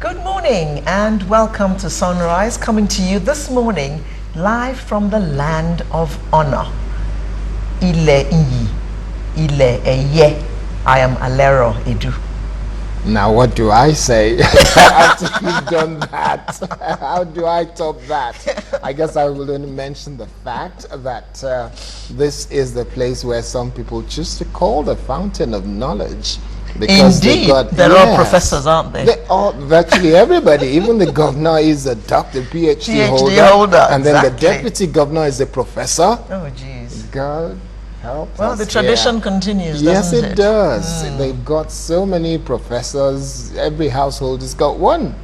Good morning and welcome to Sunrise, coming to you this morning live from the land of honor. Ile Iyi, Ile Eye. I am Alero Edu. Now what do I say after you've done that? How do I top that? I guess I will only mention the fact that this is the place where some people choose to call the fountain of knowledge. Because indeed, they're all professors, aren't they? Virtually everybody, even the governor is a doctor, PhD holder, and then the deputy governor is a professor. Oh, jeez. God help us. Well, the tradition continues, yes, doesn't it does. They've got so many professors. Every household has got one.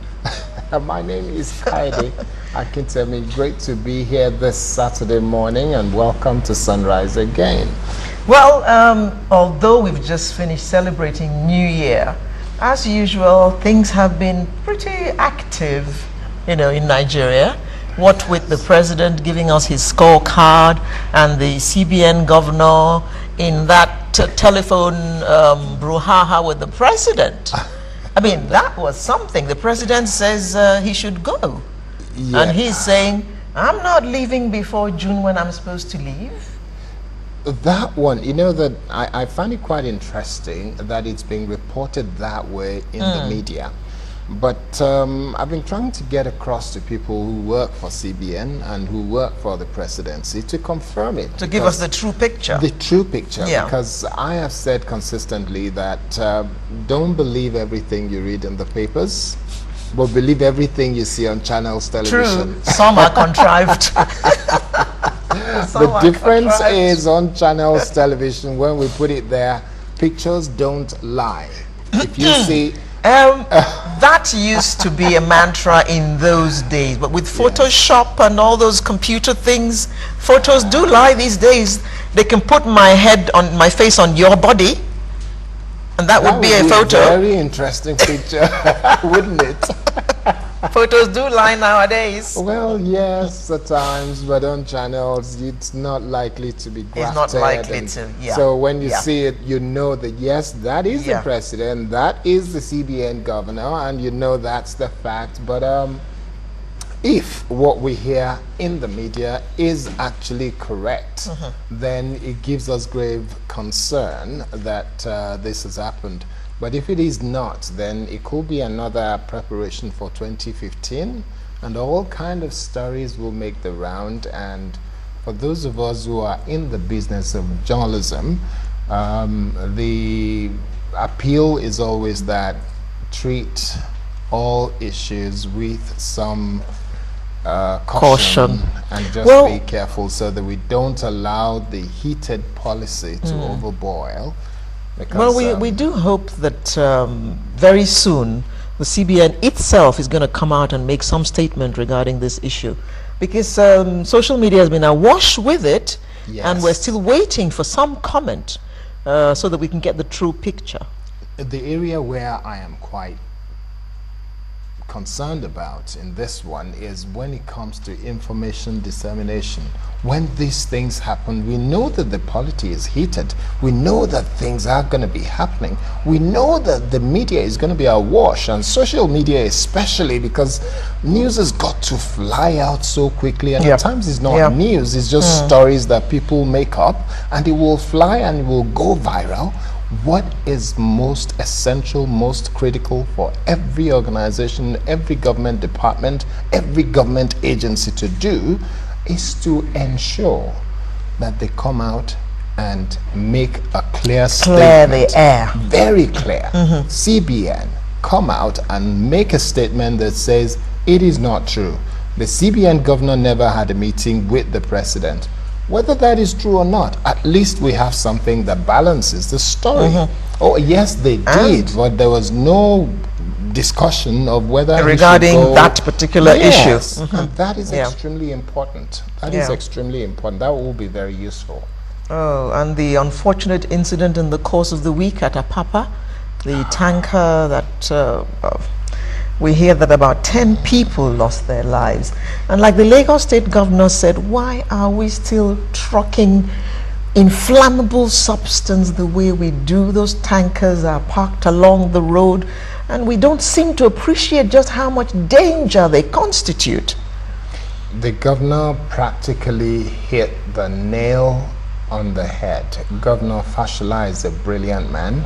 My name is Kaide Akintemi. Great to be here this Saturday morning, and welcome to Sunrise again. Well, although we've just finished celebrating New Year, as usual, things have been pretty active, in Nigeria. What with the president giving us his scorecard and the CBN governor in that telephone brouhaha with the president. I mean, that was something. The president says he should go. Yeah. And he's saying, I'm not leaving before June when I'm supposed to leave. That one, that I find it quite interesting that it's being reported that way in the media. But I've been trying to get across to people who work for CBN and who work for the presidency to confirm it. To give us the true picture. The true picture, yeah. Because I have said consistently that don't believe everything you read in the papers, but believe everything you see on channels television. True, some are contrived. The difference is on channels television, when we put it there, pictures don't lie. If you see... that used to be a mantra in those days, but with Photoshop and all those computer things, photos do lie these days. They can put my face on your body, and that would be a photo. Very interesting picture, wouldn't it? Photos do lie nowadays. Well, yes, at times, but on channels, it's not likely to be grafted. It's not likely to, yeah. So when you see it, you know that, yes, that is the president, that is the CBN governor, and you know that's the fact. But if what we hear in the media is actually correct, then it gives us grave concern that this has happened. But if it is not, then it could be another preparation for 2015, and all kind of stories will make the round. And for those of us who are in the business of journalism, the appeal is always that treat all issues with some caution and just be careful so that we don't allow the heated policy to overboil. Because, well, we do hope that very soon the CBN itself is going to come out and make some statement regarding this issue, because social media has been awash with it, and we're still waiting for some comment so that we can get the true picture. The area where I am quite concerned about in this one is when it comes to information dissemination. When these things happen, we know that the polity is heated. We know that things are going to be happening. We know that the media is going to be awash, and social media especially, because news has got to fly out so quickly, and at times it's not news, it's just stories that people make up, and it will fly and it will go viral. What is most essential, most critical for every organization, every government department, every government agency to do is to ensure that they come out and make a clear statement. Clear the air. Very clear. CBN, come out and make a statement that says it is not true. The CBN governor never had a meeting with the president. Whether that is true or not, at least we have something that balances the story. Oh, yes, they did, but there was no discussion of whether regarding that particular issue. And that is extremely important. That is extremely important. That will be very useful. Oh, and the unfortunate incident in the course of the week at Apapa, the tanker that we hear that about 10 people lost their lives. And like the Lagos State governor said, why are we still trucking inflammable substance the way we do? Those tankers are parked along the road and we don't seem to appreciate just how much danger they constitute. The governor practically hit the nail on the head. Governor Fashola is a brilliant man,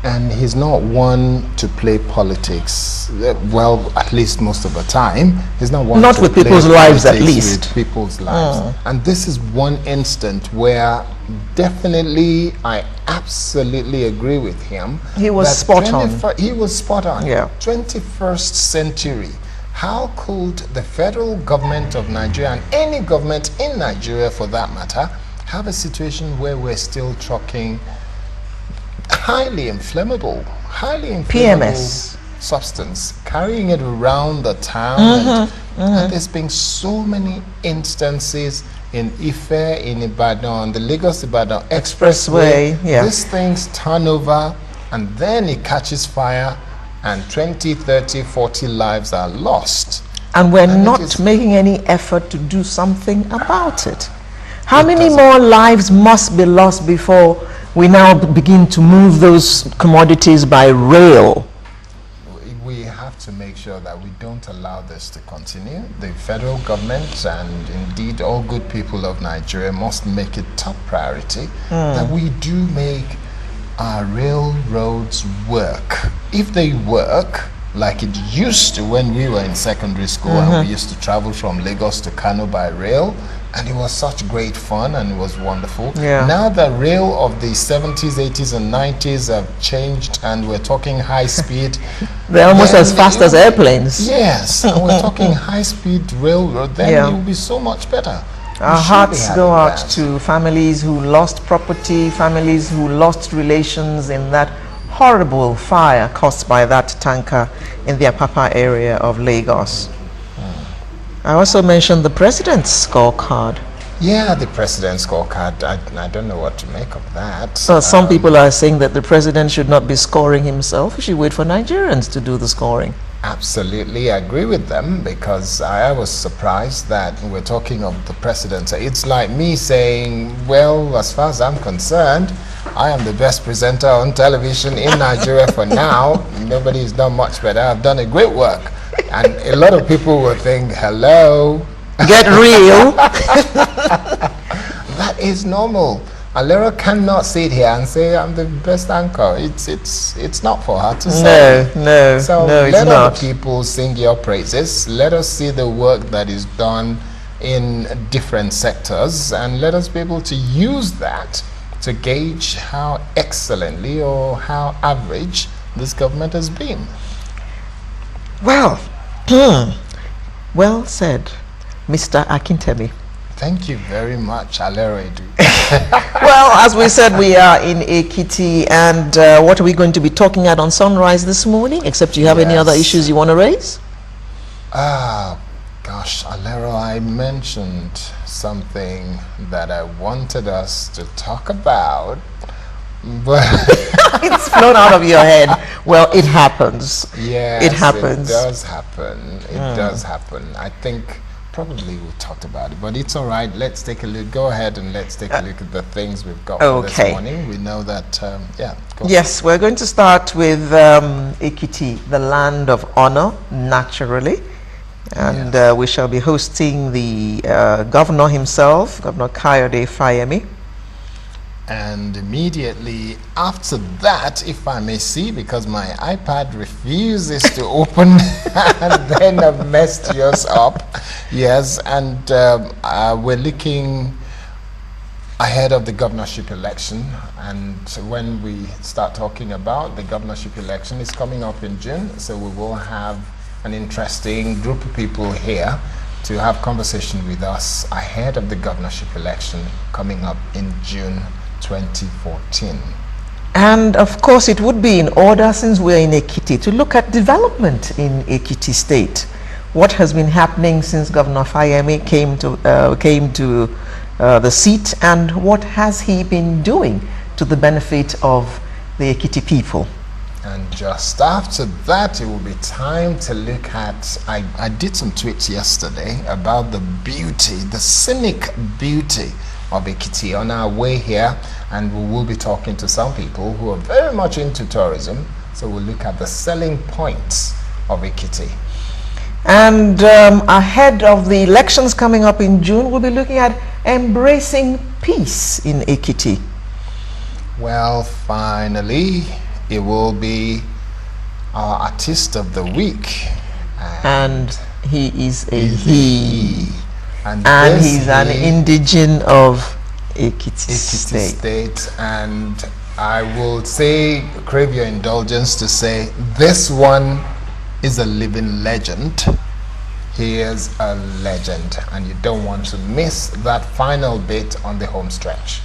and he's not one to play politics. Well, at least most of the time, he's not one. Not to with play people's lives, at politics least. With people's lives, and this is one instant where definitely I absolutely agree with him. He was spot on. He was spot on. Yeah. 21st century. How could the federal government of Nigeria, and any government in Nigeria for that matter, have a situation where we're still trucking highly inflammable PMS substance, carrying it around the town, and there's been so many instances in Ife, in Ibadan, the Lagos-Ibadan Expressway. Yeah. These things turn over, and then it catches fire, and 20, 30, 40 lives are lost. And we're not making any effort to do something about it. How many more lives must be lost before we now begin to move those commodities by rail? We have to make sure that we don't allow this to continue. The federal government and indeed all good people of Nigeria must make it top priority that we do make our railroads work. If they work like it used to when we were in secondary school and we used to travel from Lagos to Kano by rail, and it was such great fun and it was wonderful. Yeah. Now the rail of the 70s, 80s and 90s have changed, and we're talking high speed. They're almost as fast as airplanes. Yes, and we're talking high speed railroad, then it will be so much better. Our hearts go out to families who lost property, families who lost relations in that horrible fire caused by that tanker in the Apapa area of Lagos. I also mentioned the president's scorecard. Yeah, the president's scorecard. I don't know what to make of that. So some people are saying that the president should not be scoring himself. He should wait for Nigerians to do the scoring. Absolutely, I agree with them, because I was surprised that we're talking of the president. It's like me saying, well, as far as I'm concerned, I am the best presenter on television in Nigeria for now. Nobody's done much better. I've done a great work. And a lot of people will think, hello. Get real. That is normal. Alera cannot sit here and say I'm the best anchor. It's not for her to say. No, it's let not. other people sing your praises. Let us see the work that is done in different sectors, and let us be able to use that to gauge how excellently or how average this government has been. Well, well said, Mr. Akintemi. Thank you very much, Aleredu. Well, as we said, we are in Ekiti, and what are we going to be talking at on Sunrise this morning, except you have any other issues you want to raise? Gosh, Alero, I mentioned something that I wanted us to talk about, but it's flown out of your head. Well, it happens. Yes, it happens. It does happen. It does happen. I think probably we talked about it, but it's all right. Let's take a look. Go ahead and let's take a look at the things we've got for this morning. We know that, Yes, we're going to start with Ekiti, the land of honor, naturally. And we shall be hosting the governor himself, Governor Kayode Fayemi. And immediately after that, if I may see, because my iPad refuses to open, and then I've messed yours up. Yes, and we're looking ahead of the governorship election. And so when we start talking about the governorship election, it's coming up in June. So we will have an interesting group of people here to have conversation with us ahead of the governorship election coming up in June 2014. And of course it would be in order, since we're in Ekiti, to look at development in Ekiti State. What has been happening since Governor Fayemi came to the seat, and what has he been doing to the benefit of the Ekiti people? And just after that, it will be time to look at, I did some tweets yesterday about the beauty, the scenic beauty of Ekiti on our way here, and we will be talking to some people who are very much into tourism, So we'll look at the selling points of Ekiti. And ahead of the elections coming up in June, we'll be looking at embracing peace in Ekiti. Well, finally, it will be our artist of the week. And he is a he. And he's an indigene of Ekiti State. And I will say, crave your indulgence to say, this one is a living legend. He is a legend, and you don't want to miss that final bit on the home stretch.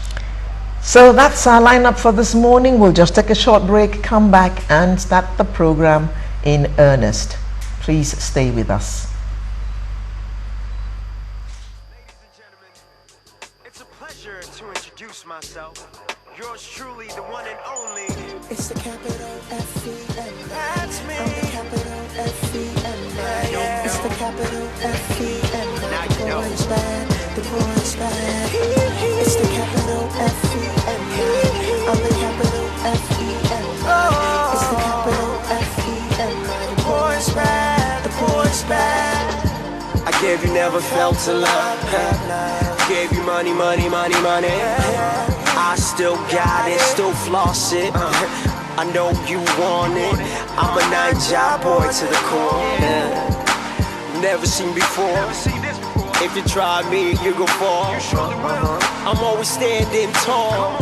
So that's our lineup for this morning. We'll just take a short break, come back and start the program in earnest. Please stay with us. Ladies and gentlemen, it's a pleasure to introduce myself. Yours truly, the one and only. It's the capital F-E-M. That's me. I'm the capital F-E-M. It's the capital F-E-M. Now The you know. boy's bad, the boy's bad. It's the capital F-E-M. I'm the capital F-E-M. It's the capital F-E-M. The boy's bad, the boy's bad. I gave you never felt to love. Gave you money, money, money, money. I still got it, still floss it. I know you want it. I'm a 9-job boy to the core. Never seen before. If you try me, you go fall. I'm always standing tall.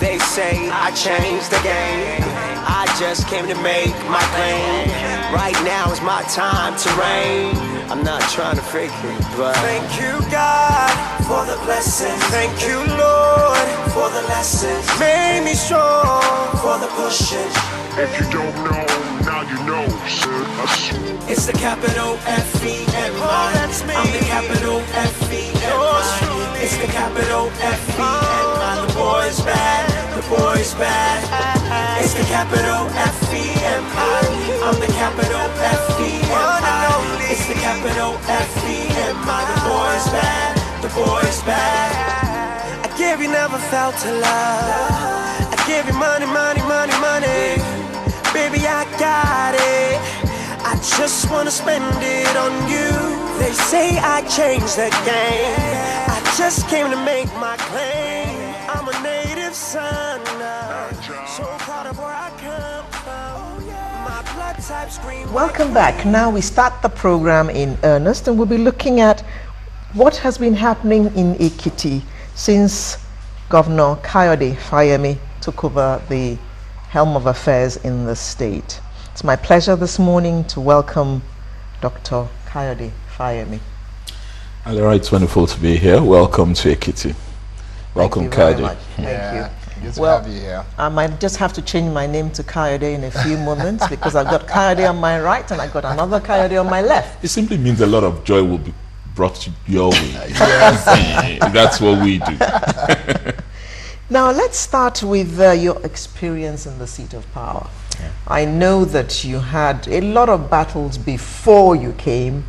They say I changed the game. I just came to make my claim. Right now is my time to reign. I'm not trying to fake it, but thank you, God, for the blessings. Thank you, Lord, for the lessons. Made me strong for the pushing. If you don't know, now you know, son. It's the capital F-E-M. Oh, that's me. I'm the capital F-E-M. It's the capital F-E-M. The boy's bad, the boy's bad. It's the capital F-E-M. I'm the capital F-E-M. It's the capital F-E-M. The boy's bad, the boy's bad. I gave you never felt to love. I gave you money, money, money, money. Baby, I got it. I just wanna spend it on you. They say I changed the game. I just came to make my claim. I'm a native son now, so proud of where I come from. My blood type screams. Welcome back. Now we start the program in earnest, and we'll be looking at what has been happening in Ekiti since Governor Kayode Fayemi took over the helm of affairs in the state. It's my pleasure this morning to welcome Dr. Kayode Fayemi. Alright, it's wonderful to be here. Welcome to Ekiti. Welcome, Thank you very Kayode. much. Thank Yeah, you. good to Well, have you here. I might just have to change my name to Kayode in a few moments because I've got Kayode on my right and I've got another Kayode on my left. It simply means a lot of joy will be brought your way. That's what we do. Now let's start with your experience in the seat of power. I know that you had a lot of battles before you came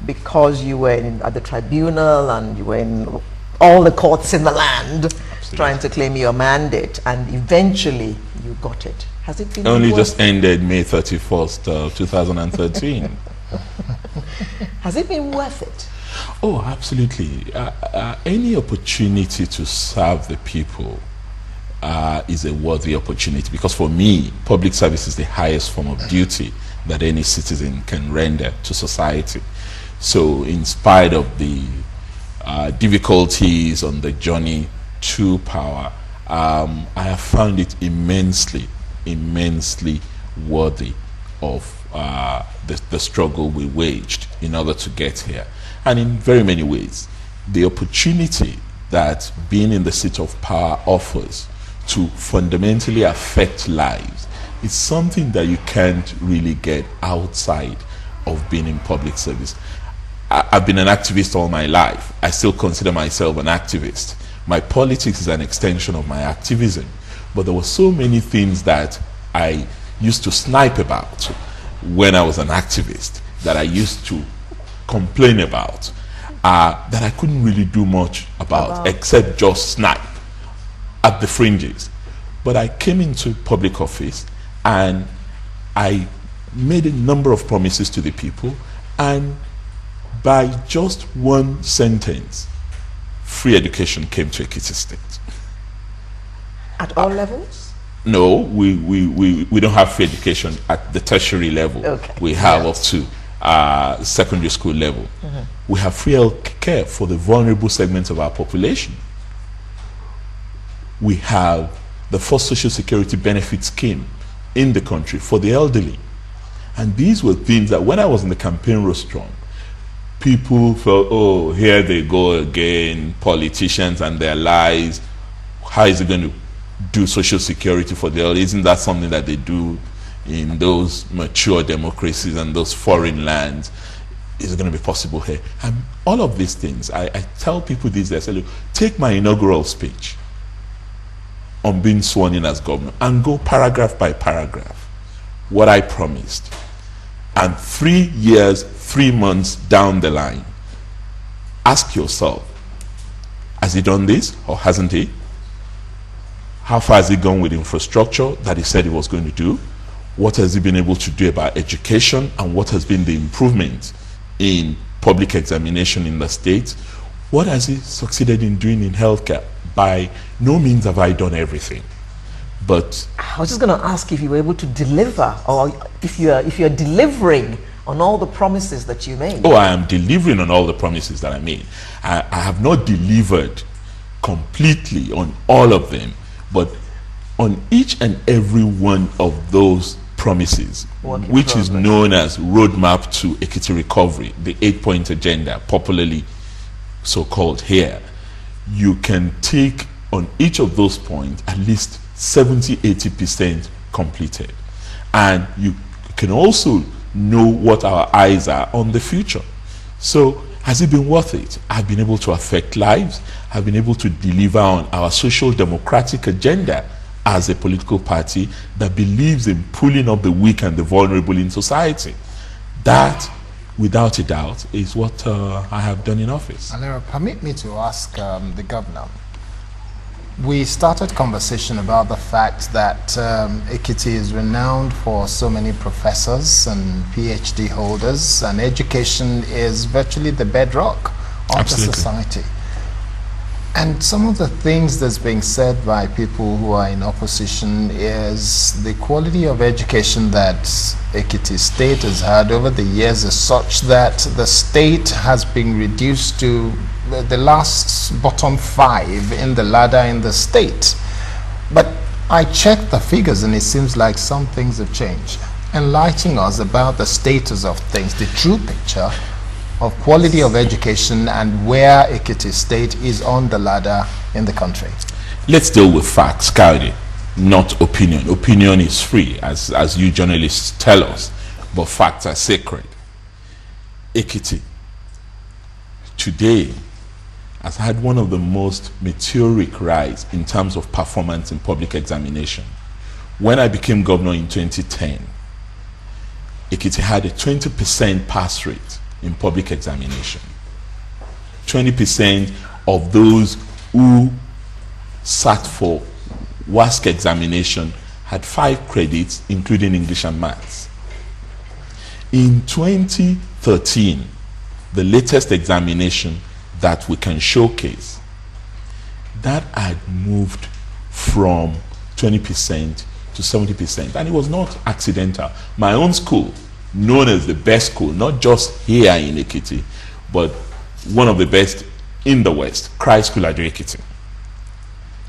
because you were at the tribunal and you were in all the courts in the land trying to claim your mandate, and eventually you got it. Has it been Only worth just ended May 31st, 2013. Has it been worth it? Oh, absolutely. Any opportunity to serve the people is a worthy opportunity, because for me, public service is the highest form of duty that any citizen can render to society. So in spite of the difficulties on the journey to power, I have found it immensely worthy of the struggle we waged in order to get here. And in very many ways, the opportunity that being in the seat of power offers to fundamentally affect lives is something that you can't really get outside of being in public service. I've been an activist all my life. I still consider myself an activist. My politics is an extension of my activism. But there were so many things that I used to snipe about when I was an activist, that I used to complain about, that I couldn't really do much about except just snipe at the fringes. But I came into public office, and I made a number of promises to the people, and by just one sentence, free education came to Ekiti State. At all levels? No, we don't have free education at the tertiary level. Okay. We have up to secondary school level. We have free health care for the vulnerable segments of our population. We have the first social security benefit scheme in the country for the elderly. And these were things that when I was in the campaign rostrum, people felt, oh, here they go again, politicians and their lies. How is it going to do social security for the elderly? Isn't that something that they do in those mature democracies and those foreign lands? Is it going to be possible here? And all of these things, I tell people these days, I say, look, take my inaugural speech on being sworn in as governor and go paragraph by paragraph what I promised. And 3 years, 3 months down the line, ask yourself, has he done this or hasn't he? How far has he gone with infrastructure that he said he was going to do? What has he been able to do about education, and what has been the improvement in public examination in the state? What has he succeeded in doing in healthcare? By no means have I done everything, but I was just going to ask if you were able to deliver, or if you're delivering on all the promises that you made. oh, I am delivering on all the promises that I made. I have not delivered completely on all of them, but on each and every one of those promises, which is known as Roadmap to Ekiti Recovery, the 8-point agenda, popularly so-called here, you can take on each of those points at least 70-80% completed. And you can also know what our eyes are on the future. So has it been worth it? I've been able to affect lives. I've been able to deliver on our social democratic agenda as a political party that believes in pulling up the weak and the vulnerable in society. That, without a doubt, is what I have done in office. Alera, permit me to ask the governor. We started conversation about the fact that Ekiti is renowned for so many professors and PhD holders, and education is virtually the bedrock of the society. And some of the things that's being said by people who are in opposition is the quality of education that Ekiti State has had over the years is such that the state has been reduced to the last bottom 5 in the ladder in the state. But I checked the figures and it seems like some things have changed. Enlighten us about the status of things, the true picture of quality of education and where Ekiti State is on the ladder in the country. Let's deal with facts, Kaudi, not opinion. Opinion is free, as you journalists tell us, but facts are sacred. Ekiti today has had one of the most meteoric rise in terms of performance in public examination. When I became governor in 2010, Ekiti had a 20% pass rate in public examination. 20% of those who sat for WASC examination had 5 credits, including English and Maths. In 2013, the latest examination that we can showcase, that had moved from 20% to 70%, and it was not accidental. My own school, known as the best school, not just here in Ekiti, but one of the best in the West, Christ School Ado Ekiti,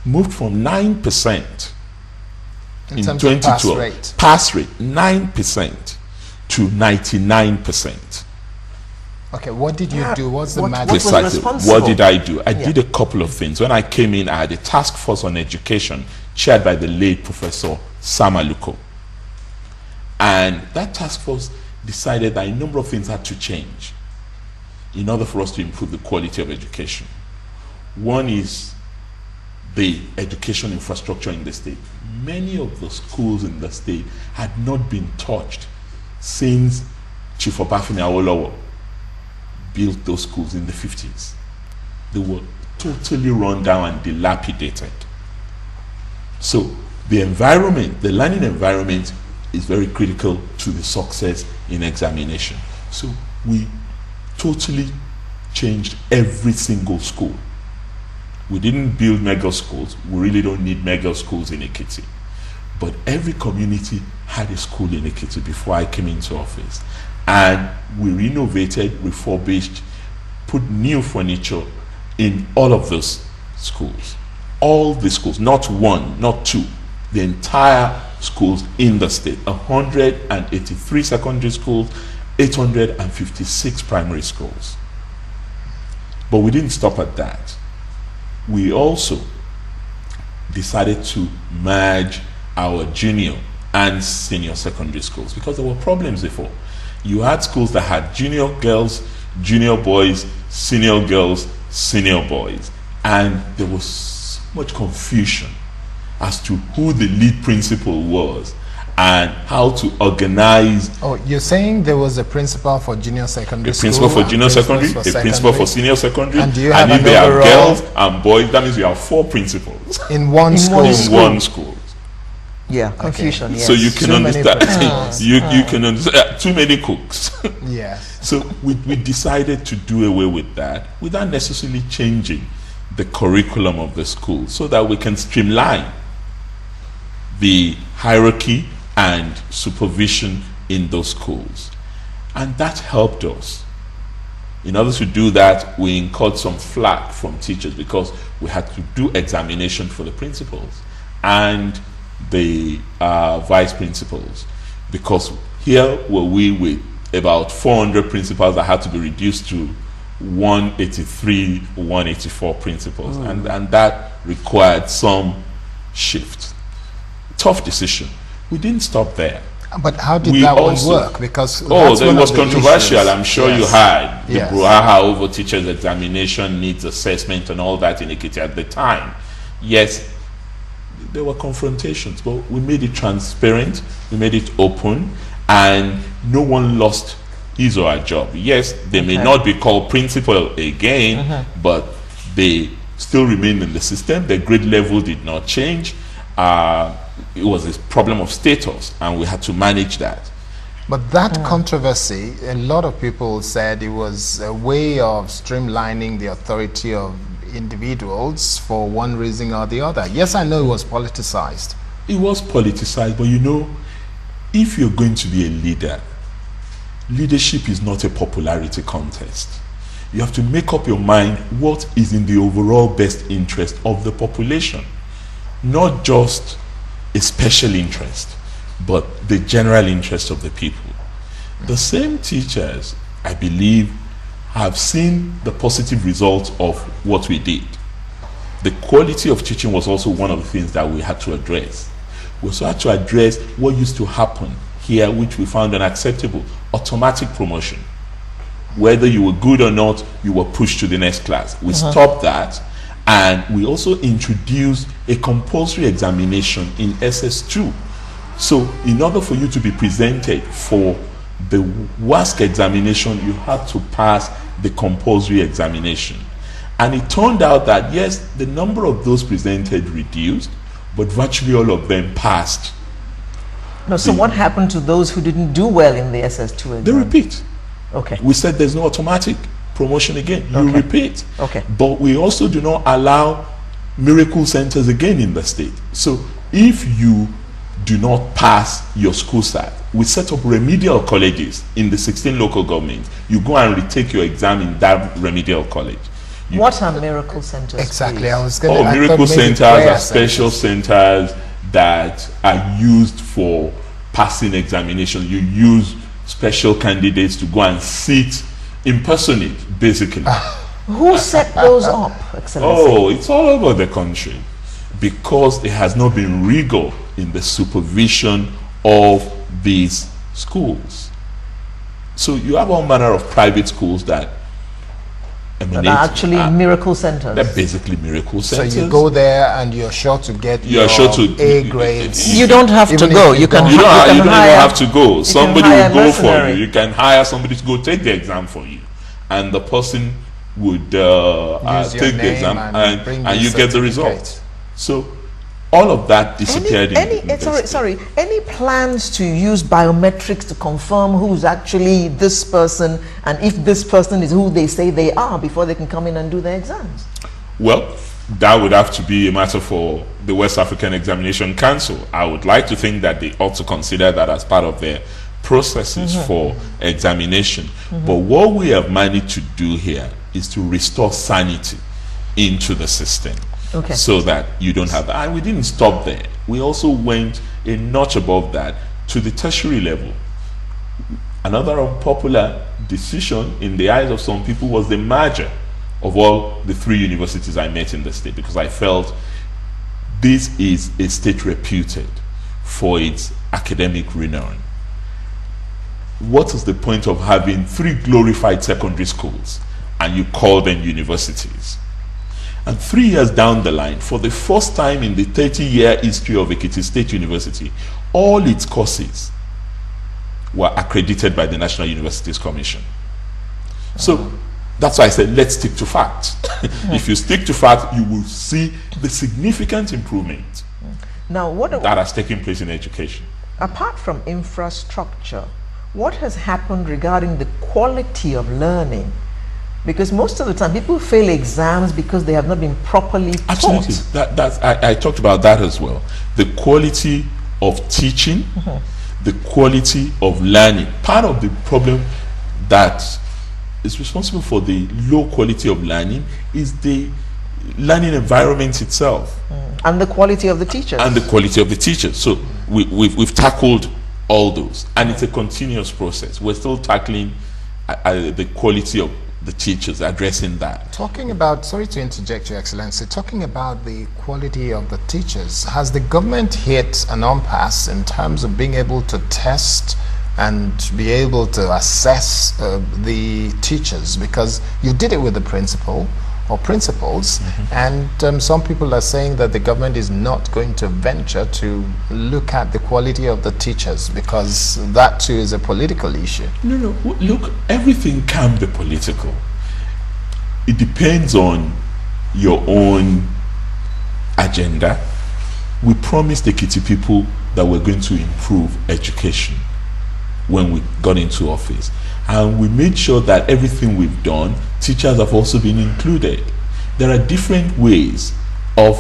moved from 9% in 2012, pass rate 9% to 99%. Okay, what did you do? What's the magic? Precisely. What did I do? I did a couple of things. When I came in, I had a task force on education chaired by the late Professor Samaluko. And that task force decided that a number of things had to change in order for us to improve the quality of education. One is the education infrastructure in the state. Many of the schools in the state had not been touched since Chief Obafemi Awolowo built those schools in the 50s. They were totally run down and dilapidated. So the environment, the learning environment is very critical to the success in examination. So we totally changed every single school. We didn't build mega schools. We really don't need mega schools in Ekiti. But every community had a school in Ekiti before I came into office. And we renovated, refurbished, put new furniture in all of those schools. All the schools, not one, not two, the entire schools in the state. 183 secondary schools, 856 primary schools. But we didn't stop at that. We also decided to merge our junior and senior secondary schools because there were problems before. You had schools that had junior girls, junior boys, senior girls, senior boys, and there was so much confusion as to who the lead principal was and how to organize. Oh, you're saying there was a principal for junior secondary school? A principal for junior secondary, a principal for senior secondary, and do you have if they have overall girls and boys, that means you have 4 principals in one school? In one school. Yeah, confusion. Yes. So you can Too understand. many you can understand. Too many cooks. Yes. So we decided to do away with that without necessarily changing the curriculum of the school, so that we can streamline the hierarchy and supervision in those schools. And that helped us. In order to do that, we incurred some flack from teachers because we had to do examination for the principals and the vice principals, because here were we with about 400 principals that had to be reduced to 183, 184 principals, and that required some shift. Tough decision. We didn't stop there. But how did We that one also- work? Because It that's one was of the controversial. issues. I'm sure you Yes. heard the Yes. brouhaha over teachers' examination, needs assessment, and all that in Ekiti at the time. Yes, there were confrontations, but we made it transparent, we made it open, and no one lost his or her job. Yes, they may not be called principal again, but they still remain in the system. Their grade level did not change. It was a problem of status, and we had to manage that. But that controversy, a lot of people said it was a way of streamlining the authority of individuals for one reason or the other. Yes, I know it was politicized. It was politicized, but you know, if you're going to be a leader, leadership is not a popularity contest. You have to make up your mind what is in the overall best interest of the population, not just a special interest, but the general interest of the people. The same teachers, I believe, have seen the positive results of what we did. The quality of teaching was also one of the things that we had to address. We also had to address what used to happen here, which we found unacceptable: automatic promotion. Whether you were good or not, you were pushed to the next class. We stopped that, and we also introduced a compulsory examination in SS2. So in order for you to be presented for the WASC examination, you had to pass the compulsory examination. And it turned out that yes, the number of those presented reduced, but virtually all of them passed. No, so what happened to those who didn't do well in the SS2 exam? They repeat. Okay. We said there's no automatic promotion again. You repeat. Okay. But we also do not allow miracle centers again in the state. So if you do not pass your school SAT, we set up remedial colleges in the 16 local governments. You go and retake your exam in that remedial college. What are miracle centers? Exactly. please? I was going to. Miracle centers are special centers that are used for passing examination. You use special candidates to go and sit, impersonate, basically. Who set those up, Excellency? Oh, it's all over the country, because there has not been rigor in the supervision of these schools. So you have all manner of private schools that emanate. That are actually miracle centers. They're basically miracle So centers. you go there and you're sure to get your A grades. You don't have to Even go. if You can You don't even hire, have to go. Somebody hire will go for mercenary. you. You can hire somebody to go take the exam for you, and the person would Use your take the name exam, and bring and you you get the certificate. result. So All of that disappeared in the sorry. Any plans to use biometrics to confirm who's actually this person, and if this person is who they say they are, before they can come in and do their exams? Well, that would have to be a matter for the West African Examination Council. I would like to think that they ought to consider that as part of their processes for examination. But what we have managed to do here is to restore sanity into the system. Okay. So that you don't have that. And we didn't stop there. We also went a notch above that to the tertiary level. Another unpopular decision in the eyes of some people was the merger of all the 3 universities I met in the state, because I felt this is a state reputed for its academic renown. What is the point of having 3 glorified secondary schools and you call them universities? And 3 years down the line, for the first time in the 30-year history of Ekiti State University, all its courses were accredited by the National Universities Commission. So that's why I said, let's stick to facts. If you stick to facts, you will see the significant improvement Now, that has taken place in education. Apart from infrastructure, what has happened regarding the quality of learning? Because most of the time, people fail exams because they have not been properly Absolutely. taught. I talked about that as well. The quality of teaching, the quality of learning. Part of the problem that is responsible for the low quality of learning is the learning environment itself. And the quality of the teachers. And the quality of the teachers. So we've tackled all those. And it's a continuous process. We're still tackling the quality of the teachers, addressing that. Talking about, sorry to interject, Your Excellency, talking about the quality of the teachers, has the government hit an impasse in terms of being able to test and be able to assess the teachers? Because you did it with the principal or principals, and some people are saying that the government is not going to venture to look at the quality of the teachers, because that too is a political issue. No, look, everything can be political. It depends on your own agenda. We promised the Ekiti people that we're going to improve education when we got into office. And we made sure that everything we've done, teachers have also been included. There are different ways of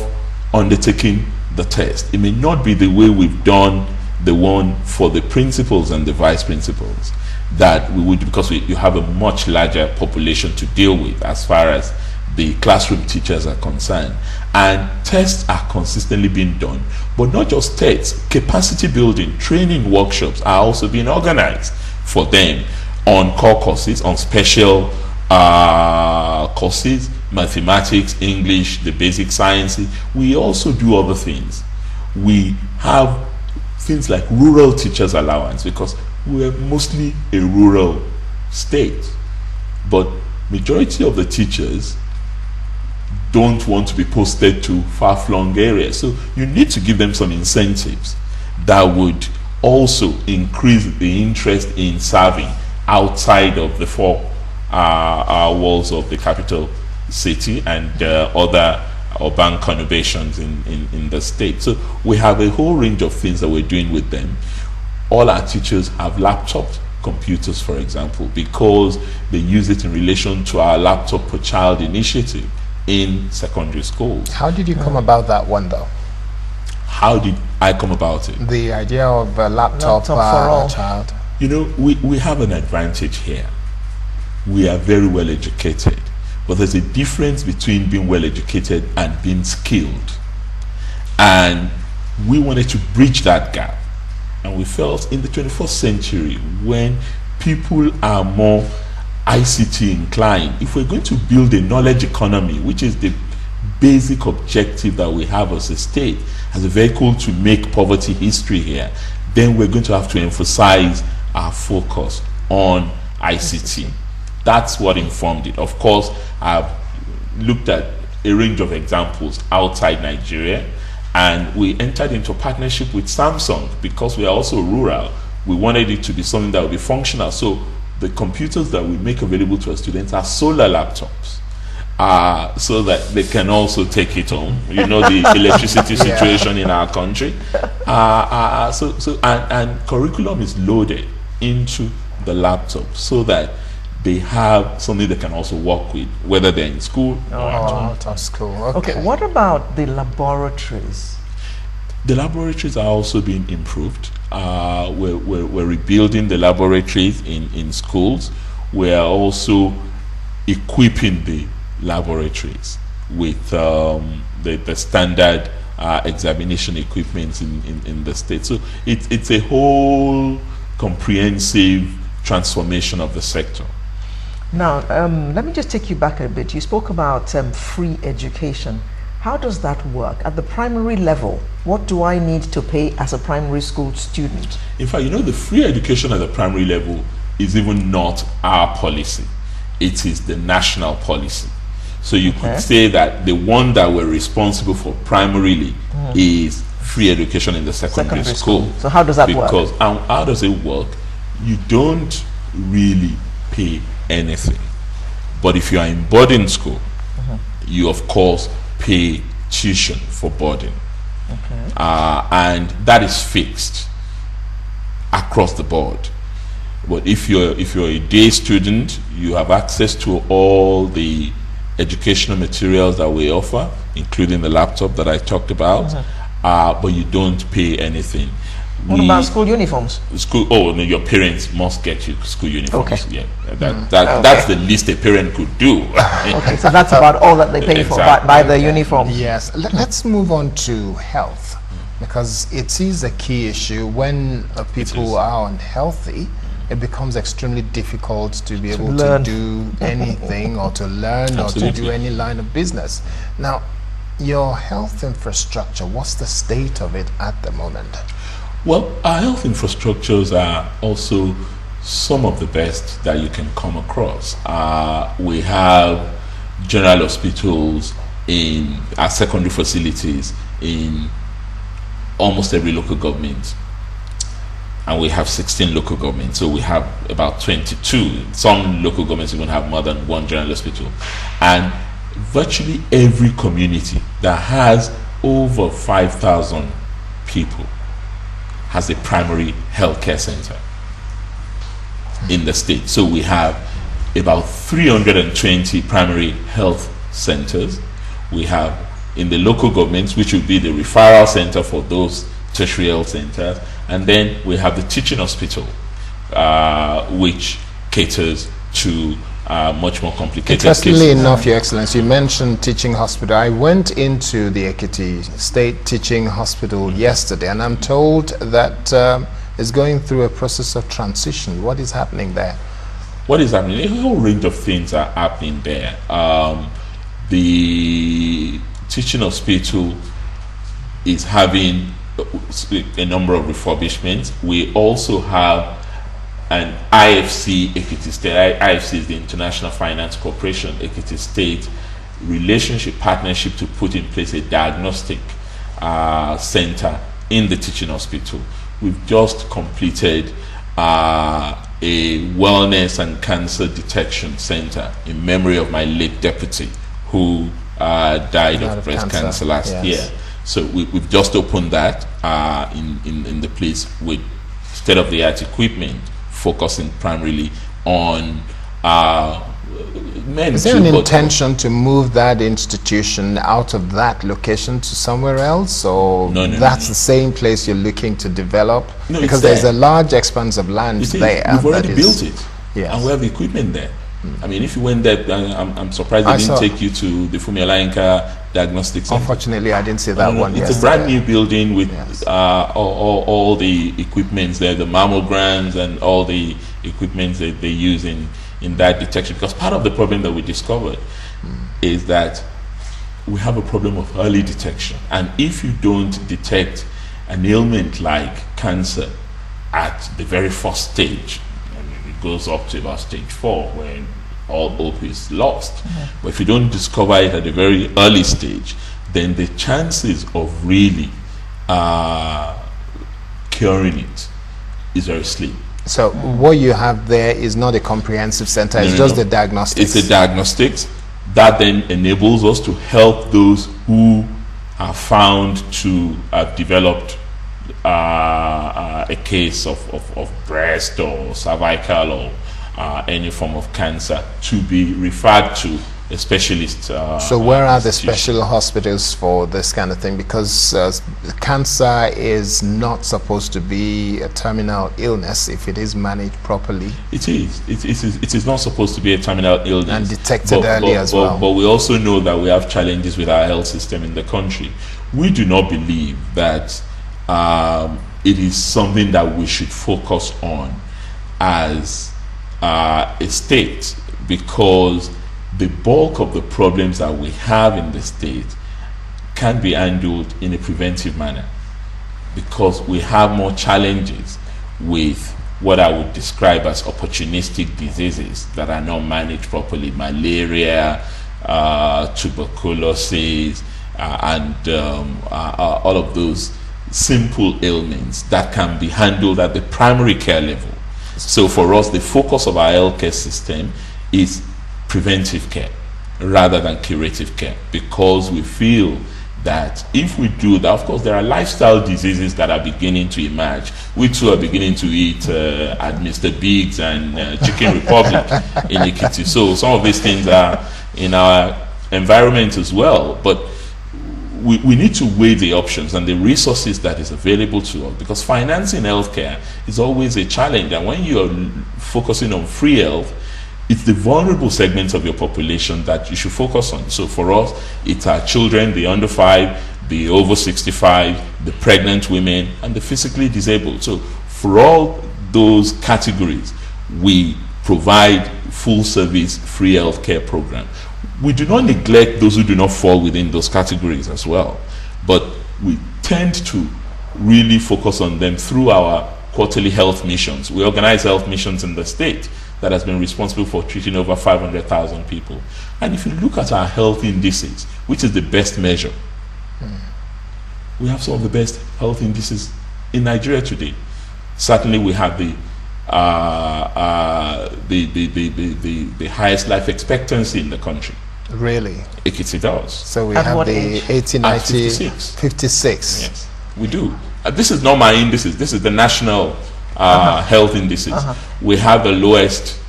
undertaking the test. It may not be the way we've done the one for the principals and the vice principals that we would, because you have a much larger population to deal with as far as the classroom teachers are concerned. And tests are consistently being done. But not just tests, capacity building, training workshops are also being organized for them on core courses, on special courses, mathematics, English, the basic sciences. We also do other things. We have things like rural teachers allowance, because we're mostly a rural state. But majority of the teachers don't want to be posted to far-flung areas. So you need to give them some incentives that would also increase the interest in serving outside of the 4 walls of the capital city and other urban conurbations in the state. So we have a whole range of things that we're doing with them. All our teachers have laptops, computers, for example, because they use it in relation to our laptop per child initiative in secondary schools. How did you come about that one, though? How did I come about it? The idea of a laptop for all. a child. You know, we have an advantage here. We are very well educated, but there's a difference between being well educated and being skilled. And we wanted to bridge that gap. And we felt in the 21st century, when people are more ICT inclined, if we're going to build a knowledge economy, which is the basic objective that we have as a state, as a vehicle to make poverty history here, then we're going to have to emphasize our focus on ICT. That's what informed it. Of course, I've looked at a range of examples outside Nigeria, and we entered into a partnership with Samsung because we are also rural. We wanted it to be something that would be functional. So the computers that we make available to our students are solar laptops. so that they can also take it home. You know the electricity situation in our country. And curriculum is loaded into the laptop so that they have something they can also work with, whether they're in school or out of school. Okay, what about the laboratories? The laboratories are also being improved. We're rebuilding the laboratories in schools. We are also equipping the laboratories with the standard examination equipment in the state. So it's a whole comprehensive transformation of the sector. Now, let me just take you back a bit. You spoke about free education. How does that work? At the primary level, what do I need to pay as a primary school student? In fact, you know, the free education at the primary level is even not our policy. It is the national policy. So you could say that the one that we're responsible for primarily is free education in the secondary school. So how does that work? Because how does it work? You don't really pay anything. But if you are in boarding school, you of course pay tuition for boarding. And that is fixed across the board. But if you're a day student, you have access to all the educational materials that we offer, including the laptop that I talked about, but you don't pay anything. What about school uniforms? No, your parents must get you school uniforms. Okay. Yeah, that's the least a parent could do. Okay, so that's about all that they pay for by the uniform. Yes. Let's move on to health, because it is a key issue. When people are unhealthy, it becomes extremely difficult to be able to do anything or to learn or to do any line of business. Now, your health infrastructure, what's the state of it at the moment? Well, our health infrastructures are also some of the best that you can come across. We have general hospitals in our secondary facilities in almost every local government. And we have 16 local governments, so we have about 22. Some local governments even have more than one general hospital. And virtually every community that has over 5,000 people has a primary healthcare center in the state. So we have about 320 primary health centers. We have in the local governments, which would be the referral center for those tertiary health centers. And then we have the teaching hospital, which caters to much more complicated Interestingly cases. enough, Your Excellency, you mentioned teaching hospital. I went into the Ekiti State Teaching Hospital yesterday, and I'm told that it's going through a process of transition. What is happening there? What is happening? A whole range of things are happening there. The teaching hospital is having a number of refurbishments. We also have an IFC Ekiti State. IFC is the International Finance Corporation Ekiti State relationship partnership to put in place a diagnostic center in the teaching hospital. We've just completed a wellness and cancer detection center in memory of my late deputy who died of breast cancer last year. So we've just opened that in the place with state-of-the-art equipment, focusing primarily on men. Is there an intention to move that institution out of that location to somewhere else, or that's the same place you're looking to develop? No, because there's a large expanse of land there. We've already built it, and we have equipment there. I mean, if you went there, I'm surprised they didn't take you to the Fumi Alainka Diagnostic Center. Unfortunately, I didn't see that one. It's a brand new building with all the equipments there, the mammograms and all the equipments that they use in that detection. Because part of the problem that we discovered is that we have a problem of early detection. And if you don't detect an ailment like cancer at the very first stage, it goes up to about stage 4 when all hope is lost. But if you don't discover it at a very early stage, then the chances of really curing it is very slim. So what you have there is not a comprehensive center, it's just the diagnostics. It's a diagnostics, That then enables us to help those who are found to have developed a case of breast or cervical or any form of cancer to be referred to a specialist. So where are the special hospitals for this kind of thing? Because cancer is not supposed to be a terminal illness if it is managed properly. It is. It is not supposed to be a terminal illness. And detected early as well. But we also know that we have challenges with our health system in the country. We do not believe that it is something that we should focus on as a state, because the bulk of the problems that we have in the state can be handled in a preventive manner, because we have more challenges with what I would describe as opportunistic diseases that are not managed properly: malaria, tuberculosis, and all of those simple ailments that can be handled at the primary care level. So for us, the focus of our healthcare system is preventive care rather than curative care, because we feel that if we do that, of course there are lifestyle diseases that are beginning to emerge. We too are beginning to eat at Mr. Biggs and Chicken Republic in Ekiti. So some of these things are in our environment as well, but we need to weigh the options and the resources that is available to us, because financing healthcare is always a challenge. And when you are focusing on free health, it's the vulnerable segments of your population that you should focus on. So for us, it's our children, the under 5, the over 65, the pregnant women, and the physically disabled. So for all those categories, we provide full service free healthcare program. We do not neglect those who do not fall within those categories as well, but we tend to really focus on them through our quarterly health missions. We organize health missions in the state that has been responsible for treating over 500,000 people. And if you look at our health indices, which is the best measure, we have some of the best health indices in Nigeria today. Certainly we have the highest life expectancy in the country. Really? Ekiti does. So we At have what the age? 80, At 90, 56. 56. Yes, we do. This is not my indices. This is the national health indices. We have the lowest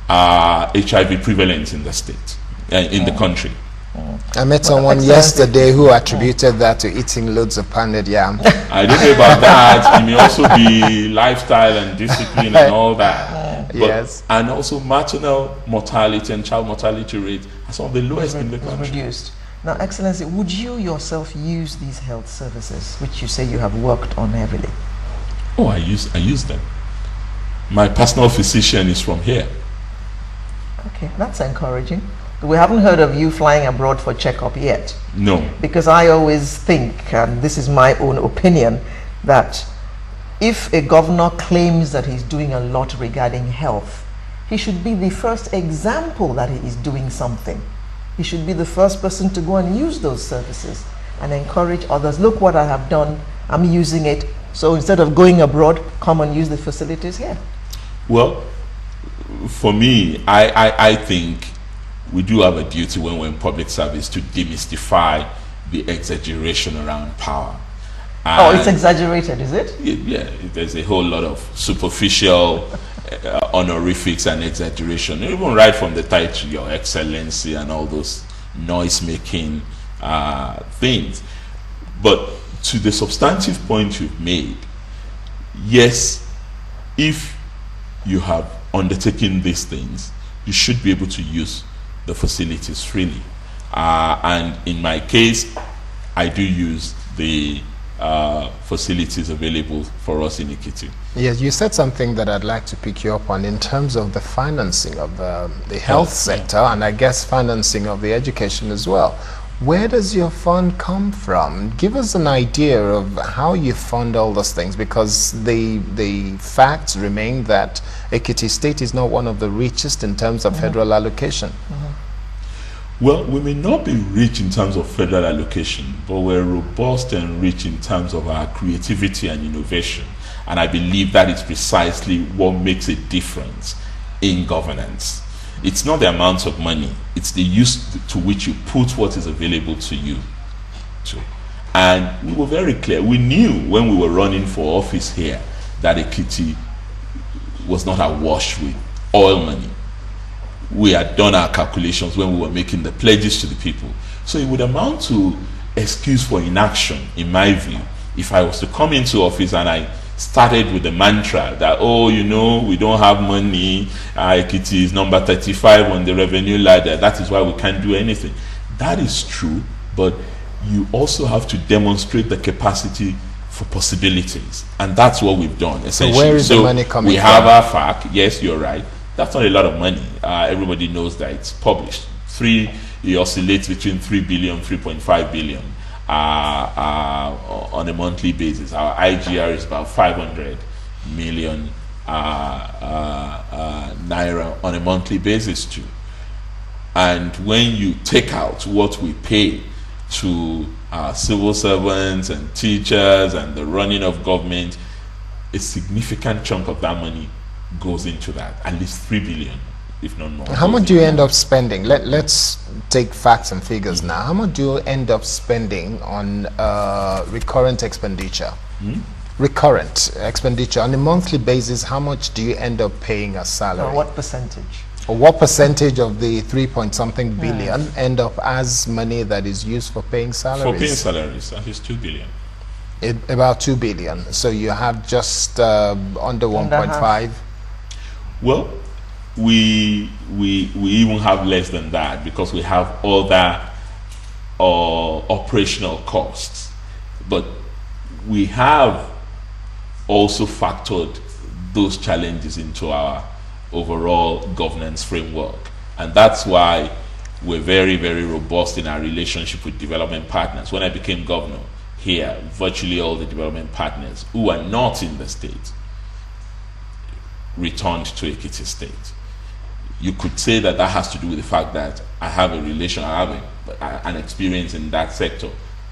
HIV prevalence in the state, in the country. I met someone yesterday who attributed that to eating loads of pounded yam. I don't know about that. It may also be lifestyle and discipline and all that. But, Yes. And also maternal mortality and child mortality rate are some of the lowest in the country. Reduced. Now, Excellency, would you yourself use these health services, which you say you have worked on heavily? Oh, I use them. My personal physician is from here. Okay, that's encouraging. We haven't heard of you flying abroad for checkup yet. No. Because I always think, and this is my own opinion, that if a governor claims that he's doing a lot regarding health, he should be the first example that he is doing something. He should be the first person to go and use those services and encourage others. Look what I have done. I'm using it. So instead of going abroad, come and use the facilities here. Well, for me, I think we do have a duty when we're in public service to demystify the exaggeration around power. Oh, it's exaggerated, is it? Yeah, there's a whole lot of superficial honorifics and exaggeration, even right from the title, Your Excellency, and all those noise-making things. But to the substantive point you've made, yes, if you have undertaken these things, you should be able to use the facilities freely. And in my case, I do use the facilities available for us in Ekiti. Yes, you said something that I'd like to pick you up on in terms of the financing of the health sector, and I guess financing of the education as well. Where does your fund come from? Give us an idea of how you fund all those things, because the facts remain that Ekiti State is not one of the richest in terms of federal allocation. Well, we may not be rich in terms of federal allocation, but we're robust and rich in terms of our creativity and innovation. And I believe that is precisely what makes a difference in governance. It's not the amount of money, it's It's the use to which you put what is available to you. And we were very clear. We knew when we were running for office here that Ekiti was not awash with oil money. We had done our calculations when we were making the pledges to the people. So it would amount to excuse for inaction, in my view, if I was to come into office and I started with the mantra that, oh, you know, we don't have money, Ekiti is number 35 on the revenue ladder, that is why we can't do anything. That is true, but you also have to demonstrate the capacity for possibilities, and that's what we've done essentially. So where is the money coming from? We have our FAC, yes, you're right. That's not a lot of money. Everybody knows that it's published. It oscillates between 3 billion, 3.5 billion on a monthly basis. Our IGR is about 500 million naira on a monthly basis too. And when you take out what we pay to civil servants and teachers and the running of government, a significant chunk of that money goes into that, at least 3 billion, if not more. How much do you end up spending? Let's take facts and figures now. How much do you end up spending on recurrent expenditure? Recurrent expenditure on a monthly basis. How much do you end up paying as salary? What percentage? Or what percentage of the 3-point-something billion end up as money that is used for paying salaries? For paying salaries, that is 2 billion. About 2 billion. So you have just under 1.5. Well, we even have less than that because we have other operational costs. But we have also factored those challenges into our overall governance framework. And that's why we're very, very robust in our relationship with development partners. When I became governor here, virtually all the development partners who are not in the state returned to Ekiti State. You could say that that has to do with the fact that I have a relation, I have an experience in that sector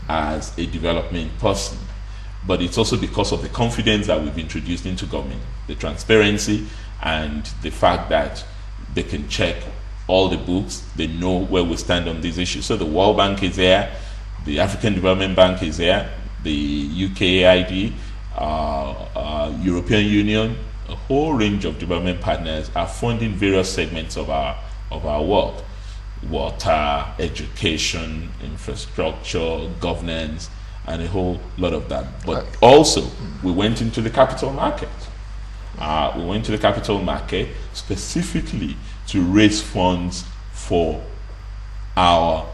as a development person. But it's also because of the confidence that we've introduced into government, the transparency and the fact that they can check all the books, they know where we stand on these issues. So the World Bank is there, the African Development Bank is there, the UKAID, European Union, a whole range of development partners are funding various segments of our work: water, education, infrastructure, governance, and a whole lot of that. But also, we went into the capital market. We went to the capital market specifically to raise funds for our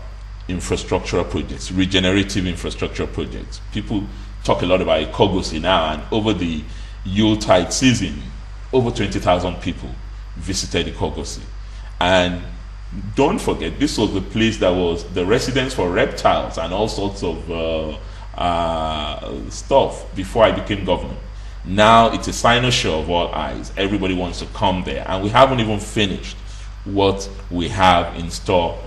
infrastructural projects, regenerative infrastructure projects. People talk a lot about Ikogosi now, and over the Yuletide season, over 20,000 people visited Ikogosi. And don't forget, this was the place that was the residence for reptiles and all sorts of stuff before I became governor. Now it's a cynosure of all eyes. Everybody wants to come there, and we haven't even finished what we have in store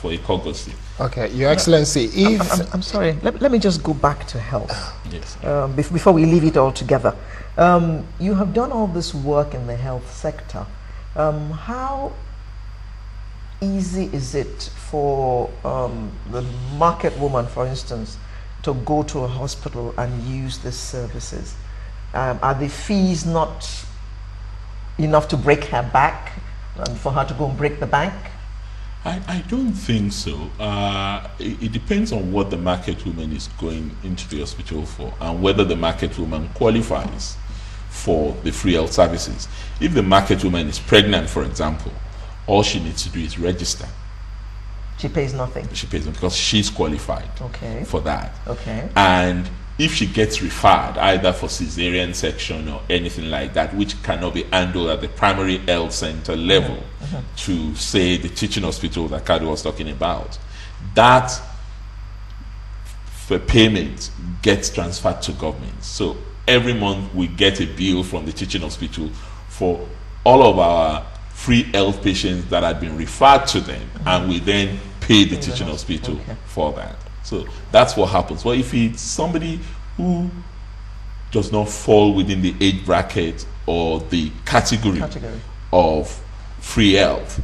for Ikogosi. Okay, Your Excellency, if... I'm sorry, let me just go back to health. Yes. Before we leave it all together. You have done all this work in the health sector. How easy is it for the market woman, for instance, to go to a hospital and use these services? Are the fees not enough to break her back and for her to go and break the bank? I don't think so. It depends on what the market woman is going into the hospital for and whether the market woman qualifies for the free health services. If the market woman is pregnant, for example, all she needs to do is register. She pays nothing. She pays nothing because she's qualified for that. Okay. And if she gets referred either for cesarean section or anything like that, which cannot be handled at the primary health center level, to say the teaching hospital that Kadu was talking about, that for payment gets transferred to government. So every month we get a bill from the teaching hospital for all of our free health patients that had been referred to them, and we then pay the teaching hospital for that. So that's what happens. Well, if it's somebody who does not fall within the age bracket or the category of free health,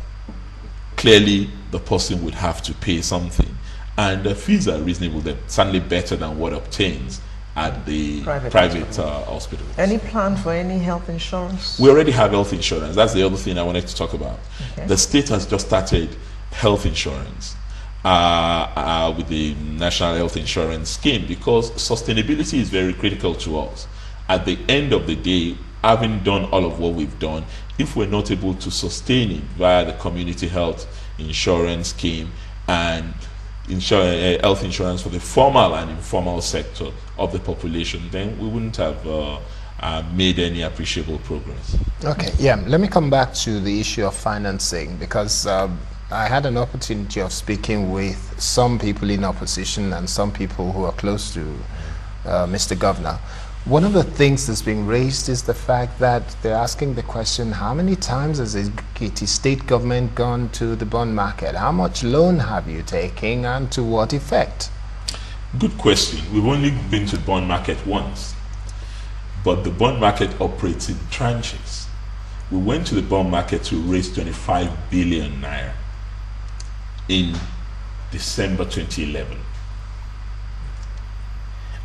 clearly the person would have to pay something. And the fees are reasonable. They're certainly better than what obtains at the private hospital. Any plan for any health insurance? We already have health insurance. That's the other thing I wanted to talk about. Okay. The state has just started health insurance with the National Health Insurance Scheme, because sustainability is very critical to us. At the end of the day, having done all of what we've done, if we're not able to sustain it via the community health insurance scheme and health insurance for the formal and informal sector of the population, then we wouldn't have made any appreciable progress. Okay, yeah, let me come back to the issue of financing, because I had an opportunity of speaking with some people in opposition and some people who are close to Mr. Governor. One of the things that's being raised is the fact that they're asking the question, how many times has the Ekiti state government gone to the bond market? How much loan have you taken, and to what effect? Good question. We've only been to the bond market once, but the bond market operates in tranches. We went to the bond market to raise 25 billion naira in December 2011.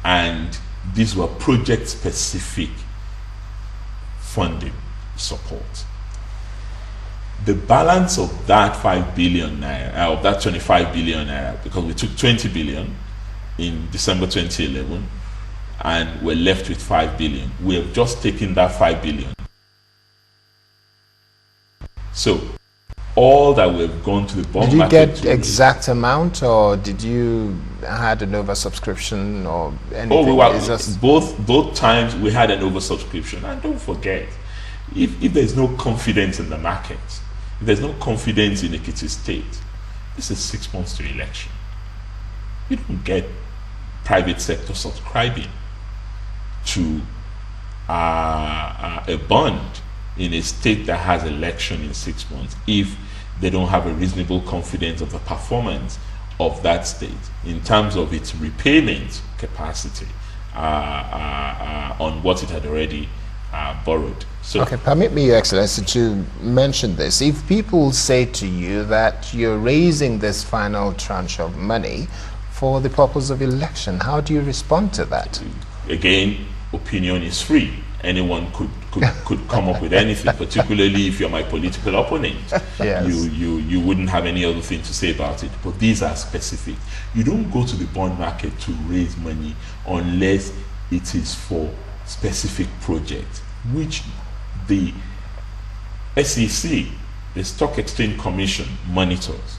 And these were project-specific funding support. The balance of that 5 billion naira, of that 25 billion naira, because we took 20 billion in December 2011 and we're left with 5 billion. We have just taken that 5 billion. So all that we've gone to the bond market. Did you get exact amount, or did you had an oversubscription or anything? Oh, both times we had an oversubscription. And don't forget, if there's no confidence in the market, if there's no confidence in Ekiti State, this is 6 months to election. You don't get private sector subscribing to a bond in a state that has election in 6 months if they don't have a reasonable confidence of the performance of that state in terms of its repayment capacity on what it had already borrowed. So, okay, permit me, Your Excellency, to mention this. If people say to you that you're raising this final tranche of money for the purpose of election, how do you respond to that? Again, opinion is free. Anyone could come up with anything, particularly if you're my political opponent. Yes. You wouldn't have any other thing to say about it. But these are specific. You don't go to the bond market to raise money unless it is for specific projects, which the SEC, the Stock Exchange Commission, monitors,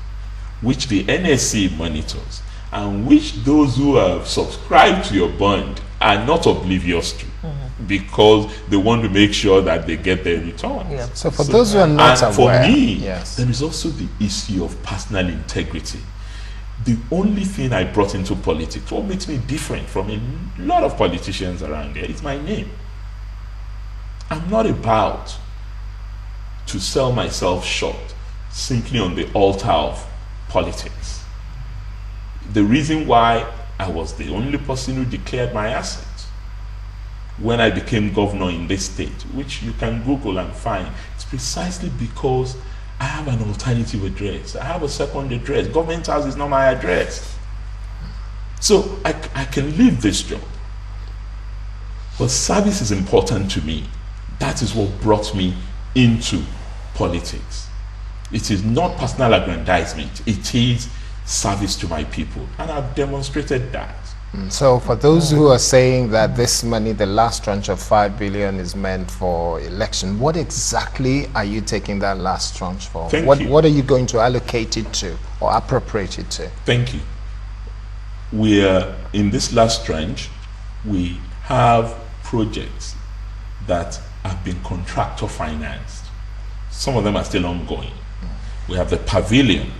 which the NSC monitors, and which those who have subscribed to your bond are not oblivious to, because they want to make sure that they get their returns. Yeah. So for those who are not aware, for me, yes, there is also the issue of personal integrity. The only thing I brought into politics, what makes me different from a lot of politicians around here, is my name. I'm not about to sell myself short simply on the altar of politics. The reason why I was the only person who declared my assets when I became governor in this state, which you can Google and find, it's precisely because I have an alternative address. I have a second address. Government house is not my address. So I can leave this job. But service is important to me. That is what brought me into politics. It is not personal aggrandizement. It is service to my people. And I've demonstrated that. So for those who are saying that this money, the last tranche of 5 billion, is meant for election, what exactly are you taking that last tranche for? What are you going to allocate it to or appropriate it to? Thank you. We are in this last tranche, we have projects that have been contractor financed. Some of them are still ongoing. We have the pavilion.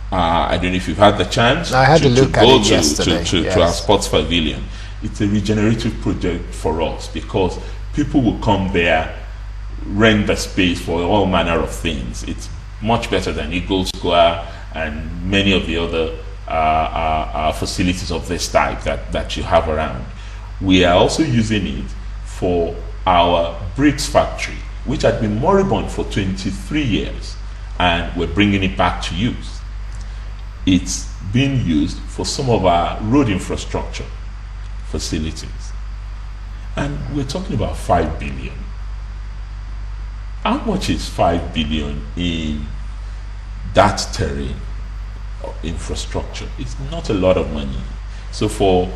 I don't know if you've had the chance I had to look at go it yesterday. To our sports pavilion. It's a regenerative project for us because people will come there, rent the space for all manner of things. It's much better than Eagle Square and many of the other facilities of this type that you have around. We are also using it for our bricks factory, which had been moribund for 23 years. and we're bringing it back to use. It's being used for some of our road infrastructure facilities. And we're talking about 5 billion. How much is 5 billion in that terrain or infrastructure? It's not a lot of money. So for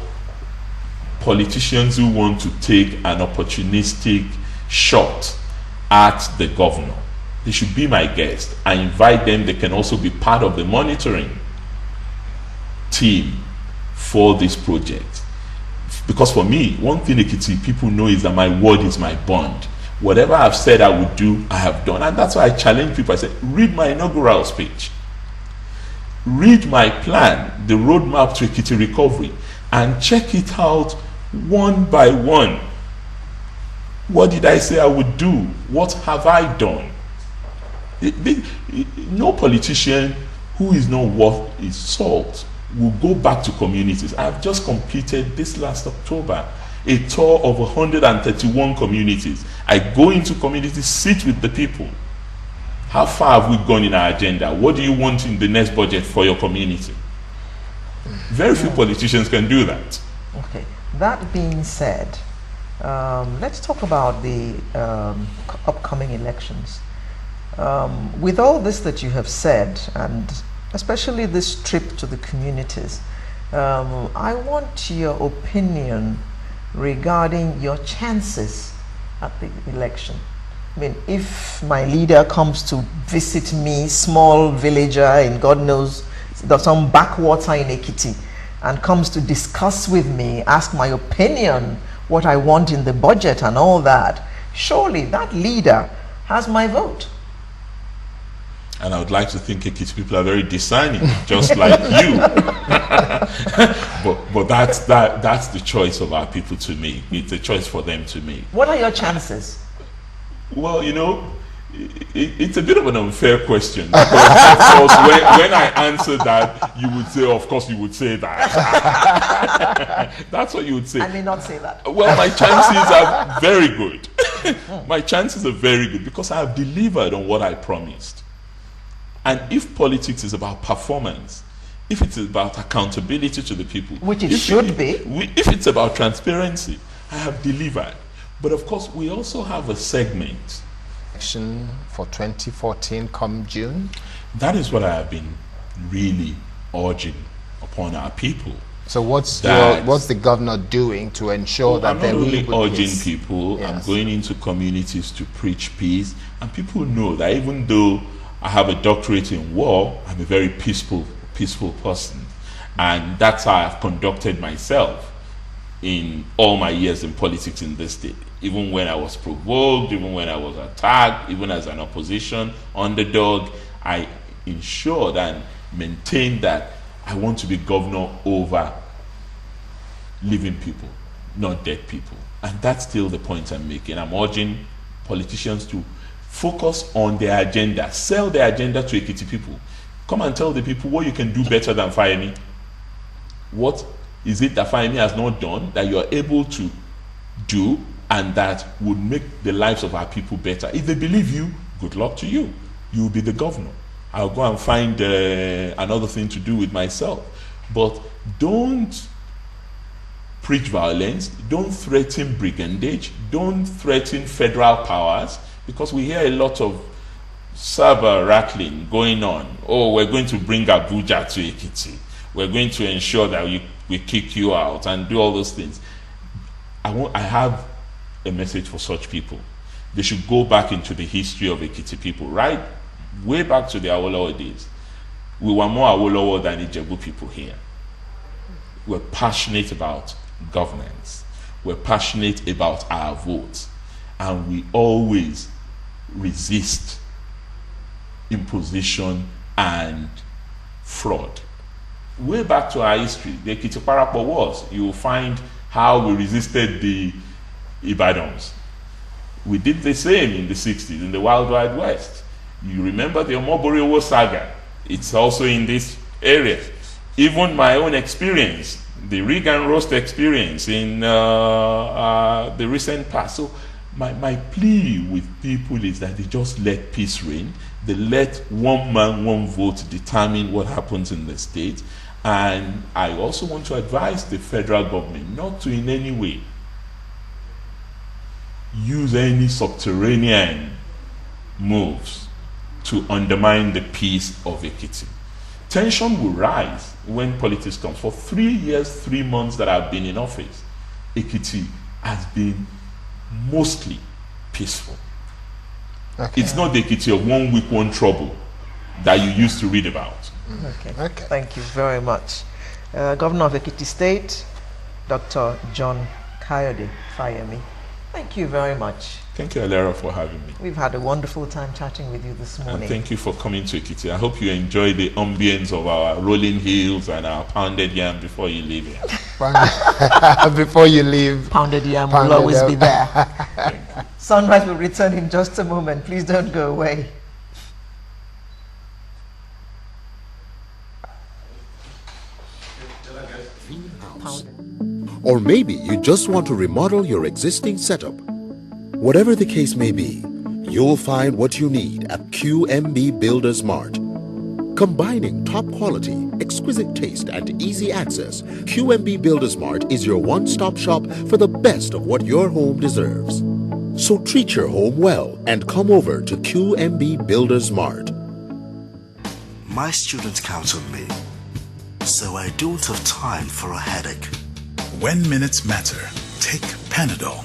politicians who want to take an opportunistic shot at the governor, they should be my guest. I invite them. They can also be part of the monitoring team for this project. Because for me, one thing Ekiti people know is that my word is my bond. Whatever I've said I would do, I have done. And that's why I challenge people. I said, read my inaugural speech. Read my plan, the roadmap to Ekiti recovery, and check it out one by one. What did I say I would do? What have I done? No politician who is not worth his salt will go back to communities. I've just completed this last October a tour of 131 communities. I go into communities, sit with the people. How far have we gone in our agenda? What do you want in the next budget for your community? Very few politicians can do that. Okay. That being said, let's talk about the upcoming elections. With all this that you have said, and especially this trip to the communities, I want your opinion regarding your chances at the election. I mean, if my leader comes to visit me, small villager in God knows, there's some backwater in Ekiti, and comes to discuss with me, ask my opinion, what I want in the budget and all that, surely that leader has my vote. And I would like to think Ekiti people are very discerning, just like you. but that's the choice of our people to make. It's a choice for them to make. What are your chances? Well, you know, it's a bit of an unfair question. Because, of course, when I answer that, you would say, of course, you would say that. That's what you would say. I may not say that. Well, my chances are very good. My chances are very good because I have delivered on what I promised. And if politics is about performance, if it's about accountability to the people, which it should be, if it's about transparency, I have delivered. But of course, we also have a segment. Election for 2014 come June. That is what I have been really urging upon our people. So what's the governor doing to ensure that I'm not only urging peace? people, Yes. I'm going into communities to preach peace, and people know that even though I have a doctorate in war, I'm a very peaceful person. And that's how I've conducted myself in all my years in politics in this state. Even when I was provoked, even when I was attacked, even as an opposition underdog, I ensured and maintained that I want to be governor over living people, not dead people. And that's still the point I'm making. I'm urging politicians to focus on their agenda, sell their agenda to Ekiti people. Come and tell the people what you can do better than Fayemi. What is it that Fayemi has not done that you are able to do and that would make the lives of our people better? If they believe you, good luck to you. You will be the governor. I'll go and find another thing to do with myself. But don't preach violence, don't threaten brigandage, don't threaten federal powers, because we hear a lot of saber rattling going on. Oh, we're going to bring Abuja to Ekiti. We're going to ensure that we kick you out and do all those things. I have a message for such people. They should go back into the history of Ekiti people, right? Way back to the Awolowo days. We were more Awolowo than Ijebu people here. We're passionate about governance. We're passionate about our votes. And we always resist imposition and fraud. Way back to our history, the Ekiti Parappa Wars, you will find how we resisted the Ibadans. We did the same in the 60s, in the Wild Wild West. You remember the Omoboriwo saga? It's also in this area. Even my own experience, the rig and roast experience in the recent past. So My plea with people is that they just let peace reign. They let one man, one vote determine what happens in the state. And I also want to advise the federal government not to in any way use any subterranean moves to undermine the peace of Ekiti. Tension will rise when politics comes. For 3 years, 3 months that I've been in office, Ekiti has been mostly peaceful. Okay. It's not the Ekiti of 1 week, 1 trouble that you used to read about. Okay. Thank you very much. Governor of Ekiti State, Dr. John Kayode Fayemi. Thank you very much. Thank you, Alera, for having me. We've had a wonderful time chatting with you this morning. And thank you for coming to Ekiti. I hope you enjoy the ambience of our rolling hills and our pounded yam before you leave here. Before you leave. Pounded yam will always be there. Sunrise will return in just a moment. Please don't go away. Or maybe you just want to remodel your existing setup. Whatever the case may be, you'll find what you need at QMB Builders Mart. Combining top quality, exquisite taste, and easy access, QMB Builders Mart is your one-stop shop for the best of what your home deserves. So treat your home well and come over to QMB Builders Mart. My students count on me, so I don't have time for a headache. When minutes matter, take Panadol.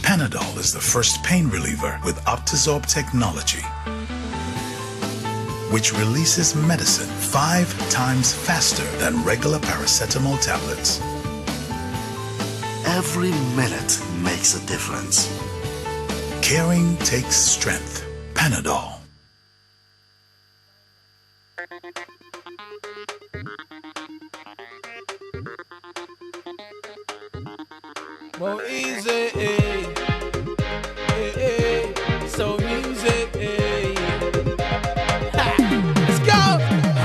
Panadol is the first pain reliever with Optizorb technology, which releases medicine 5 times faster than regular paracetamol tablets. Every minute makes a difference. Caring takes strength. Panadol. More easy, so music, let's go.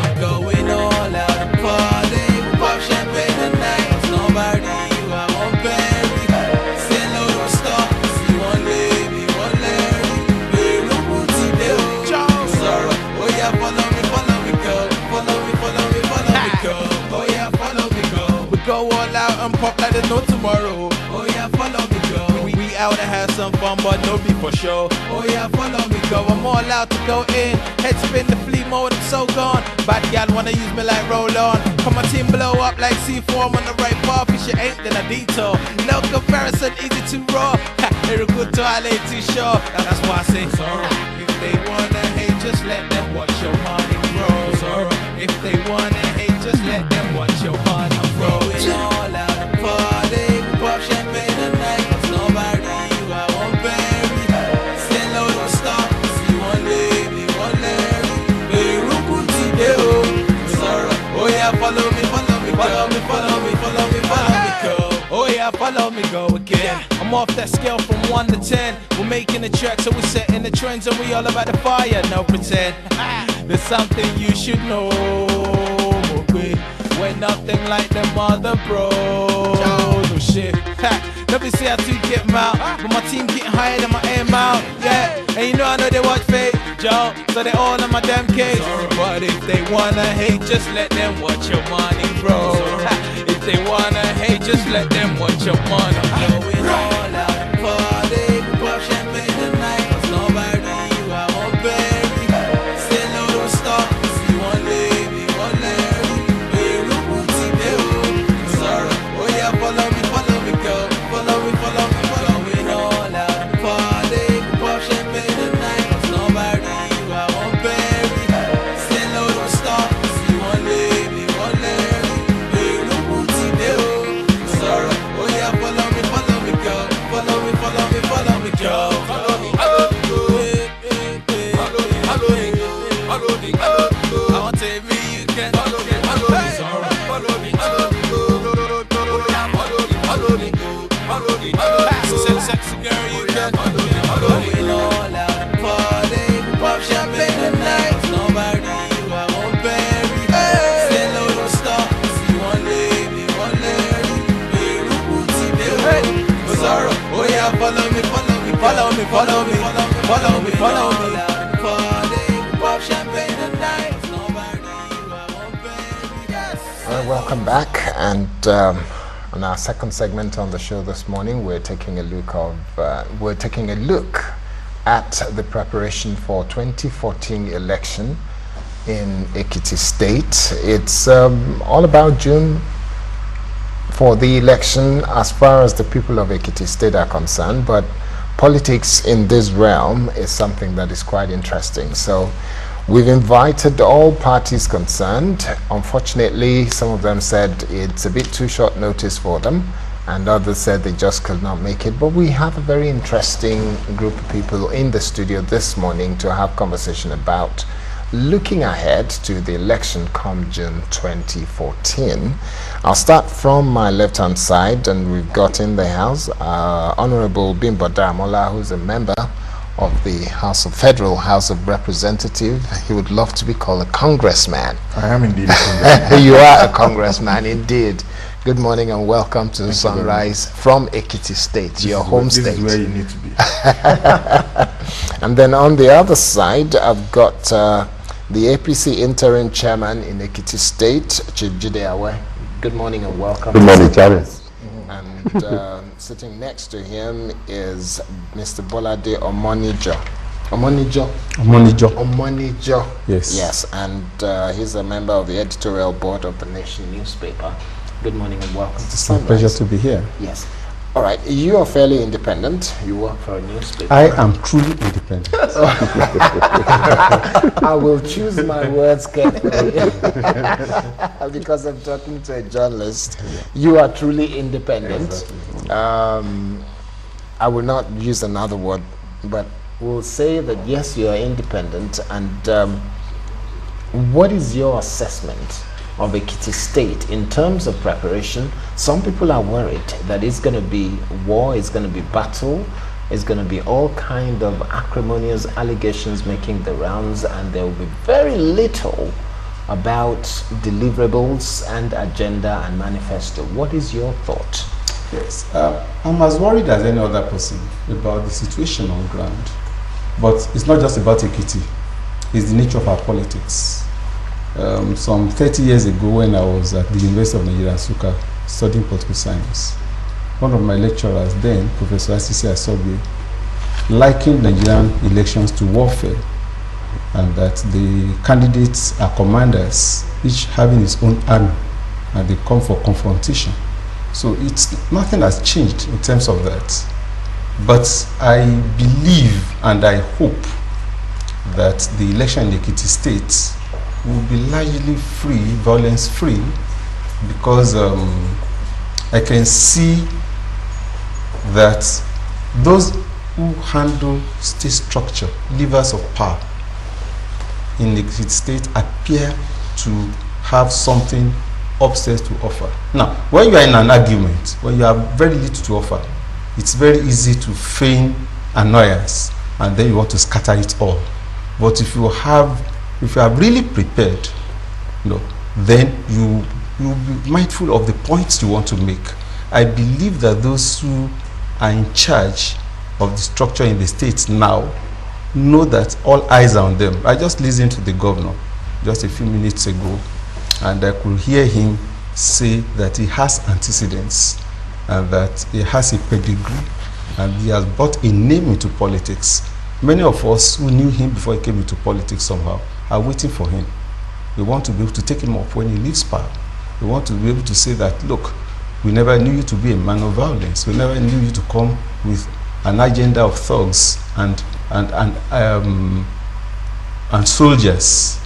I'm going all out and party, pop champagne tonight. It's nobody you, I won't bury. Say hello to a star, see one lady, one Larry. Hey, look what's he do. Sorry, oh yeah, follow me, go. Follow me, go. Oh yeah, follow me, go. We go all out and pop like there's no tomorrow. Oh yeah, follow me, go. We out and have some fun, but no be for show. Oh yeah, follow me, go. I'm all out to go in. Head spin the flea mode, I'm so gone. Bad gal wanna use me like roll on. Come on team, blow up like C4. I'm on the right path, if you ain't, then I detour. No comparison, easy to raw. They're good to I ain't too sure. Now that's why I say sorrow. If they wanna hate, just let them watch your money grow. Sorrow. If they wanna hate, just let them watch your money grow. It's all out and party, pop champagne tonight. It's nobody you, I won't bury. Say hello to a star, see one lady, one Larry. Hey, look what's he do. Sorry, oh yeah, follow me, go. Oh yeah, follow me, go again. I'm off that scale from 1 to 10. We're making the track, so we're setting the trends, and we all about the fire. No pretend. There's something you should know. We're nothing like them other bros. Oh shit. Never see how to get 'em out, but my team getting higher than my aim out. Yeah, and you know I know they watch fake Joe, so they all on my damn case. But if they wanna hate, just let them watch your money, bro. If they wanna hate, just let them watch your money. Going all out and party, pop champagne tonight. Cause nobody you, I won't bury. Say hello to a star, see one lady, one Larry. Hey, look what's he do. Sorry, oh yeah, follow me, go. Follow me. Going all out and party, pop champagne tonight. Cause nobody you, I won't bury. Say hello to a star, see one lady, one Larry. Hey, look what's he do. Sorry, oh yeah, follow me, go. Welcome back, and on our second segment on the show this morning, we're taking a look at the preparation for 2014 election in Ekiti State. It's all about June for the election as far as the people of Ekiti State are concerned, but politics in this realm is something that is quite interesting. So we've invited all parties concerned. Unfortunately, some of them said it's a bit too short notice for them, and others said they just could not make it. But we have a very interesting group of people in the studio this morning to have conversation about looking ahead to the election come June 2014. I'll start from my left-hand side, and we've got in the house Honorable Bimbo Daramola, who's a member of the Federal House of Representatives. He would love to be called a congressman. I am indeed a congressman. You are a congressman indeed. Good morning and welcome to Sunrise from Ekiti State, your home state. This is where you need to be. And then on the other side, I've got the APC interim chairman in Ekiti State, Chief Jide Awe. Good morning and welcome. Good morning, Charles. And sitting next to him is Mr. Bolade Omonijo. Omonijo. Yes. Yes, and he's a member of the editorial board of the Nation newspaper. Good morning and welcome to Sunrise. It's a pleasure to be here. Yes. All right, you are fairly independent. You work for a newspaper. I am truly independent. I will choose my words carefully because I'm talking to a journalist. You are truly independent. Exactly. I will not use another word, but we'll say that yes, you are independent. And what is your assessment of Ekiti State in terms of preparation? Some people are worried that it's going to be war, it's going to be battle, it's going to be all kind of acrimonious allegations making the rounds, and there will be very little about deliverables and agenda and manifesto. What is your thought? Yes, I'm as worried as any other person about the situation on ground. But it's not just about Ekiti, it's the nature of our politics. Some 30 years ago, when I was at the University of Nigeria, Nsukka, studying political science, one of my lecturers then, Professor Asisi Asobe, likened Nigerian elections to warfare, and that the candidates are commanders, each having his own army, and they come for confrontation. So nothing has changed in terms of that. But I believe and I hope that the election in Ekiti State will be largely free, violence-free, because I can see that those who handle state structure, levers of power in the state, appear to have something upstairs to offer. Now, when you are in an argument, when you have very little to offer, it's very easy to feign annoyance, and then you want to scatter it all. But if you are really prepared, then you will be mindful of the points you want to make. I believe that those who are in charge of the structure in the states now know that all eyes are on them. I just listened to the governor just a few minutes ago, and I could hear him say that he has antecedents and that he has a pedigree, and he has brought a name into politics. Many of us who knew him before he came into politics somehow are waiting for him. We want to be able to take him up when he leaves power. We want to be able to say that, look, we never knew you to be a man of violence. We never knew you to come with an agenda of thugs and soldiers,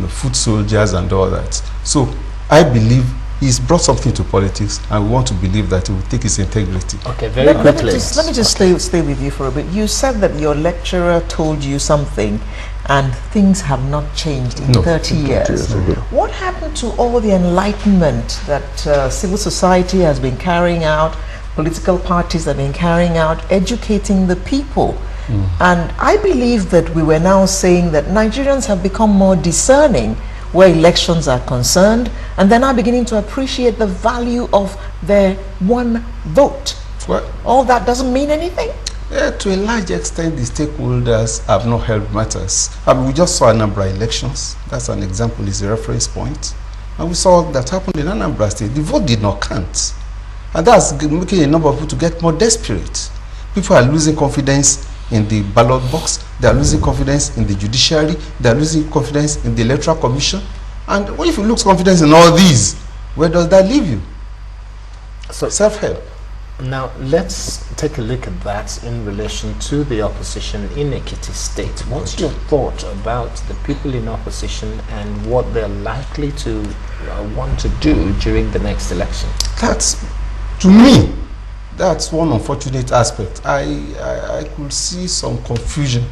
foot soldiers and all that. So I believe he's brought something to politics, and we want to believe that he will take his integrity. Okay, very quickly. Let me just stay with you for a bit. You said that your lecturer told you something, and things have not changed in 30 years. What happened to all the enlightenment that civil society has been carrying out, political parties have been carrying out, educating the people? And I believe that we were now saying that Nigerians have become more discerning where elections are concerned, and they're now beginning to appreciate the value of their one vote. Well, all that doesn't mean anything? To a large extent, the stakeholders have not held matters. I mean, we just saw a number of elections. That's an example, is a reference point. And we saw that happened in Anambra State. The vote did not count. And that's making a number of people to get more desperate. People are losing confidence in the ballot box. They are losing confidence in the judiciary. They are losing confidence in the electoral commission. And if you lose confidence in all these, where does that leave you? So self-help. Now let's take a look at that in relation to the opposition in Ekiti State. What's your thought about the people in opposition and what they're likely to want to do during the next election? That's, to me, that's one unfortunate aspect. I could see some confusion.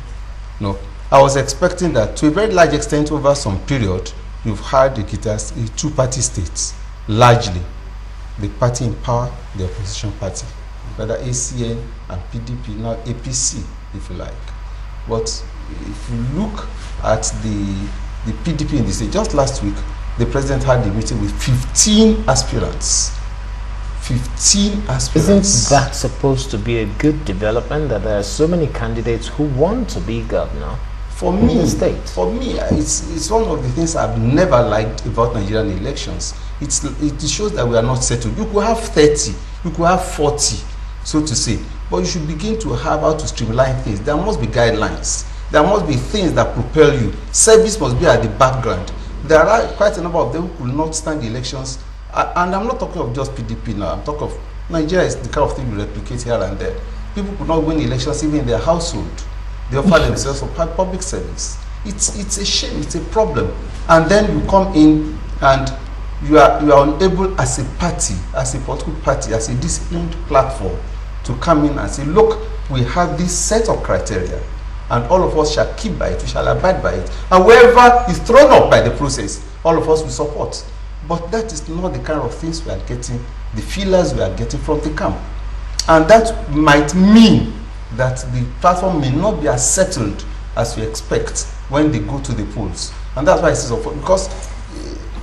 No, I was expecting that to a very large extent over some period, you've had Ekiti as a two-party state, largely. The party in power, the opposition party, whether ACN and PDP, now APC, if you like. But if you look at the PDP in the state, just last week, the president had a meeting with 15 aspirants. 15 aspirants. Isn't that supposed to be a good development, that there are so many candidates who want to be governor? For me, it's one of the things I've never liked about Nigerian elections. It shows that we are not settled. You could have 30, you could have 40, so to say, but you should begin to have how to streamline things. There must be guidelines. There must be things that propel you. Service must be at the background. There are quite a number of them who could not stand the elections. And I'm not talking of just PDP now. I'm talking of Nigeria is the kind of thing we replicate here and there. People could not win elections even in their household. They offer themselves for public service. It's a shame, it's a problem. And then you come in and you are unable as a party, as a political party, as a disciplined platform to come in and say, look, we have this set of criteria and all of us shall keep by it, we shall abide by it. And whoever is thrown up by the process, all of us will support. But that is not the kind of things we are getting, the feelers we are getting from the camp. And that might mean that the platform may not be as settled as we expect when they go to the polls. And that's why it's so important, because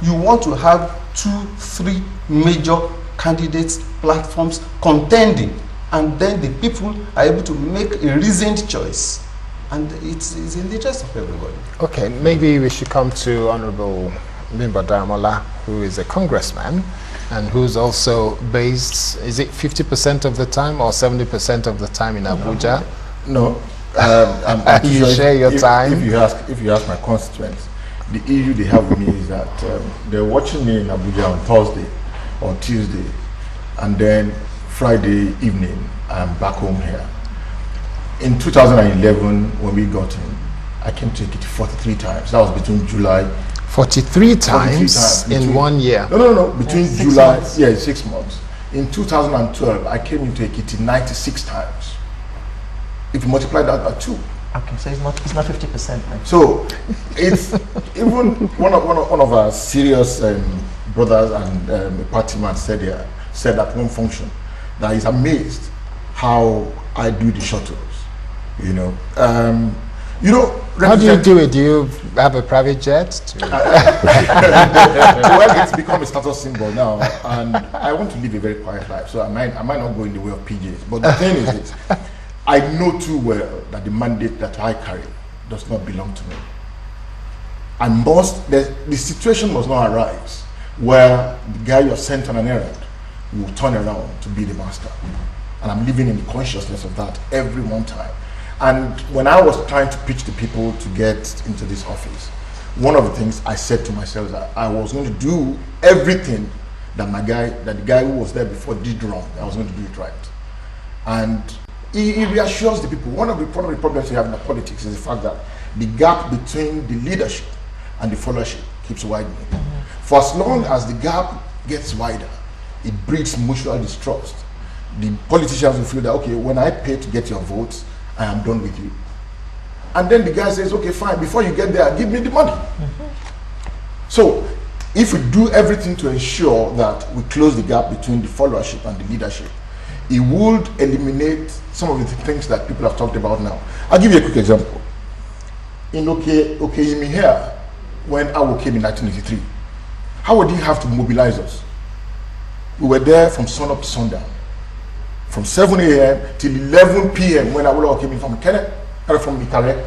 you want to have 2-3 major candidates, platforms contending, and then the people are able to make a reasoned choice. And it's in the interest of everybody. Okay, maybe we should come to Honorable Bimba Daramola, who is a congressman and who's also based, is it 50% of the time or 70% of the time in Abuja? No. You share your time? If you ask my constituents, the issue they have with me is that they're watching me in Abuja on Thursday or Tuesday, and then Friday evening I'm back home here. In 2011, when we got in, I came to Ekiti 43 times. That was between July. 43 times in 1 year? No. Between July, 6 months. In 2012, I came into Ekiti 96 times. If you multiply that by 2. Okay, so it's not 50%. Then. So it's even one of our serious brothers and a party man said at one function that he's amazed how I do the shuttles. How do you do it? Do you have a private jet? Well, it's become a status symbol now, and I want to live a very quiet life, so I might not go in the way of PJs. But the thing is this, I know too well that the mandate that I carry does not belong to me. And the situation must not arise where the guy you are sent on an errand will turn around to be the master. And I'm living in the consciousness of that every one time. And when I was trying to pitch to people to get into this office, one of the things I said to myself is that I was going to do everything that the guy who was there before did wrong. I was going to do it right. And he reassures the people. One of the problems we have in politics is the fact that the gap between the leadership and the followership keeps widening. For as long as the gap gets wider, it breeds mutual distrust. The politicians will feel that, okay, when I pay to get your votes, I am done with you. And then the guy says, okay, fine, before you get there, give me the money. So if we do everything to ensure that we close the gap between the followership and the leadership, it would eliminate some of the things that people have talked about now. I'll give you a quick example. In Okeyimi here, when Awo came in 1983, how would he have to mobilize us? We were there from sun up to sundown. From 7 a.m. till 11 p.m. when Awolowo came in from Ikare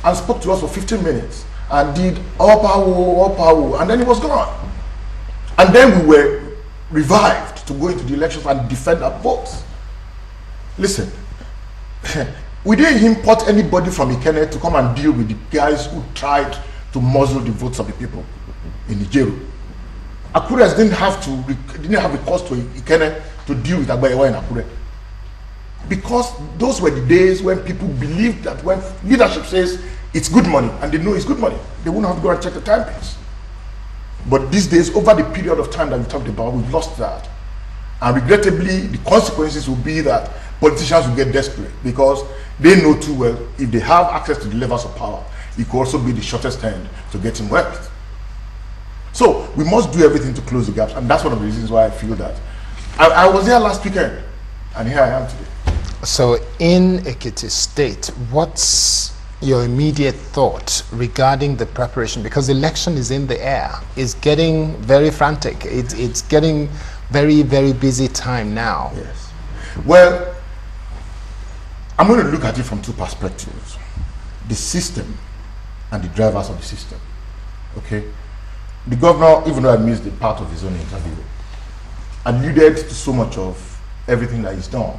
and spoke to us for 15 minutes and did Opawo, and then he was gone. And then we were revived to go into the elections and defend our votes. Listen, we didn't import anybody from Ikene to come and deal with the guys who tried to muzzle the votes of the people in Nigeria. Akure didn't have a cost to Ikene to deal with Agbayewa in Akure. Because those were the days when people believed that when leadership says it's good money, and they know it's good money, they wouldn't have to go and check the timepiece. But these days, over the period of time that we talked about, we've lost that. And regrettably, the consequences will be that politicians will get desperate because they know too well if they have access to the levers of power, it could also be the shortest hand to getting wealth. So we must do everything to close the gaps, and that's one of the reasons why I feel that. I was there last weekend, and here I am today. So in Ekiti State, what's your immediate thought regarding the preparation? Because the election is in the air. It's getting very frantic. It's getting very, very busy time now. Yes. Well, I'm going to look at it from two perspectives. The system and the drivers of the system. Okay? The governor, even though I missed the part of his own interview, alluded to so much of everything that he's done.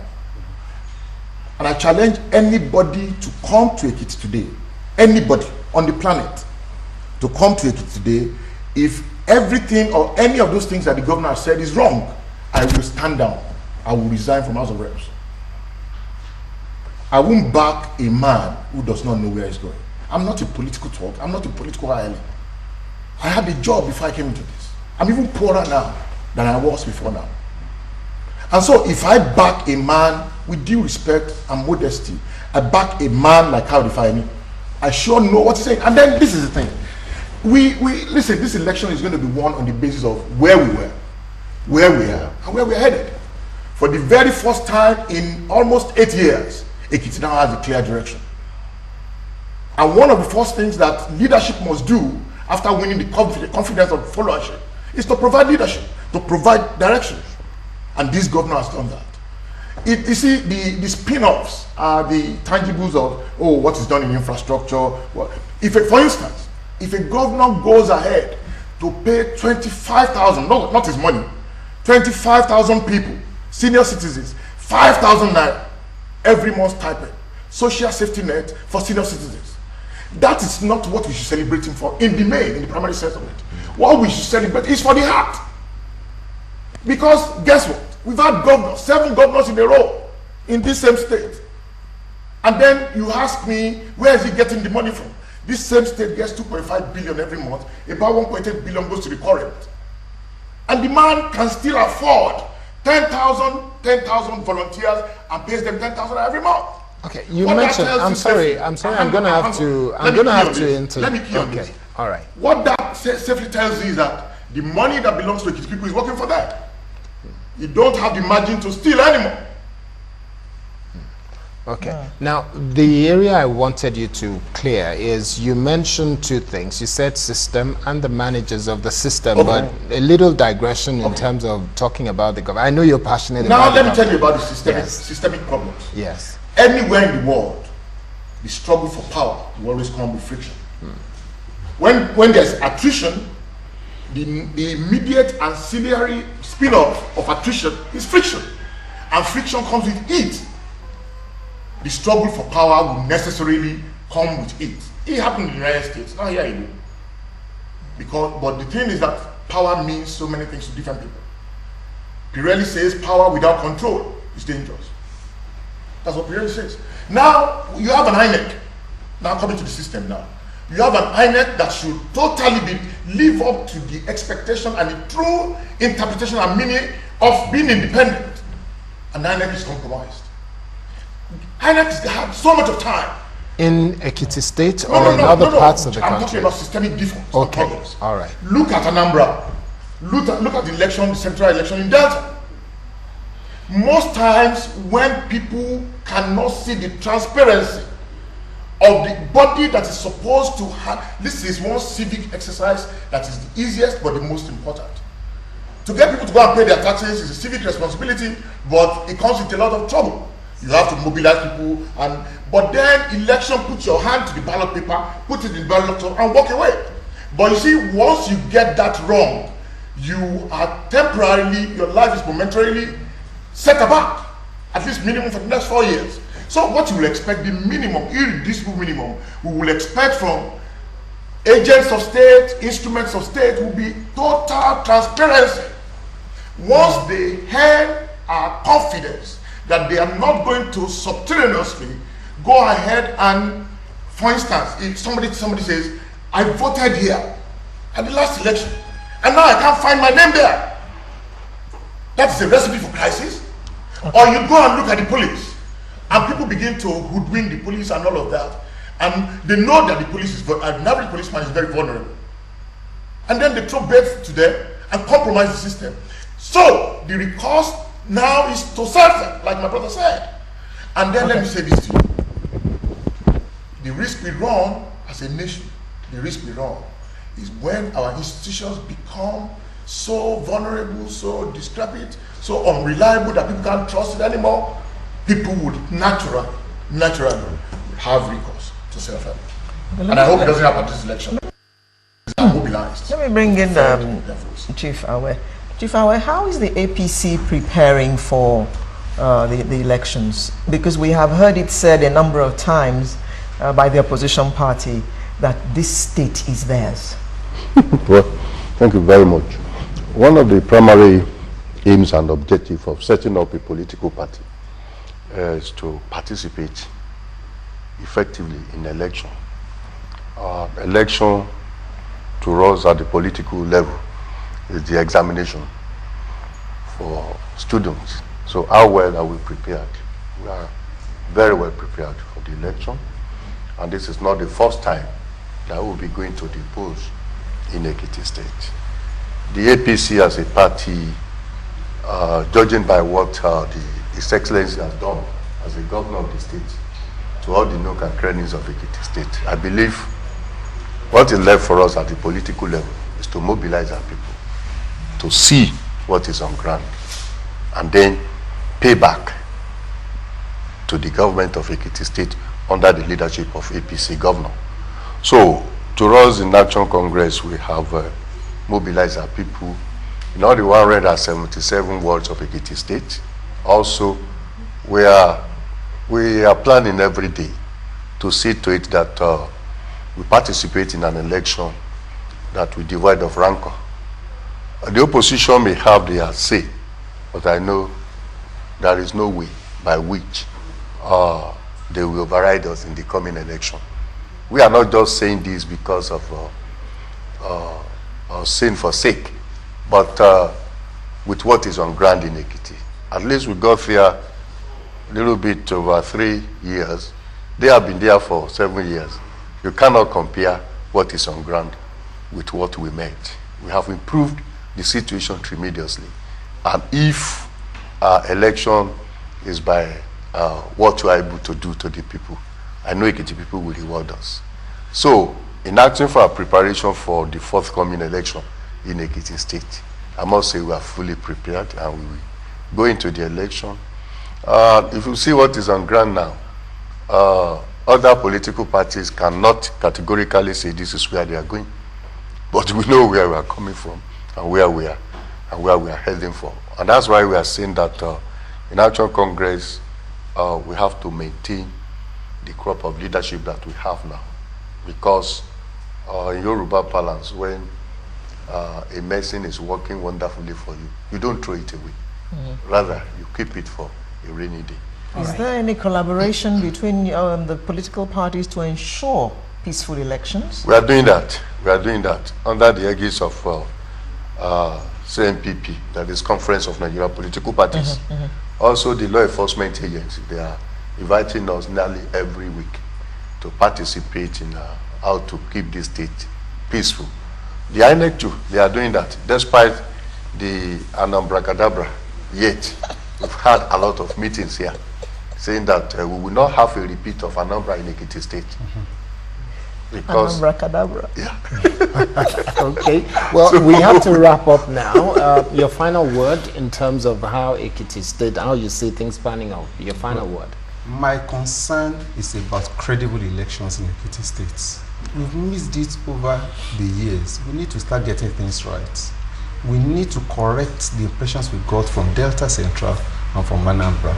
And I challenge anybody to come to Ekiti today, anybody on the planet, to come to Ekiti today. If everything or any of those things that the governor has said is wrong, I will stand down. I will resign from House of Reps. I won't back a man who does not know where he's going. I'm not a political talk. I'm not a political hireling. I had a job before I came into this. I'm even poorer now than I was before now. And so if I back a man with due respect and modesty, I back a man like Kayode Fayemi, I sure know what he's saying. And then this is the thing. We listen, this election is going to be won on the basis of where we were, where we are, and where we're headed. For the very first time in almost 8 years, Ekiti now has a clear direction. And one of the first things that leadership must do after winning the confidence of followership is to provide leadership, to provide direction. And this governor has done that. You see, the spin-offs are the tangibles of, what is done in infrastructure. For instance, if a governor goes ahead to pay 25,000, not his money, 25,000 people, senior citizens, 5,000 naira every month stipend, social safety net for senior citizens. That is not what we should celebrate him for in the main, in the primary sense of it. What we should celebrate is for the heart. Because guess what? We've had governors, 7 governors in a row in this same state. And then you ask me, where is he getting the money from? This same state gets 2.5 billion every month. About 1.8 billion goes to the current. And the man can still afford 10,000 volunteers and pays them 10,000 every month. Okay, you mentioned, I'm sorry, I'm going to have to interrupt. Let me clear on this. All right. What that safely tells you is that the money that belongs to Ekiti people is working for them. You don't have the margin to steal anymore. Okay. Yeah. Now, the area I wanted you to clear is you mentioned 2 things. You said system and the managers of the system, but a little digression in terms of talking about the government. I know you're passionate about it. Now, let me tell you about the systemic problems. Yes. Anywhere in the world, the struggle for power will always come with friction. When there's attrition, the immediate ancillary spin-off of attrition is friction. And friction comes with heat. The struggle for power will necessarily come with it. It happened in the United States, not here in but the thing is that power means so many things to different people. Pirelli says power without control is dangerous. That's what Pirelli says. Now, you have an INEC. Now coming to the system now. You have an INEC that should totally live up to the expectation and the true interpretation and meaning of being independent. And INEC is compromised. INEC has had so much of time. In Ekiti State or in other parts of the country? I'm talking about systemic difference. Okay, all right. Look at Anambra. Look at the election, the central election in Delta. Most times when people cannot see the transparency of the body that is supposed to have, this is one civic exercise that is the easiest but the most important. To get people to go and pay their taxes is a civic responsibility, but it comes with a lot of trouble. You have to mobilize people, but then election, put your hand to the ballot paper, put it in the ballot box and walk away. But you see, once you get that wrong, you are temporarily, your life is momentarily set apart, at least minimum for the next 4 years. So what you will expect, the minimum, irreducible minimum, we will expect from agents of state, instruments of state, will be total transparency. Once they have our confidence that they are not going to subterraneously go ahead and, for instance, if somebody says, I voted here at the last election, and now I can't find my name there. That's a recipe for crisis. Or you go and look at the police, and people begin to hoodwink the police and all of that, and they know that the police is, an average policeman is very vulnerable. And then they throw bait to them and compromise the system. So the recourse now is to self, like my brother said. And then let me say this to you. The risk we run as a nation, the risk we run is when our institutions become so vulnerable, so decrepit, so unreliable that people can't trust it anymore. People would naturally have recourse to self-help. And I hope it doesn't happen this election. Mobilized. Let me bring in Chief Awe. Chief Awe, how is the APC preparing for the elections? Because we have heard it said a number of times by the opposition party that this state is theirs. Well, thank you very much. One of the primary aims and objectives of setting up a political party is to participate effectively in election. Election to us at the political level is the examination for students. So how well are we prepared? We are very well prepared for the election, and this is not the first time that we'll be going to the polls in Ekiti State. The APC as a party, judging by what His Excellency has done as a governor of the state to all the nook and crannies of Ekiti State, I believe what is left for us at the political level is to mobilize our people, to see what is on ground, and then pay back to the government of Ekiti State under the leadership of APC governor. So, to us in Action Congress, we have mobilized our people in all the 177 wards of Ekiti State. Also, we are planning every day to see to it that we participate in an election that we divide of rancor. The opposition may have their say, but I know there is no way by which they will override us in the coming election. We are not just saying this because of sin for sake, but with what is on ground in Ekiti. At least we got here a little bit over 3 years. They have been there for 7 years. You cannot compare what is on ground with what we met. We have improved the situation tremendously. And if our election is by what you are able to do to the people, I know Ekiti people will reward us. So, in acting for our preparation for the forthcoming election in Ekiti State, I must say we are fully prepared and we will go into the election. If you see what is on ground now, other political parties cannot categorically say this is where they are going, but we know where we are coming from and where we are heading for. And that's why we are saying that in Action Congress, we have to maintain the crop of leadership that we have now. Because in Yoruba parlance, when a medicine is working wonderfully for you, you don't throw it away. Rather, you keep it for a rainy day. Is there any collaboration between the political parties to ensure peaceful elections? We are doing that. We are doing that under the aegis of CNPP, that is Conference of Nigeria Political Parties. Also, the law enforcement agency, they are inviting us nearly every week to participate in how to keep the state peaceful. The INEC too, they are doing that. Despite the Anambra, yet we've had a lot of meetings here saying that we will not have a repeat of Anambra in Ekiti State. Because yeah. Okay, well, so we have to wrap up now. Your final word in terms of how Ekiti State, how you see things panning out. Your final word. My concern is about credible elections in Ekiti State. We've missed it over the years. We need to start getting things right. we need to correct the impressions we got from Delta Central and from Anambra.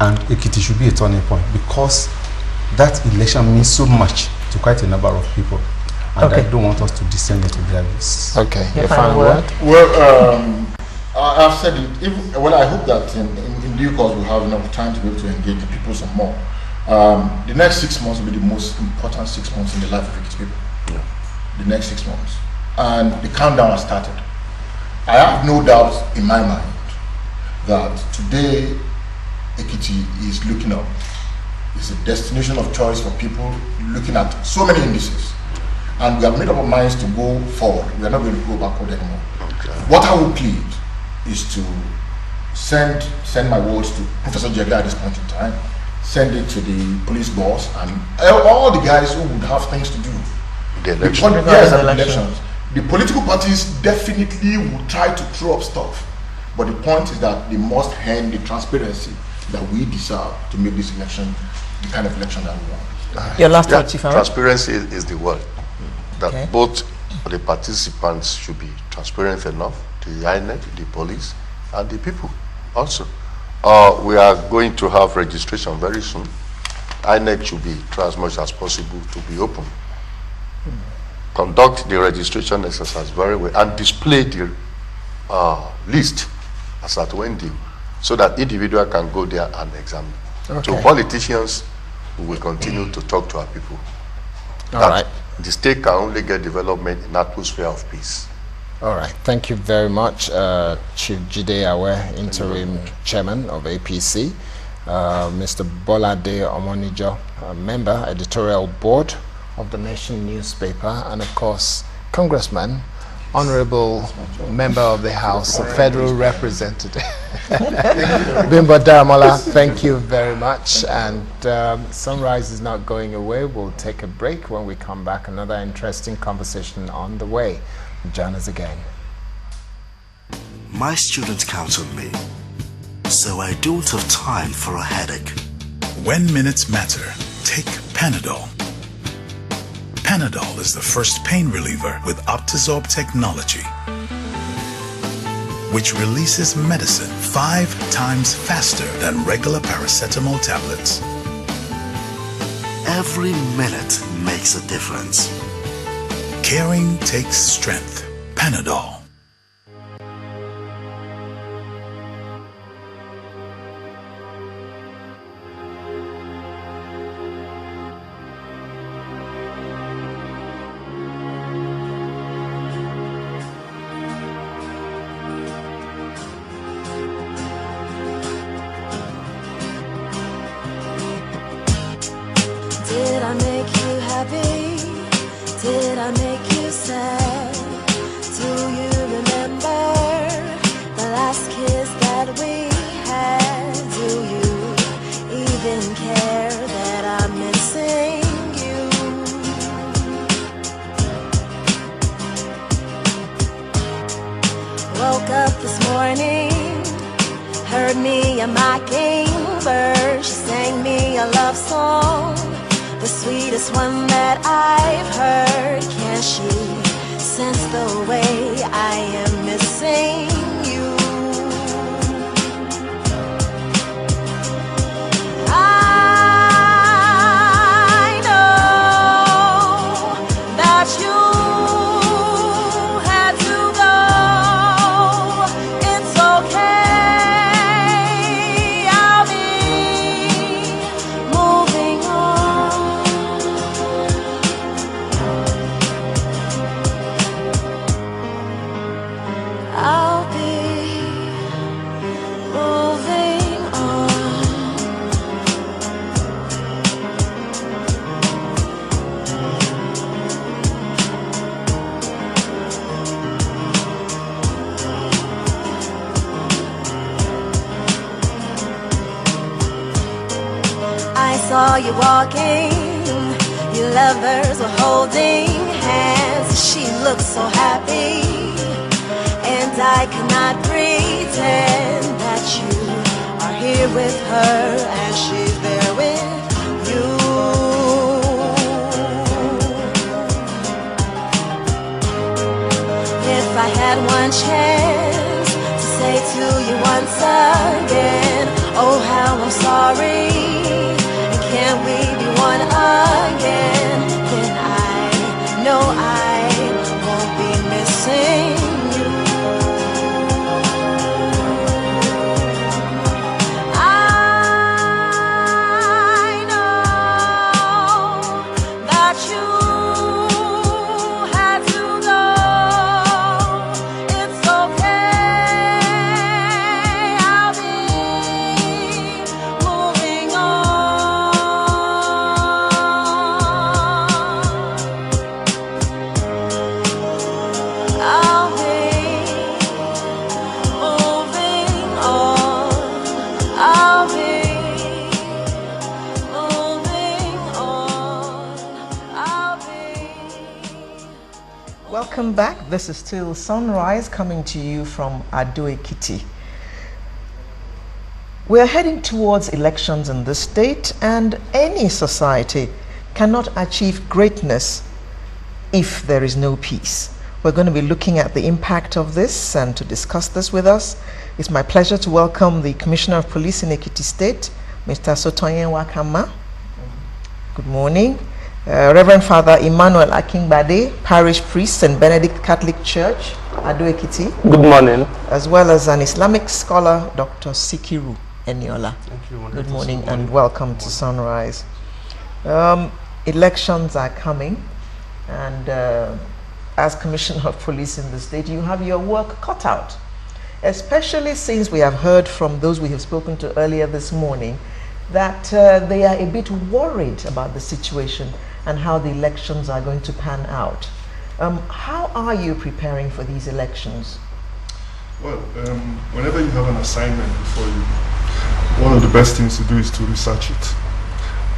And Ekiti should be a turning point because that election means so much to quite a number of people. And I don't want us to descend into the abyss. Okay, your final word? Well, I've said it. I hope that in due course we'll have enough time to be able to engage the people some more. The next 6 months will be the most important 6 months in the life of Ekiti people. Yeah. The next 6 months. And the countdown has started. I have no doubt in my mind that today Ekiti is looking up. It's a destination of choice for people looking at so many indices. And we have made up our minds to go forward. We are not going to go backward anymore. Okay. What I will plead is to send my words to Professor Jega at this point in time, send it to the police boss and all the guys who would have things to do. Elections. The political parties definitely will try to throw up stuff, but the point is that they must hand the transparency that we deserve to make this election the kind of election that we want. Your last thought, Chief. Transparency is the word. That both the participants should be transparent enough, the INEC, the police, and the people also. We are going to have registration very soon. INEC should be, try as much as possible to be open. Conduct the registration exercise very well and display the list as at when due, so that individual can go there and examine. Okay. To politicians, we will continue to talk to our people. All right. The state can only get development in atmosphere of peace. All right. Thank you very much, Chief Jide Awe, Interim Chairman of APC, Mr. Bolade Omonijo, Member, Editorial Board of the Nation newspaper, and of course, Congressman, Honorable Member of the House, Federal Representative, Bimbo Daramola, thank you very much. And Sunrise is not going away. We'll take a break. When we come back, another interesting conversation on the way. Join us again. My students count on me, so I don't have time for a headache. When minutes matter, take Panadol. Panadol is the first pain reliever with Optizorb technology, which releases medicine 5 times faster than regular paracetamol tablets. Every minute makes a difference. Caring takes strength. Panadol. Did I make you happy? Did I make you sad? Do you remember the last kiss that we had? Do you even care that I'm missing you? Woke up this morning, heard me a mockingbird. She sang me a love song, the sweetest one that I've heard. Can she sense the way I am missing you? I know that you had to go. It's okay, I'll be moving on. I'll be moving on. I saw you walking, your lovers were holding hands. She looked so happy, and I cannot pretend that you are here with her and she's there with you. If I had one chance to say to you once again, oh how I'm sorry, and can we be one again? Then I know I won't be missing you. I know that you had to go. It's okay, I'll be moving on. I'll be moving on. I'll be moving on. I'll be. Welcome back. This is still Sunrise coming to you from Ado Ekiti. We're heading towards elections in this state, and any society cannot achieve greatness if there is no peace. We're going to be looking at the impact of this, and to discuss this with us, it's my pleasure to welcome the Commissioner of Police in Ekiti State, Mr. Sotonyen Wakama. Good morning. Reverend Father Emmanuel Akingbade, Parish Priest, St. Benedict Catholic Church, Ado Ekiti. Good morning. As well as an Islamic scholar, Dr. Sikiru Eniola. Thank you. Good morning and welcome to Sunrise. Elections are coming, and as Commissioner of Police in the state, you have your work cut out, especially since we have heard from those we have spoken to earlier this morning that they are a bit worried about the situation and how the elections are going to pan out. How are you preparing for these elections? Well, whenever you have an assignment before you, one of the best things to do is to research it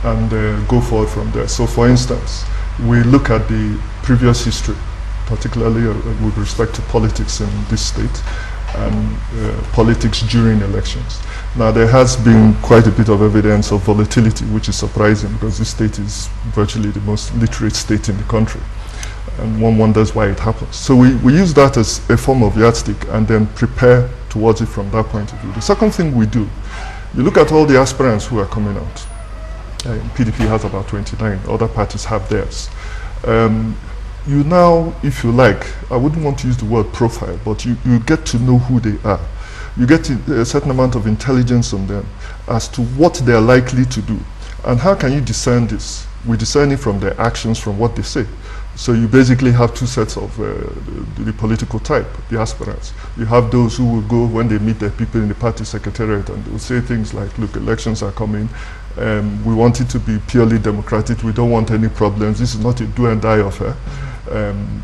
and go forward from there. So for instance, we look at the previous history, particularly with respect to politics in this state and politics during elections. Now, there has been quite a bit of evidence of volatility, which is surprising because this state is virtually the most literate state in the country. And one wonders why it happens. So we use that as a form of yardstick and then prepare towards it from that point of view. The second thing we do, you look at all the aspirants who are coming out. PDP has about 29, other parties have theirs. You now, if you like, I wouldn't want to use the word profile, but you get to know who they are. You get a certain amount of intelligence on them as to what they're likely to do. And how can you discern this? We discern it from their actions, from what they say. So you basically have two sets of the political type, the aspirants. You have those who will go when they meet their people in the party secretariat and they will say things like, look, elections are coming. We want it to be purely democratic. We don't want any problems. This is not a do and die affair.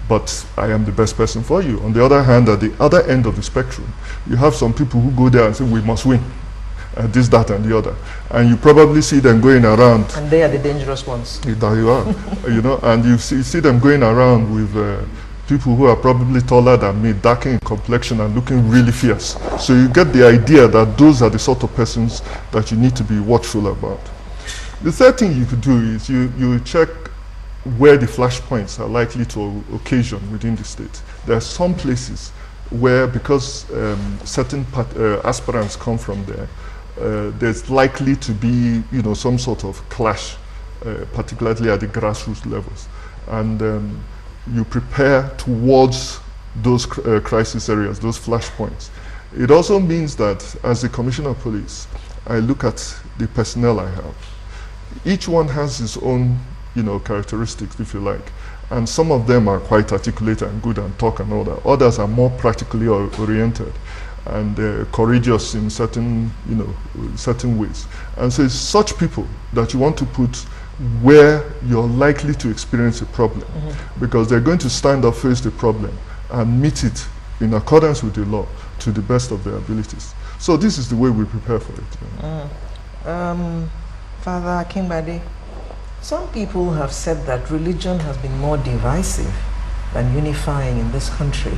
But I am the best person for you. On the other hand, at the other end of the spectrum, you have some people who go there and say, we must win. This, that, and the other. And you probably see them going around. And they are the dangerous ones. There you are. You know, and you see them going around with people who are probably taller than me, darker in complexion and looking really fierce. So you get the idea that those are the sort of persons that you need to be watchful about. The third thing you could do is you check where the flashpoints are likely to occasion within the state. There are some places where, because certain aspirants come from there, there's likely to be, some sort of clash, particularly at the grassroots levels, and you prepare towards those crisis areas, those flashpoints. It also means that, as the Commissioner of Police, I look at the personnel I have. Each one has his own, characteristics, if you like, and some of them are quite articulate and good and talk and all that. Others are more practically oriented and courageous in certain, certain ways. And so it's such people that you want to put where you're likely to experience a problem, because they're going to stand up, face the problem, and meet it in accordance with the law to the best of their abilities. So this is the way we prepare for it. Father Akingbade, some people have said that religion has been more divisive than unifying in this country,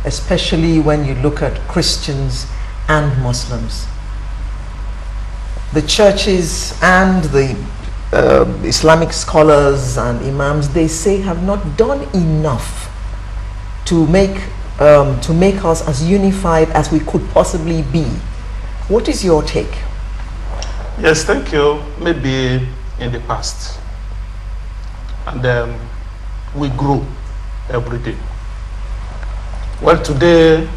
especially when you look at Christians and Muslims. The churches and the Islamic scholars and imams, they say, have not done enough to make to make us as unified as we could possibly be. What is your take? Yes, thank you. Maybe in the past. And we grew every day. Well, today,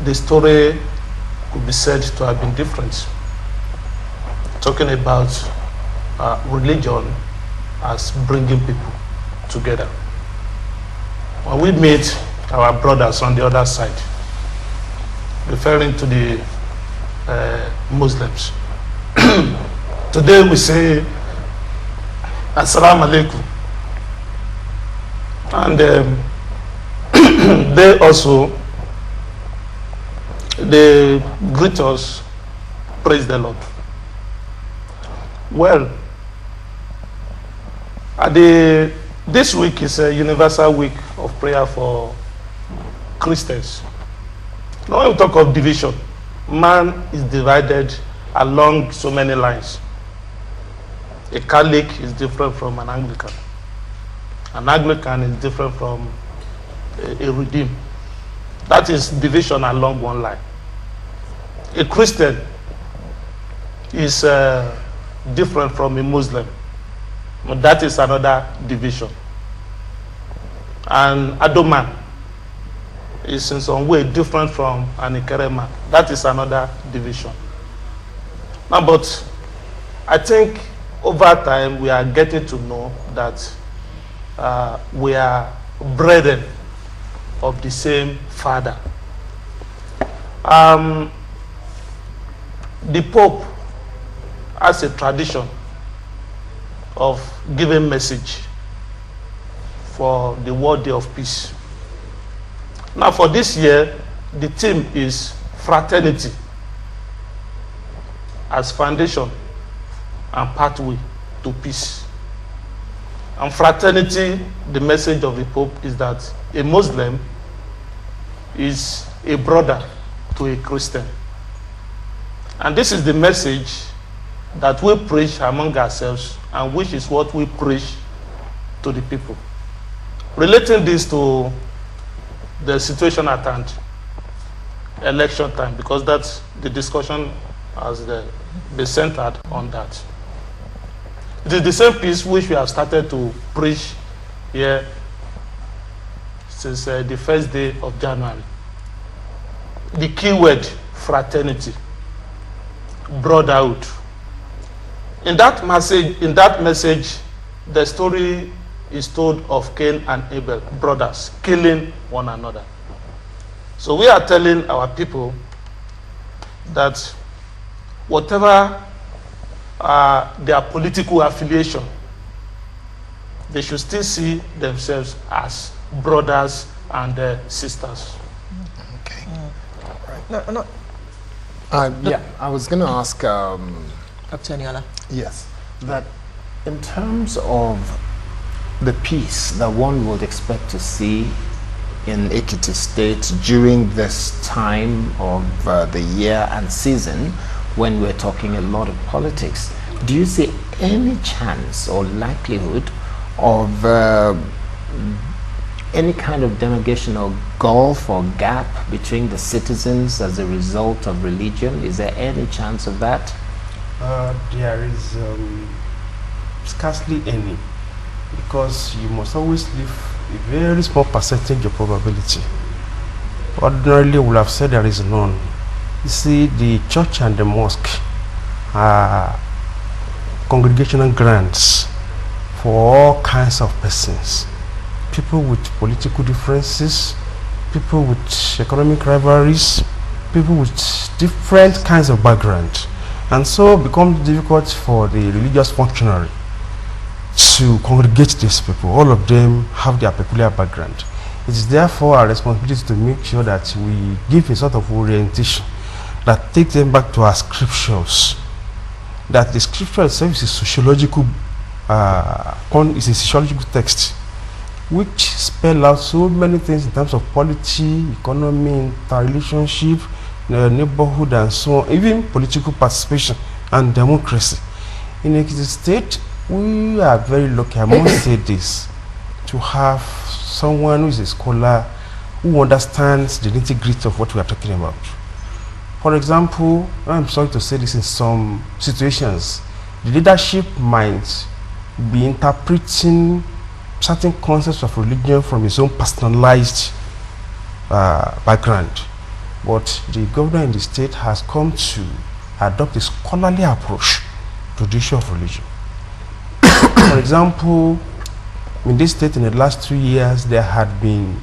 the story could be said to have been different. Talking about religion as bringing people together. When we meet our brothers on the other side, referring to the Muslims, today we say, Assalamu alaikum. And they also, they greet us, praise the Lord. Well, this week is a universal week of prayer for Christians. Now when we talk of division, man is divided along so many lines. A Catholic is different from an Anglican. An Anglican is different from a Redeemed. That is division along one line. A Christian is different from a Muslim. But that is another division. And Ado man is in some way different from an Ikere man. That is another division. Now, but I think over time we are getting to know that we are brethren of the same Father. The Pope has a tradition of giving message for the World Day of Peace. Now for this year, the theme is fraternity as foundation and pathway to peace. And fraternity, the message of the Pope is that a Muslim is a brother to a Christian. And this is the message that we preach among ourselves, and which is what we preach to the people. Relating this to the situation at hand, election time, because that's the discussion has been centered on that. It is the same piece which we have started to preach here since the first day of January. The key word, fraternity, brotherhood. In that message, the story is told of Cain and Abel, brothers, killing one another. So we are telling our people that whatever their political affiliation, they should still see themselves as brothers and sisters. Okay. Right. Yeah, I was going to ask Dr. Niola. Yes, that in terms of the peace that one would expect to see in Ekiti State during this time of the year and season, when we're talking a lot of politics, do you see any chance or likelihood of any kind of derogation or gulf or gap between the citizens as a result of religion? Is there any chance of that? There is scarcely any, because you must always leave a very small percentage of probability. Ordinarily, we would have said there is none. You see, the church and the mosque are congregational grants for all kinds of persons. People with political differences, people with economic rivalries, people with different kinds of background. And so it becomes difficult for the religious functionary to congregate these people. All of them have their peculiar background. It is therefore our responsibility to make sure that we give a sort of orientation that takes them back to our scriptures. That the scripture itself is a sociological text which spell out so many things in terms of polity, economy, interrelationship, neighborhood, and so on, even political participation and democracy. In Ekiti State, we are very lucky, I must say this, to have someone who is a scholar who understands the nitty-gritty of what we are talking about. For example, I'm sorry to say this, in some situations, the leadership might be interpreting certain concepts of religion from his own personalized background. But the governor in the state has come to adopt a scholarly approach to the issue of religion. For example, in this state in the last 2 years, there had been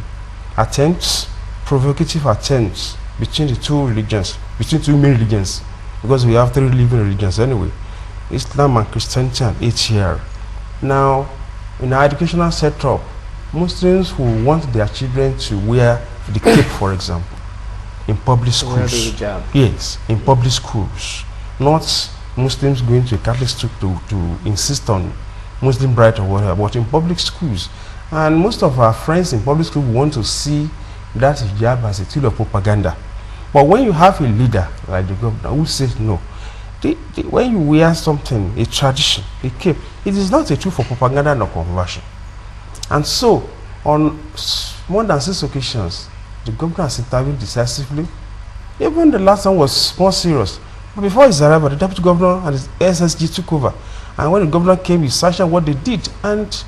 attempts, provocative attempts between the two religions, between two main religions, because we have 3 living religions anyway, Islam and Christianity and ATR. Now, in our educational setup, Muslims who want their children to wear the cape, for example, in public schools. Wear the hijab. Yes, in public schools. Not Muslims going to a Catholic school to insist on Muslim bride or whatever, but in public schools. And most of our friends in public school want to see that hijab as a tool of propaganda. But when you have a leader like the governor who says no, when you wear something, a tradition, a cape, it is not a tool for propaganda nor conversion. And so, on more than 6 occasions, the governor has intervened decisively. Even the last one was more serious. But before his arrival, the deputy governor and his SSG took over. And when the governor came, he sanctioned what they did. And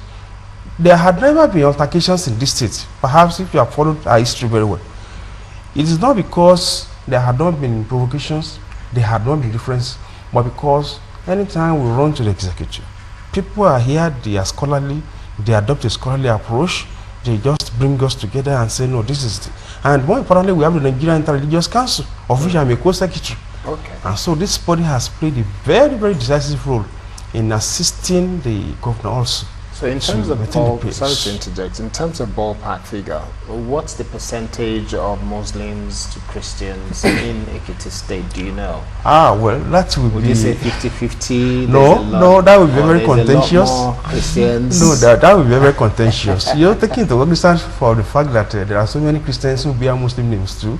there had never been altercations in this state. Perhaps if you have followed our history very well. It is not because there had not been provocations, there had not been difference, but because anytime we run to the executive, people are here, they are scholarly, they adopt a scholarly approach, they just bring us together and say, no, this is and more importantly, we have the Nigerian Inter-Religious Council, of which I'm a co-secretary. Okay. And so this body has played a very, very decisive role in assisting the governor also. So in terms of sorry to interject, in terms of ballpark figure, what's the percentage of Muslims to Christians in Ekiti State, do you know? Well, that would be... you say 50-50? No, that would be very contentious. Christians? No, that would be very contentious. You're taking into cognizance for the fact that there are so many Christians who bear Muslim names too.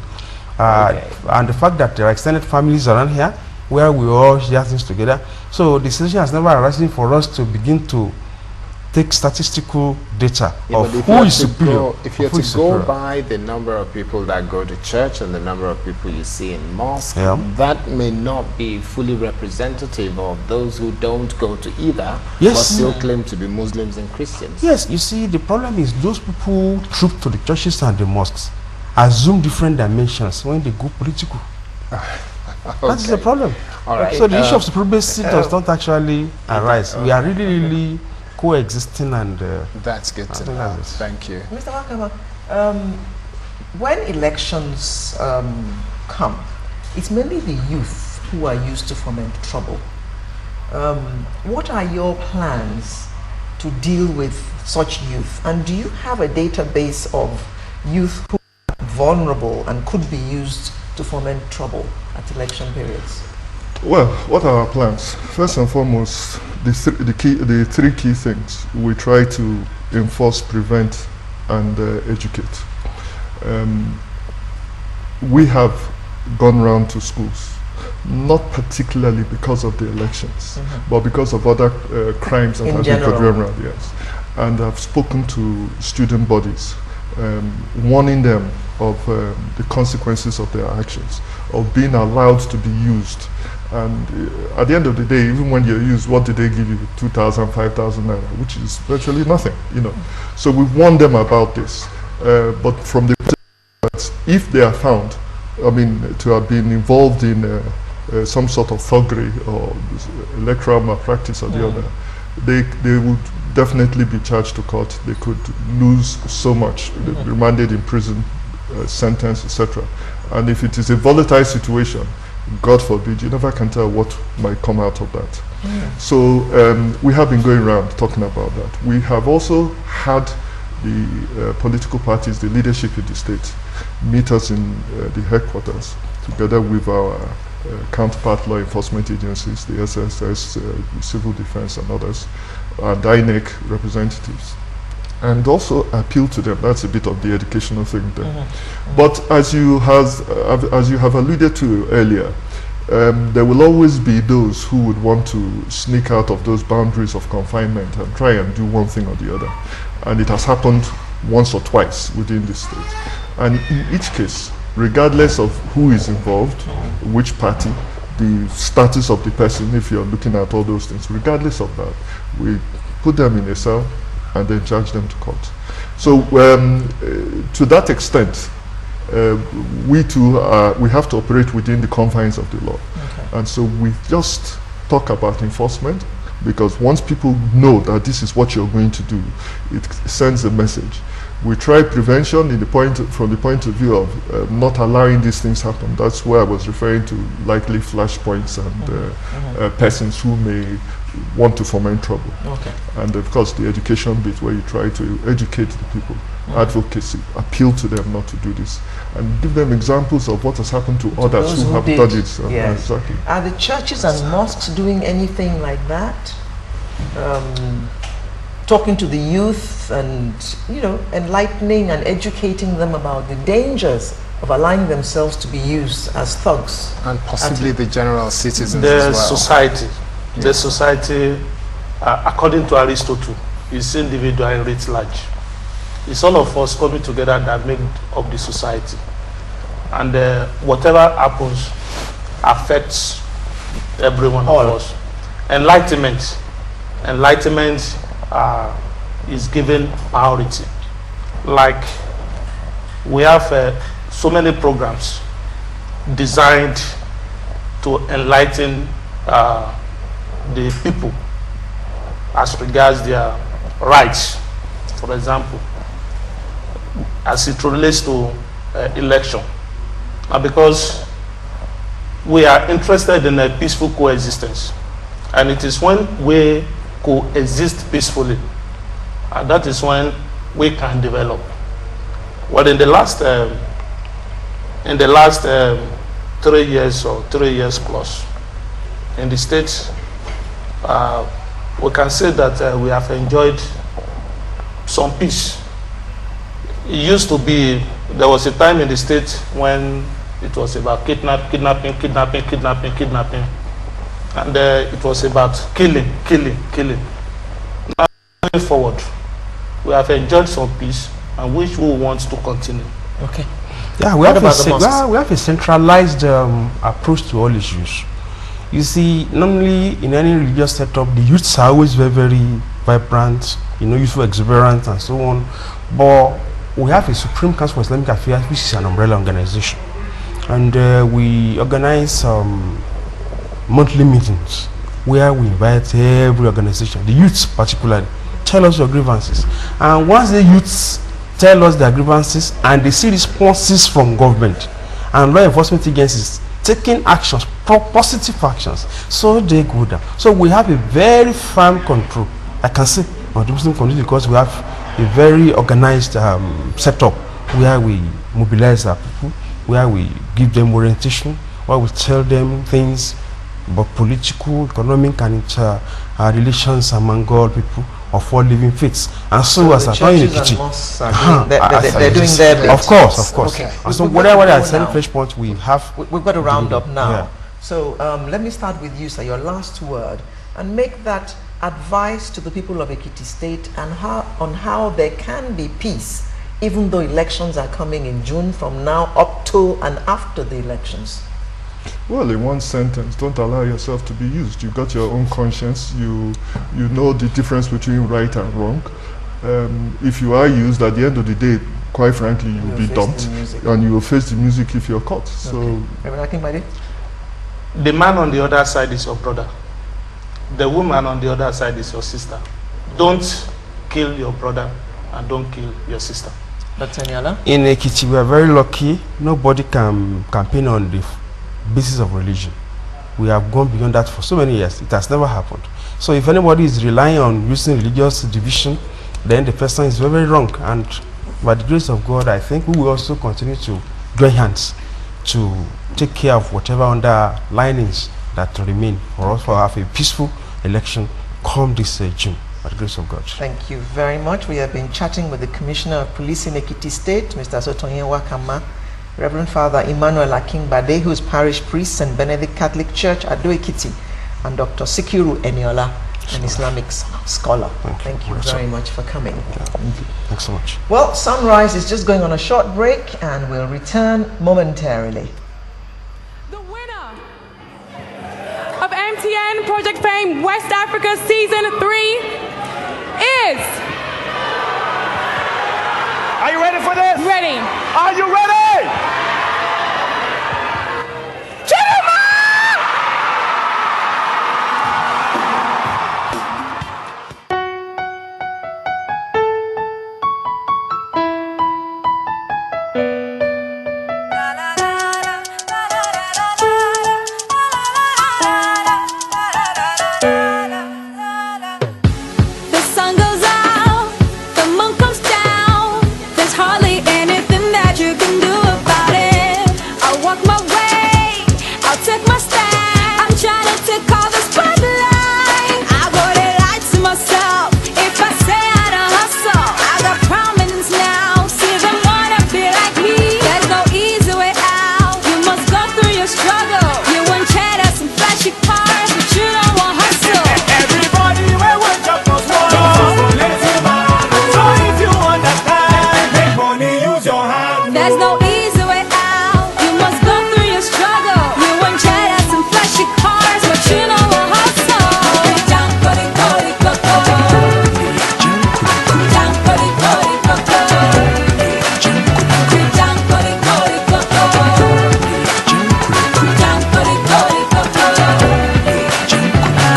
And the fact that there are extended families around here where we all share things together. So the situation has never arisen for us to begin to take statistical data of who is superior. If you have to go by the number of people that go to church and the number of people you see in mosque, that may not be fully representative of those who don't go to either, but still claim to be Muslims and Christians. Yes, you see, the problem is those people who troop to the churches and the mosques assume different dimensions when they go political. That is the problem. So the issue of supremacy does not actually arise. We are really coexisting, and that's good to know. Thank you. Mr. Wakama, when elections come, it's mainly the youth who are used to foment trouble. What are your plans to deal with such youth? And do you have a database of youth who are vulnerable and could be used to foment trouble at election periods? Well, what are our plans? First and foremost, the 3 key things. We try to enforce, prevent, and educate. We have gone round to schools, not particularly because of the elections, but because of other crimes that have been going around, yes. And I've spoken to student bodies, warning them of the consequences of their actions, of being allowed to be used. And at the end of the day, even when you're used, what do they give you? 2,000, 5,000 naira, which is virtually nothing, you know. So we warn them about this. But from the if they are found, I mean, to have been involved in some sort of thuggery or electoral malpractice or the other, they would definitely be charged to court. They could lose so much, remanded in prison, sentence, etc. And if it is a volatile situation, God forbid, you never can tell what might come out of that. So we have been going around talking about that. We have also had the political parties, the leadership in the state, meet us in the headquarters together with our counterpart law enforcement agencies, the SSS, Civil Defense and others, and INEC representatives, and also appeal to them. That's a bit of the educational thing there. But as you have alluded to earlier, there will always be those who would want to sneak out of those boundaries of confinement and try and do one thing or the other. And it has happened once or twice within the state. And in each case, regardless of who is involved, which party, the status of the person, if you're looking at all those things, regardless of that, we put them in a cell and then charge them to court. So to that extent, we too we have to operate within the confines of the law. Okay. And so we just talk about enforcement, because once people know that this is what you're going to do, it sends a message. We try prevention from the point of view of not allowing these things happen. That's where I was referring to likely flashpoints and persons who may want to foment trouble. Okay. And of course the education bit, where you try to educate the people, advocacy, appeal to them not to do this, and give them examples of what has happened to others who have done it. Yes. Exactly. Are the churches and mosques doing anything like that? Talking to the youth and, you know, enlightening and educating them about the dangers of allowing themselves to be used as thugs. And possibly the general citizens the as well. Society. Yes. The society, according to Aristotle, is individual and writ large. It's all of us coming together that make up the society. And whatever happens affects everyone of us. Enlightenment is given priority. Like, we have so many programs designed to enlighten the people as regards their rights. For example, as it relates to election. And because we are interested in a peaceful coexistence, and it is when we coexist peacefully, and that is when we can develop. Well, in the last 3 years or 3 years plus in the States, we can say that we have enjoyed some peace. It used to be, there was a time in the States when it was about kidnapping, and it was about killing. Now, moving forward, we have enjoyed some peace, and which we want to continue. Okay. Yeah, we have a centralized approach to all issues. You see, normally in any religious setup, the youths are always very, very vibrant, you know, youthful, exuberant, and so on. But we have a Supreme Council for Islamic Affairs, which is an umbrella organization, and we organize monthly meetings where we invite every organization, the youths particularly, tell us your grievances. And once the youths tell us their grievances and they see responses from government and law enforcement agencies taking actions, positive actions, so they go down. So we have a very firm control, I can say, on the Muslim community, because we have a very organized setup where we mobilize our people, where we give them orientation, where we tell them things about political, economic, and relations among all people of all living faiths. And so as I in Ekiti, they're doing their bit. Of course. Okay. And so whatever they set fresh points, we've got to round up now. Yeah. So let me start with you, sir, your last word, and make that advice to the people of Ekiti State and on how there can be peace, even though elections are coming in June, from now up to and after the elections. Well, in one sentence, don't allow yourself to be used. You've got your own conscience. You know the difference between right and wrong. If you are used, at the end of the day, quite frankly, you'll be dumped, and you will face the music if you're caught. So, the man on the other side is your brother. The woman on the other side is your sister. Don't kill your brother and don't kill your sister. Dr. Eniola? In Ekiti, we are very lucky. Nobody can campaign on the basis of religion. We have gone beyond that for so many years. It has never happened. So if anybody is relying on using religious division, then the person is very, very wrong. And by the grace of God, I think we will also continue to join hands to take care of whatever underlinings that remain for us to have a peaceful election come this June, by the grace of God. Thank you very much. We have been chatting with the Commissioner of Police in Ekiti State, Mr. Sotonyewa Kama, Reverend Father Emmanuel Akingbade, who is parish priest St. Benedict Catholic Church, Ado Ekiti, and Dr. Sikiru Eniola, an Islamic scholar. Thank you very much for coming. Thank you. Thanks so much. Well, Sunrise is just going on a short break and we'll return momentarily. The winner of MTN Project Fame West Africa Season 3 is... Are you ready for this? Ready. Are you ready? The sun goes out, the moon comes down. There's hardly anything that you can do about it. I'll walk my way, I'll take my stand. I'm trying to take all the spotlight. I got it right to myself. If I say I don't hustle, I got prominence now. See them wanna be like me. There's no easy way out. You must go through your struggle. You want cheddar, some flashy cars, but you don't want hustle. Everybody will wake up for small. So if you understand, make money, use your hand. There's no easy way out. You must go through your struggle. You want cheddar, some flashy cars, but you don't want hustle. Jump, body, body, go, go. Jump, body, body, go, go. Jump, body, body, go, go. Jump, body, body, go, go.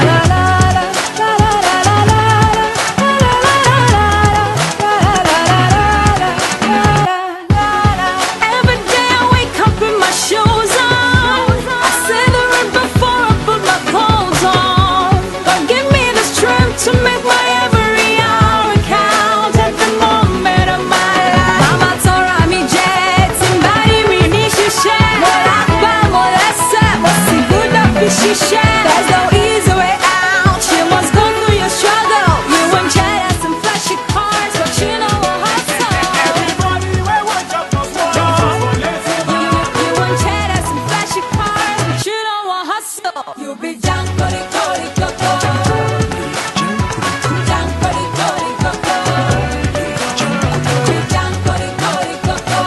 La la la la la la la la Every day I wake up in my shoes on. I say the room before I put my clothes on. God give me the strength to make my every hour count. At the moment of my life, Mama Torah mi jet, somebody me ni shishe. Morakba molese, mosi buda fishishe. There's no easy way out. You must go through your struggle. You want cheddar, some flashy cars, but you know what hustle. Everybody will wake up for small. You want cheddar, some flashy cars, but you don't want hustle. You be junk, body, body, go, go. Junk, body, body, go, go. Junk, body, body, go, go.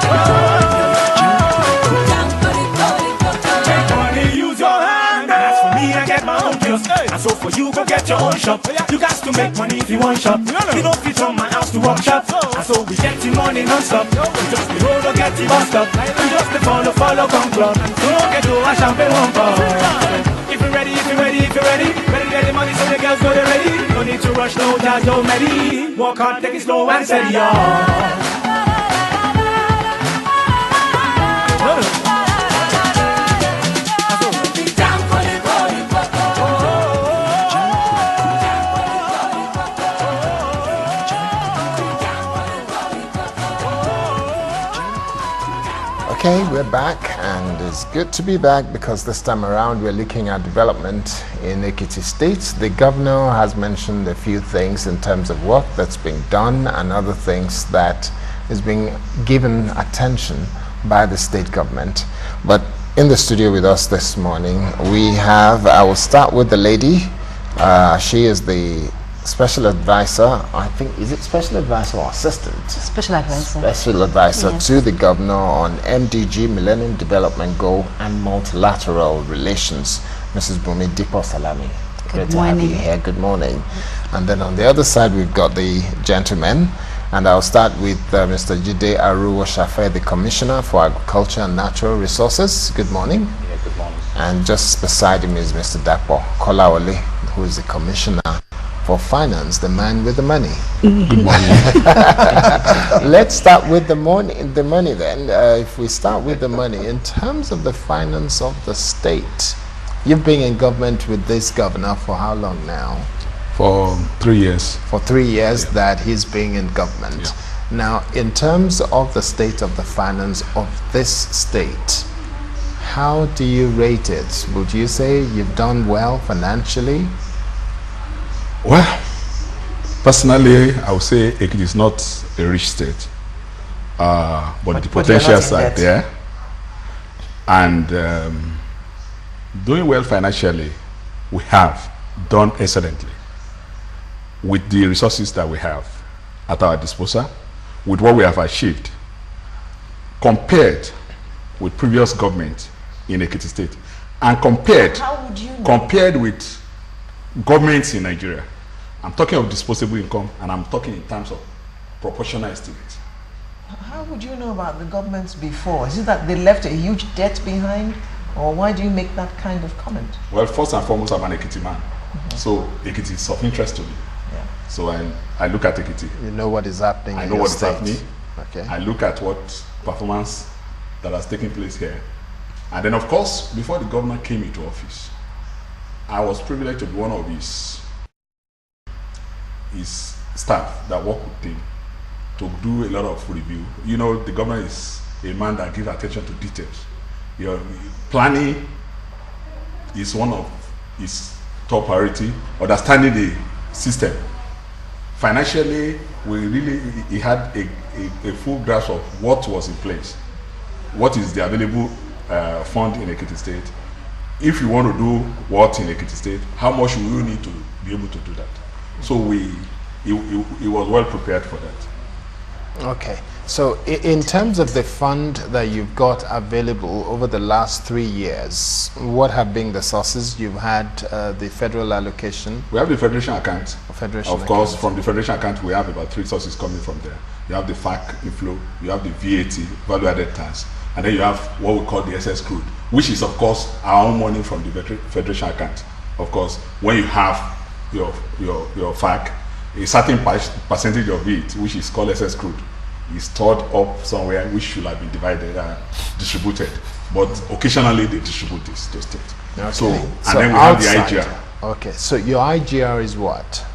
Junk, body, body, go, go. Make money, use your hand. And as for me, I get my own kiosk. And so for you, go get your own shop. You got to make money if you want shop. You don't fit on my house to walk shop. And so we get the money non-stop. We just the road or get the bus stop. We just the follow, come club. So don't get to a champagne one bar. If you're ready, ready to get the money so the girls know they're ready. No need to rush, no jazz, no melody. Walk hard, take it slow and steady, y'all. Okay, we're back, and it's good to be back because this time around we're looking at development in Ekiti State. The governor has mentioned a few things in terms of work that's being done and other things that is being given attention by the state government. But in the studio with us this morning, we have, I will start with the lady. She is the special advisor, I think, is it special advisor or assistant? Special advisor. Special advisor Yes. to the governor on MDG, Millennium Development Goal, and multilateral relations, Mrs. Bumi Dipo Salami. Great to have you here. Good morning. And then on the other side, we've got the gentleman, and I'll start with Mr. Jide Aruwo Shafe, the Commissioner for Agriculture and Natural Resources. Good morning. Yeah, good morning. And just beside him is Mr. Dapo Kolawole, who is the Commissioner for Finance, the man with the money. Good morning. Let's start with the money then. If we start with the money, in terms of the finance of the state, you've been in government with this governor for how long now? For 3 years. For 3 years that he's been in government. Now, in terms of the state of the finance of this state, how do you rate it? Would you say you've done well financially? Well, personally, I would say Ekiti is not a rich state, but the potentials are there. And doing well financially, we have done excellently. with the resources that we have at our disposal, with what we have achieved, compared with previous government in Ekiti State, and compared with governments in Nigeria. I'm talking of disposable income, and I'm talking in terms of proportional estimates. How would you know about the governments before? Is it that they left a huge debt behind, or why do you make that kind of comment? Well, first and foremost, I'm an Ekiti man, so Ekiti is of interest to me. Yeah. So I look at Ekiti. You know what is happening. I know what is happening. Okay. I look at what performance that has taken place here, and then of course, before the governor came into office, I was privileged to be one of his staff that work with him to do a lot of review. You know, the governor is a man that gives attention to details. Your planning is one of his top priority. Understanding the system. Financially, he had a full grasp of what was in place. What is the available fund in Ekiti State? If you want to do what in Ekiti State, how much will you need to be able to do that? So he was well prepared for that. Okay. So in terms of the fund that you've got available over the last 3 years, what have been the sources? You've had the federal allocation. We have the federation account. Of course, from the federation account, we have about 3 sources coming from there. You have the FAC inflow, you have the VAT, value added tax, and then you have what we call the SS crude, which is of course our own money from the federation account. Of course, when you have your FAC, a certain percentage of it, which is called SS crude, is stored up somewhere, which should have been distributed. But occasionally they distribute this to state. Okay. So then we have the IGR. Okay, so your IGR is what?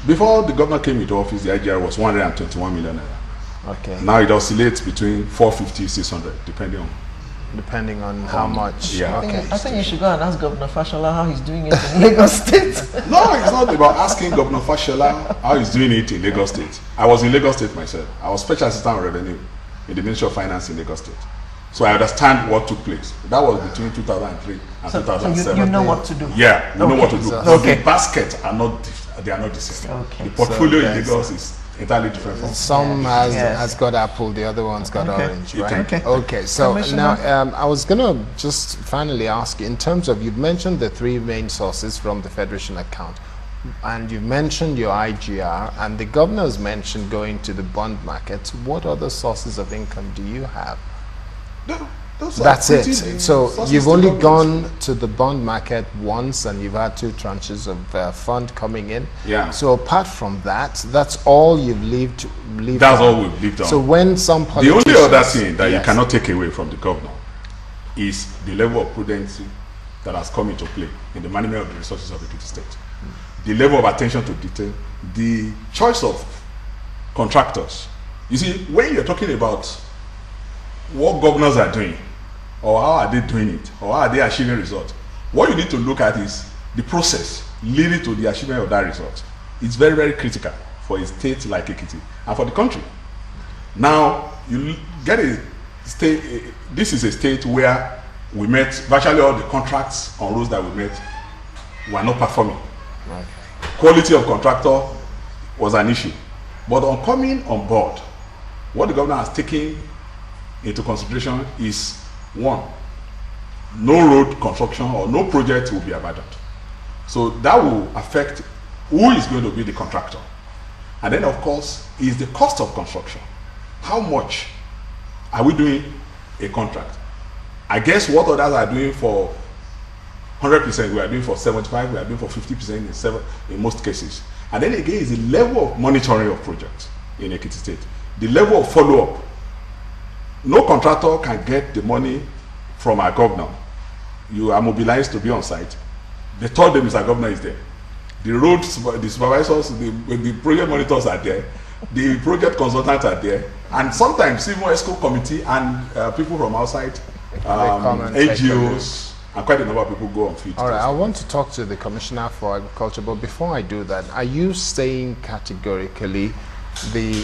Before the governor came into office, the IGR was 121 million naira. Okay. Now it oscillates between 450, 600, depending on how much. Yeah. I think you should go and ask Governor Fashola how he's doing it in Lagos State. No, it's not about asking Governor Fashola how he's doing it in Lagos State. I was in Lagos State myself. I was Special Assistant on Revenue in the Ministry of Finance in Lagos State. So I understand what took place. That was between 2003 and 2007. So you know what to do. Yeah, we know what to do. So, but the basket are not the same. Okay. The portfolio in Lagos is entirely different from some has got apple, the other one's got orange, right? Okay. So now I was gonna just finally ask you, in terms of, you've mentioned the 3 main sources from the federation account, and you've mentioned your IGR, and the governor's mentioned going to the bond market. What other sources of income do you have? That's it. So you've only gone to the bond market once, and you've had 2 tranches of fund coming in. Yeah. So apart from that, that's all you've lived That's on. all we've lived on. So when some the only politicians, other thing that you cannot take away from the governor is the level of prudence that has come into play in the management of the resources of Ekiti State. The level of attention to detail, the choice of contractors. You see, when you're talking about what governors are doing, or how are they doing it, or how are they achieving results, what you need to look at is the process leading to the achievement of that result. It's very, very critical for a state like Ekiti and for the country. Now, you get a state, this is a state where we met, virtually all the contracts on roads that we met were not performing. Okay. Quality of contractor was an issue. But on coming on board, what the governor has taken into consideration is, 1, no road construction or no project will be abandoned. So that will affect who is going to be the contractor. And then of course is the cost of construction. How much are we doing a contract? I guess what others are doing for 100%, we are doing for 75%, we are doing for 50% in most cases. And then again is the level of monitoring of projects in Ekiti State. The level of follow-up. No contractor can get the money from our governor. You are mobilized to be on site. The third day Mr. Governor is there. The road, the supervisors, the project monitors are there. The project consultants are there. And sometimes even ESCO committee and people from outside, NGOs, and quite a number of people go on field. All right, I want to talk to the Commissioner for Agriculture, but before I do that, are you saying categorically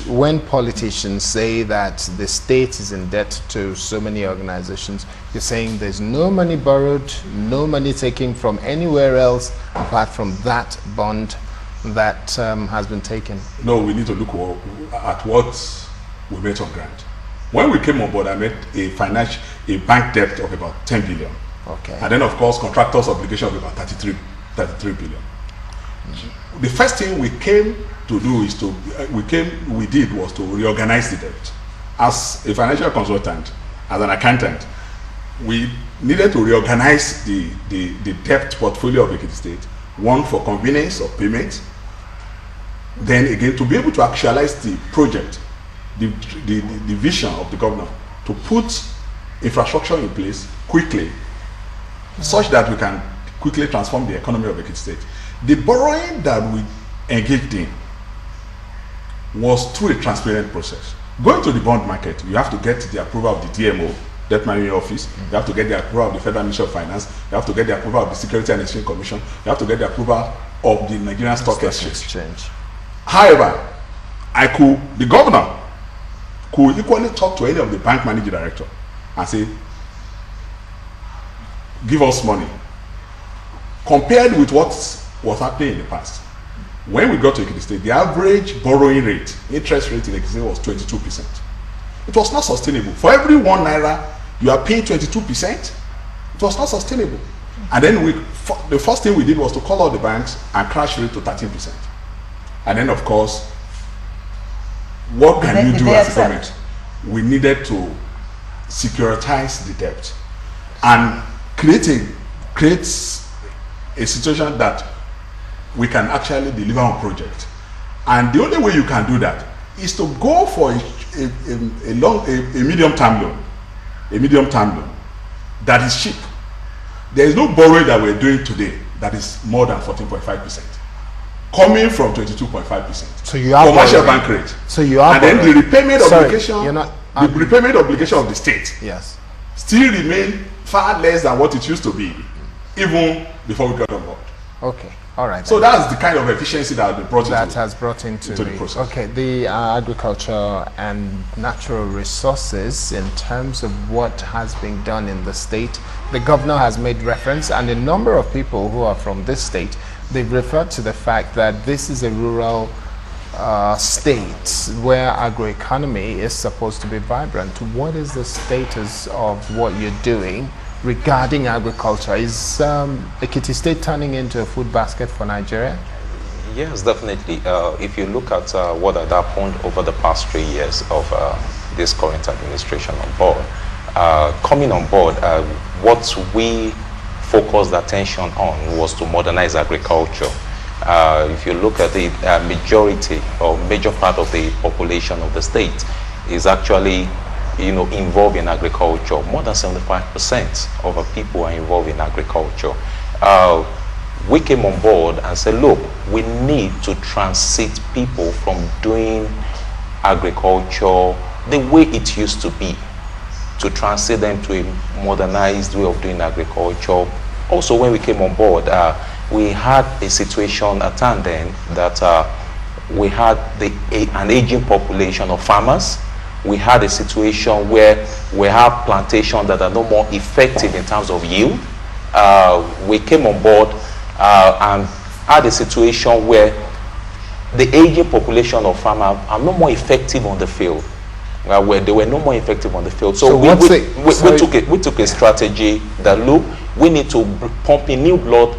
when politicians say that the state is in debt to so many organizations, you're saying there's no money borrowed, no money taken from anywhere else apart from that bond that has been taken? No, we need to look at what we met on ground. When we came on board, I met a bank debt of about 10 billion. Okay. And then, of course, contractors' obligation of about 33 billion. The first thing we came to do is was to reorganize the debt. As a financial consultant, as an accountant, we needed to reorganize the debt portfolio of Ekiti State. One, for convenience of payment. Then again, to be able to actualize the project, the vision of the governor, to put infrastructure in place quickly, such that we can quickly transform the economy of Ekiti State. The borrowing that we engaged in was through a transparent process. Going to the bond market, you have to get the approval of the DMO, Debt Management Office. You have to get the approval of the Federal Ministry of Finance. You have to get the approval of the Security and Exchange Commission. You have to get the approval of the Nigerian Stock Exchange. However, the governor could equally talk to any of the bank managing director and say, give us money. Compared with what was happening in the past, when we got to Ekiti State, the average borrowing rate, interest rate in Ekiti State was 22%. It was not sustainable. For every 1 naira, you are paying 22%. It was not sustainable. And then the first thing we did was to call out the banks and crash rate to 13%. And then, of course, what can you do as a government? We needed to securitize the debt and create a situation that we can actually deliver on project. And the only way you can do that is to go for a medium-term loan that is cheap. There is no borrowing that we're doing today that is more than 14.5%, coming from 22.5%. So you are commercial borrowing. bank rate. So you are and then the repayment obligation, the repayment obligation of the state, yes, still remain far less than what it used to be, even before we got on board. Okay. All right. So that's the kind of efficiency that has brought into the process. Okay, the agriculture and natural resources, in terms of what has been done in the state, the governor has made reference, and a number of people who are from this state, they've referred to the fact that this is a rural state where agroeconomy is supposed to be vibrant. What is the status of what you're doing regarding agriculture? Is Ekiti State turning into a food basket for Nigeria? Yes, definitely. If you look at what had happened over the past 3 years of this current administration on board, coming on board, what we focused attention on was to modernize agriculture. If you look at the majority or major part of the population of the state is actually involved in agriculture. More than 75% of our people are involved in agriculture. We came on board and said, look, we need to transit people from doing agriculture the way it used to be, to transit them to a modernized way of doing agriculture. Also, when we came on board, we had a situation at hand then that we had an aging population of farmers. We had a situation where we have plantations that are no more effective in terms of yield. We came on board and had a situation where the aging population of farmers are no more effective on the field. Where they were no more effective on the field. So we took a strategy that, look, we need to pump in new blood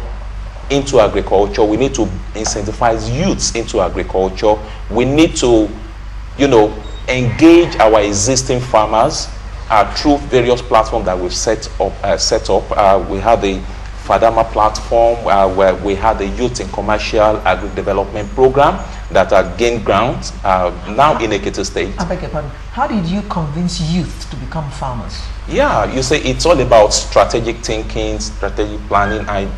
into agriculture. We need to incentivize youths into agriculture. We need to, engage our existing farmers through various platforms that we've set up. We have the Fadama platform where we had the Youth in Commercial Agri-Development Program that are gained ground now in Ekiti State. I beg your pardon. How did you convince youth to become farmers? Yeah, you say it's all about strategic thinking, strategic planning, and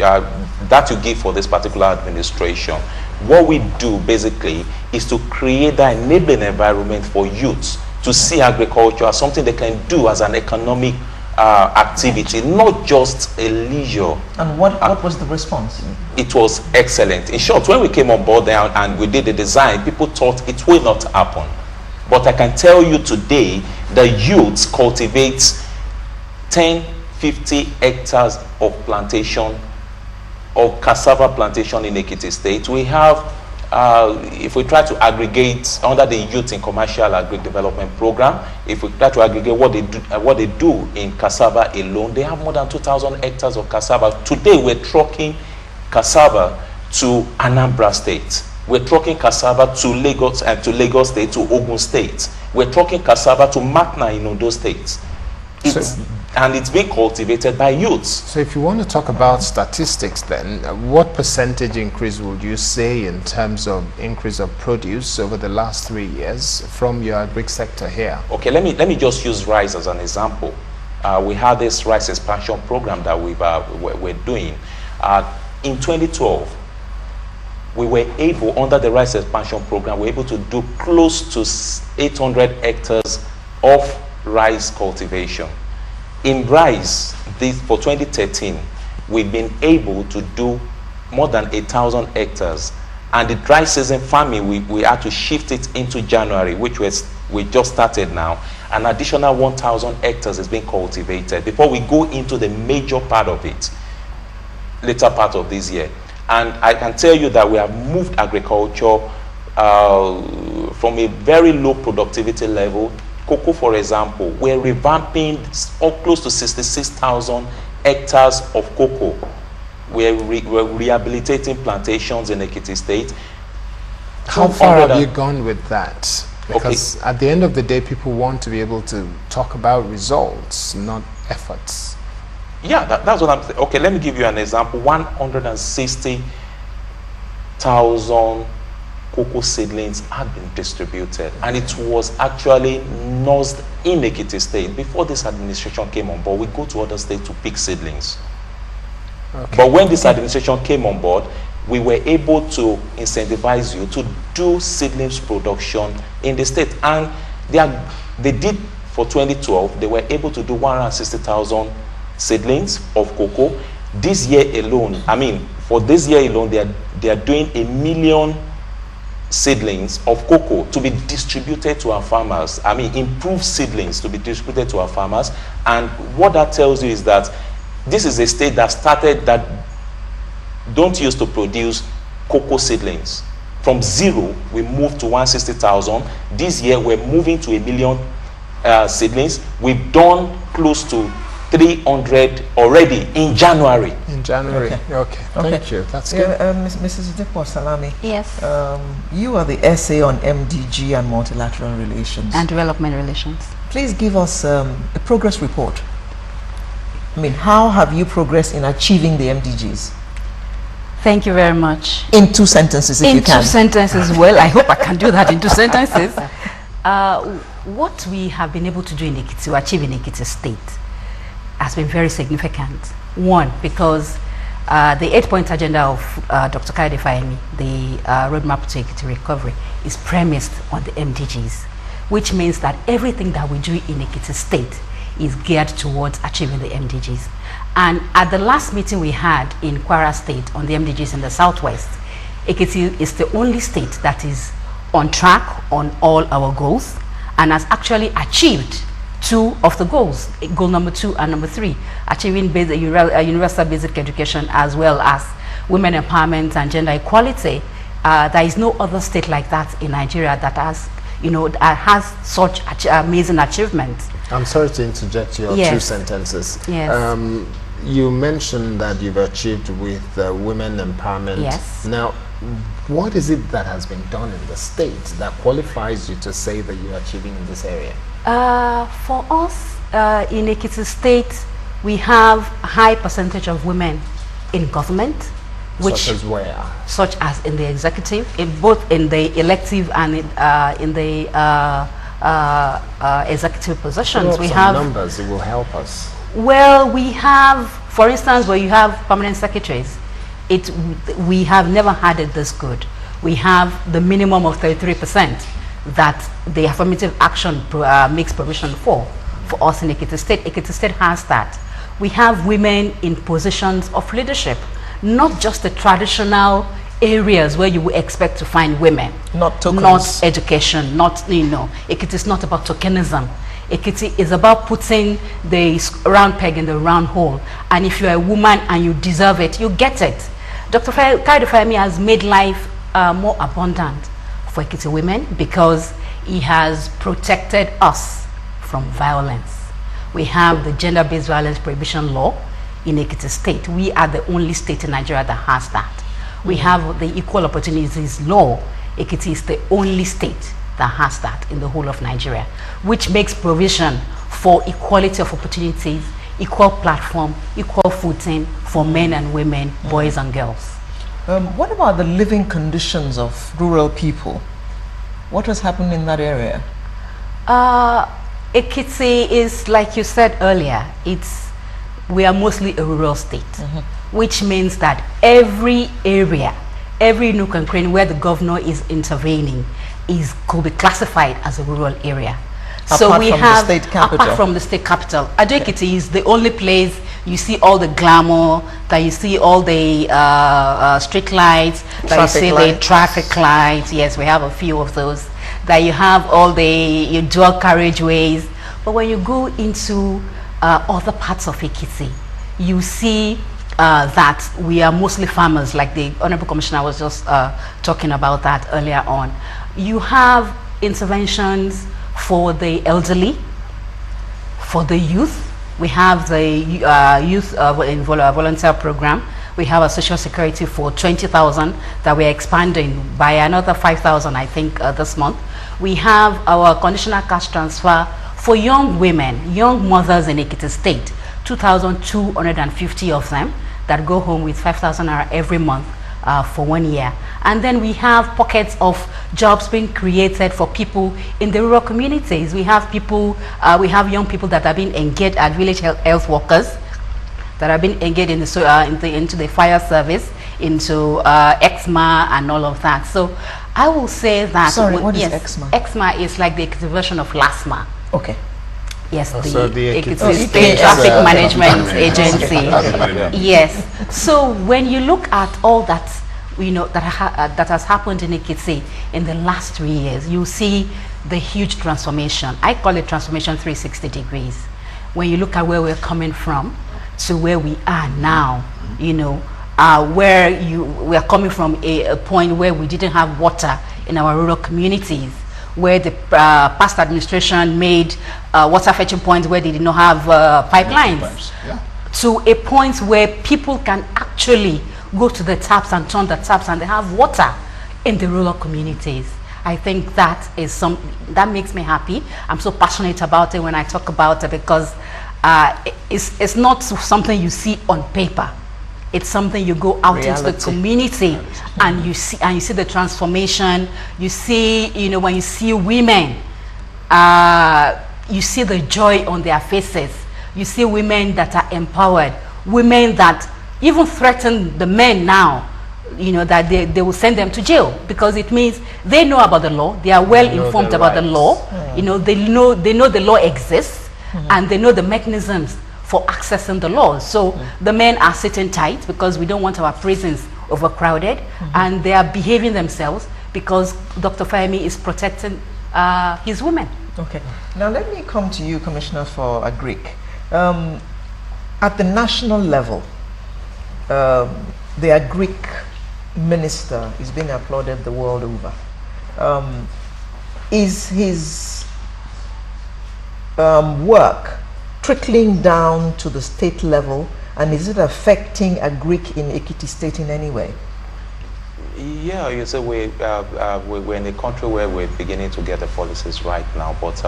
that you give for this particular administration. What we do basically is to create that enabling environment for youths to see agriculture as something they can do as an economic activity, not just a leisure. And what was the response? It was excellent. In short, when we came on board there and we did the design, people thought it will not happen. But I can tell you today, the youths cultivate 10-50 hectares of plantation, of cassava plantation in Ekiti State. We have if we try to aggregate under the Youth in Commercial Agri Development Program, if we try to aggregate what they do in cassava alone, they have more than 2,000 hectares of cassava. Today, we're trucking cassava to Anambra State. We're trucking cassava to Lagos State, to Ogun State. We're trucking cassava to Matna in Ondo State. And it's being cultivated by youths. So if you want to talk about statistics then, what percentage increase would you say in terms of increase of produce over the last 3 years from your agri sector here? Okay, let me just use rice as an example. We have this rice expansion program that we're doing. In 2012, we were able, under the rice expansion program, we were able to do close to 800 hectares of rice cultivation. In rice, for 2013, we've been able to do more than 1,000 hectares. And the dry season farming, we had to shift it into January, which we just started now. An additional 1,000 hectares is being cultivated before we go into the major part of it, later part of this year. And I can tell you that we have moved agriculture from a very low productivity level. Cocoa, for example, we're revamping close to 66,000 hectares of cocoa. We're rehabilitating plantations in Ekiti State. How far have you gone with that? Because at the end of the day, people want to be able to talk about results, not efforts. Yeah, that's what I'm saying. Okay, let me give you an example. 160,000 cocoa seedlings had been distributed, and it was actually nursed in Ekiti State. Before this administration came on board, we go to other states to pick seedlings. Okay. But when this administration came on board, we were able to incentivize you to do seedlings production in the state. And they did, for 2012, they were able to do 160,000 seedlings of cocoa. This year alone, for this year alone, they are doing 1 million seedlings of cocoa to be distributed to our farmers. Improved seedlings to be distributed to our farmers. And what that tells you is that this is a state that don't used to produce cocoa seedlings. From zero, we moved to 160,000. This year, we're moving to 1 million seedlings. We've done close to 300 already in January. In January, okay. Thank you. That's good. Mrs. Depo Salami. Yes. You are the essay on MDG and multilateral relations. And development relations. Please give us a progress report. How have you progressed in achieving the MDGs? Thank you very much. In 2 sentences, if you can. In 2 sentences, well, I hope I can do that in 2 sentences. What we have been able to do in Ekiti, to achieve in Ekiti State, has been very significant. One, because the 8-point agenda of Dr. Kaide Fahimi, the roadmap to Ekiti recovery, is premised on the MDGs, which means that everything that we do in Ekiti State is geared towards achieving the MDGs. And at the last meeting we had in Kwara State on the MDGs in the Southwest, Ekiti is the only state that is on track on all our goals and has actually achieved 2 of the goals, goal number 2 and number 3, achieving universal basic education as well as women empowerment and gender equality. There is no other state like that in Nigeria that has, has such amazing achievements. I'm sorry to interject your 2 sentences. Yes. You mentioned that you've achieved with women empowerment. Yes. Now, what is it that has been done in the state that qualifies you to say that you're achieving in this area? For us, in Ekiti State, we have a high percentage of women in government. Such as where? Such as in the executive, both in the elective and in the executive positions. We have numbers, it will help us. Well, we have, for instance, where you have permanent secretaries, we have never had it this good. We have the minimum of 33% that the affirmative action makes provision for us in Ekiti State. Ekiti State has that. We have women in positions of leadership, not just the traditional areas where you would expect to find women. Not tokens. Not education, Ekiti is not about tokenism. Ekiti is about putting the round peg in the round hole. And if you're a woman and you deserve it, you get it. Dr. Kaide Fahimi has made life more abundant for Ekiti women because he has protected us from violence. We have the gender-based violence prohibition law in Ekiti state. We are the only state in Nigeria that has that. We have the equal opportunities law. Ekiti is the only state that has that in the whole of Nigeria, which makes provision for equality of opportunities, equal platform, equal footing for men and women, boys and girls. What about the living conditions of rural people? What has happened in that area? Ekiti is, like you said earlier, we are mostly a rural state, which means that every area, every nook and cranny where the governor is intervening could be classified as a rural area. So we have, apart from the state capital, Ado Ekiti is the only place you see all the glamour, that you see all the street lights, that you see the traffic lights. Yes, we have a few of those. That you have all the dual carriageways. But when you go into other parts of Ekiti, you see that we are mostly farmers, like the Honorable Commissioner was just talking about that earlier on. You have interventions for the elderly, for the youth. We have the youth volunteer program. We have a social security for 20,000 that we're expanding by another 5,000, I think, this month. We have our conditional cash transfer for young women, young mothers in Ekiti State, 2,250 of them that go home with 5,000 naira every month for 1 year. And then we have pockets of jobs being created for people in the rural communities. We have people, we have young people that have been engaged as village health workers, that have been engaged in into the fire service, into EXMA and all of that. So I will say that... Sorry, what is EXMA? EXMA is like the version of LASMA. Okay. Yes, the Ekiti State Traffic Management Agency. Yes. So when you look at all that, that has happened in Ekiti in the last 3 years, you see the huge transformation. I call it transformation 360 degrees. When you look at where we're coming from to where we are now, where we are coming from a point where we didn't have water in our rural communities, where the past administration made water fetching points where they did not have pipelines, to a point where people can actually go to the taps and turn the taps and they have water in the rural communities. I think that is that makes me happy. I'm so passionate about it when I talk about it because it's not something you see on paper. It's something you go out into the community and you see the transformation. You see, when you see women, you see the joy on their faces. You see women that are empowered, women that even threaten the men now, that they will send them to jail because it means they know about the law. They are well informed about the law. They know the law exists and they know the mechanisms for accessing the law. So the men are sitting tight because we don't want our prisons overcrowded, and they are behaving themselves because Dr. Fayemi is protecting his women. Okay. Now let me come to you, Commissioner for Agric. At the national level, the Agric Minister is being applauded the world over. Is his work trickling down to the state level, and is it affecting Agric in Ekiti State in any way? Yeah, you say we're in a country where we're beginning to get the policies right now, but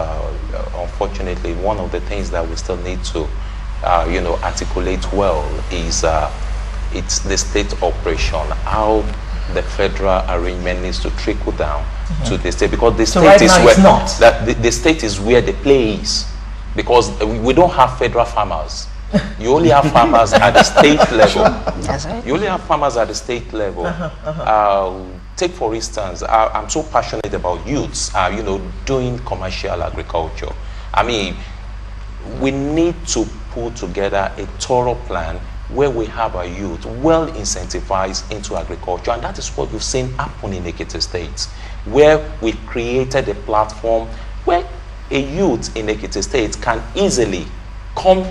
unfortunately, one of the things that we still need to, articulate well is it's the state operation, how the federal arrangement needs to trickle down to the state, because the state is where the state is where the play is. Because we don't have federal farmers. You only have farmers at the state level. That's right. You only have farmers at the state level. Take for instance, I'm so passionate about youths, doing commercial agriculture. I mean, we need to put together a thorough plan where we have our youth well incentivized into agriculture, and that is what you've seen happen in Ekiti State, where we created a platform where a youth in Ekiti State can easily come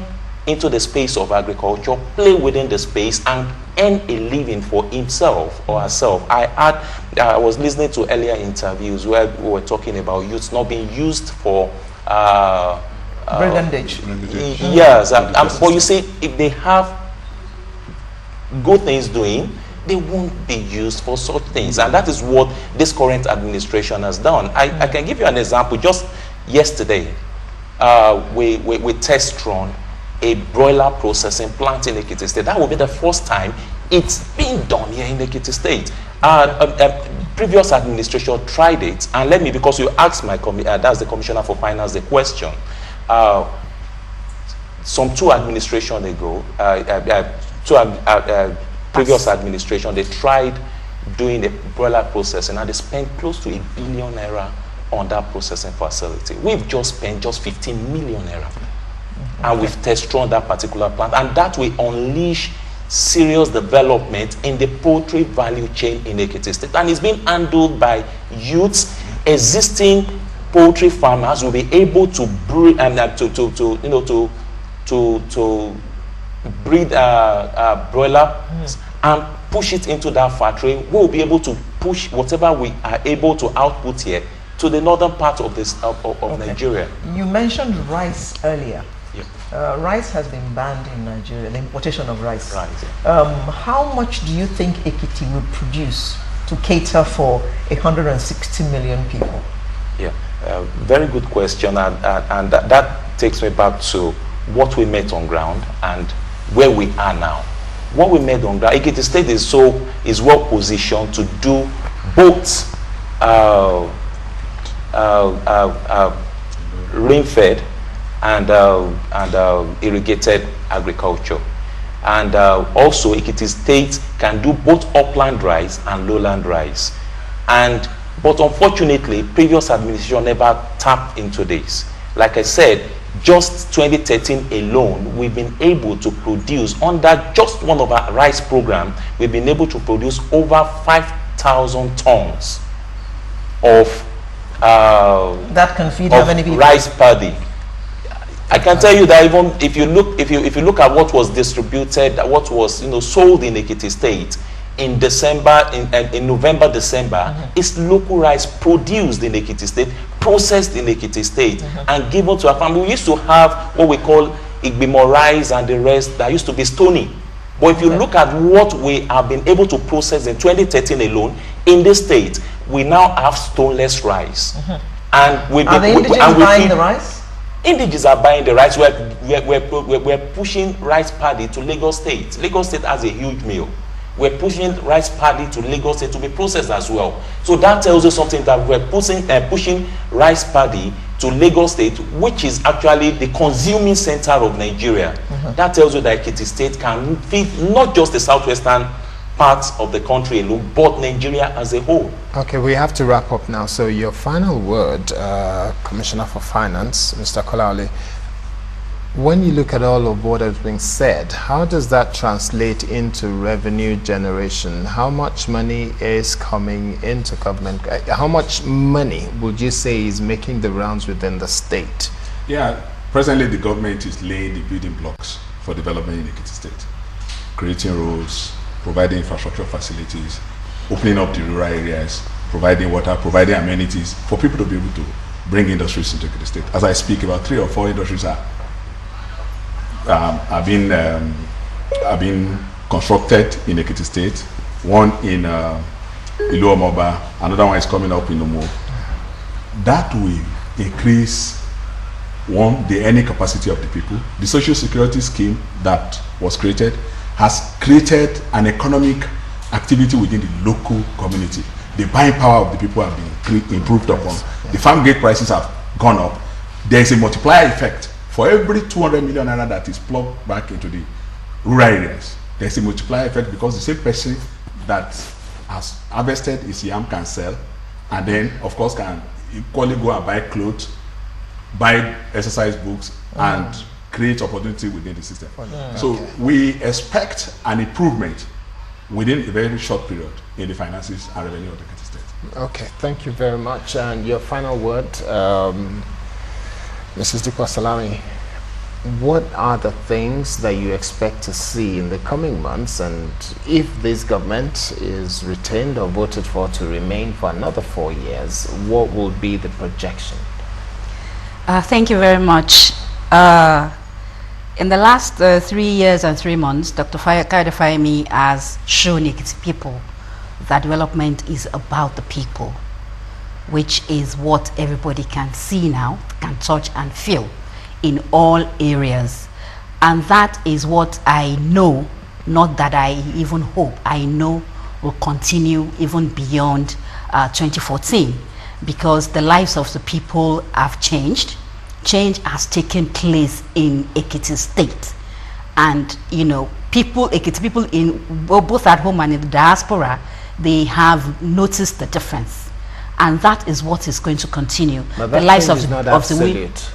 into the space of agriculture, play within the space, and earn a living for himself or herself. I was listening to earlier interviews where we were talking about youth not being used for brigandage. Yes, but you see, if they have good things doing, they won't be used for such things. And that is what this current administration has done. I can give you an example. Just yesterday, we test run a broiler processing plant in Ekiti State. That will be the first time it's been done here in Ekiti State. Previous administration tried it, and let me, because you asked my that's the Commissioner for Finance the question. Some 2 administration ago, previous administration, they tried doing the broiler processing, and they spent close to ₦1 billion on that processing facility. We've just spent just 15 million naira, and we've test run that particular plant, and that will unleash serious development in the poultry value chain in Ekiti State, and it's being handled by youths. Existing poultry farmers will be able to breed and to breed broiler and push it into that factory. We'll be able to push whatever we are able to output here to the northern part of this of Nigeria. You mentioned rice earlier. Rice has been banned in Nigeria, the importation of rice. Right. How much do you think Ekiti will produce to cater for 160 million people? Yeah, very good question, and that takes me back to what we met on ground and where we are now. What we made on ground, Ekiti State is well positioned to do both rain-fed and irrigated agriculture, and also Ekiti State can do both upland rice and lowland rice. But unfortunately, previous administration never tapped into this. Like I said, just 2013 alone, we've been able to produce, under just one of our rice program, we've been able to produce over 5,000 tons of that can feed how many people? Rice paddy. I can tell you that even if you look at what was distributed, what was sold in Ekiti State in December, in November, December, it's local rice produced in Ekiti State, processed in Ekiti State, and given to our family. We used to have what we call Igbimo rice and the rest that used to be stony. But if you look at what we have been able to process in 2013 alone in this state, we now have stoneless rice. And are the indigenous buying the rice? Indigenous are buying the rice. We're pushing rice paddy to Lagos State. Lagos State has a huge mill. We're pushing rice paddy to Lagos State to be processed as well. So that tells you something, that we're pushing rice paddy to Lagos State, which is actually the consuming center of Nigeria. That tells you that Ekiti State can feed not just the southwestern parts of the country alone, but Nigeria as a whole. Okay, we have to wrap up now. So your final word, Commissioner for Finance, Mr. Kolaole, when you look at all of what has been said, how does that translate into revenue generation? How much money is coming into government? How much money would you say is making the rounds within the state? Yeah, presently the government is laying the building blocks for development in Ekiti State, creating roads, providing infrastructure facilities, opening up the rural areas, providing water, providing amenities for people to be able to bring industries into Ekiti State. As I speak, about 3 or 4 industries have been constructed in Ekiti State. One in Iluomoba, another one is coming up in Omo. That will increase, one, the earning capacity of the people. The social security scheme that was created has created an economic activity within the local community. The buying power of the people have been improved upon. The farm gate prices have gone up. There is a multiplier effect. For every 200 million naira that is plugged back into the rural areas, there's a multiplier effect, because the same person that has harvested his yam can sell, and then of course can equally go and buy clothes, buy exercise books, and create opportunity within the system. So we expect an improvement within a very short period in the finances and revenue of the Ekiti State. Okay, thank you very much. And your final word, Mrs. Dikwa Salami. what are the things that you expect to see in the coming months, and if this government is retained or voted for to remain for another 4 years, what will be the projection? Thank you very much. In the last 3 years and 3 months, Dr. Kayode Fayemi has shown Ekiti people that development is about the people, which is what everybody can see now, can touch and feel in all areas. And that is what I know, not that I even hope, I know will continue even beyond 2014, because the lives of the people have changed. Change has taken place in Ekiti State. And, you know, Ekiti people in both at home and in the diaspora, they have noticed the difference. And that is what is going to continue. But the that lives change is not absolute.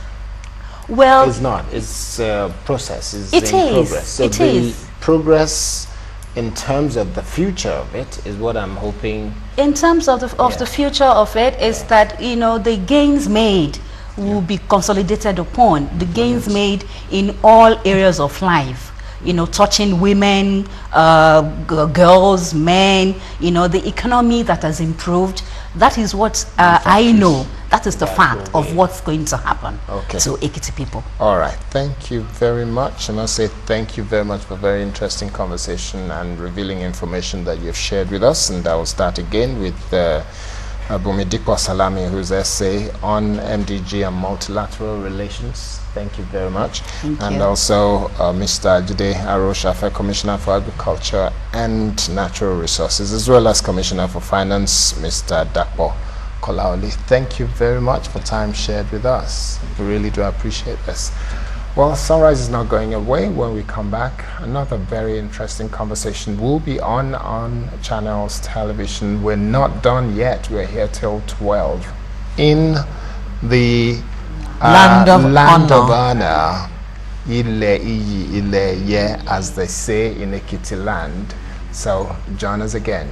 Well, it's not. It's a process. It's it in is. progress. So it the is. progress in terms of the future of it is what I'm hoping. In terms of the future of it is that, you know, the gains made will be consolidated upon. The gains made in all areas of life, you know, touching women, girls, men, you know, the economy that has improved. That is what I know. That is the fact of what's going to happen to Ekiti people. All right. Thank you very much. I must say thank you very much for a very interesting conversation and revealing information that you've shared with us. And I will start again with Bumidikwa Salami, whose essay on MDG and multilateral relations. Thank you very much. Thank you. Also Mr. Jide Aroshafe, Commissioner for Agriculture and Natural Resources, as well as Commissioner for Finance, Mr. Dakpo Kolaoli. Thank you very much for time shared with us. We really do appreciate this. Well, Sunrise is not going away. When we come back, another very interesting conversation will be on Channels Television. We're not done yet. We're here till 12 in the Land of honor. Ile iyi, ile ye, as they say in Ekiti land. So join us again.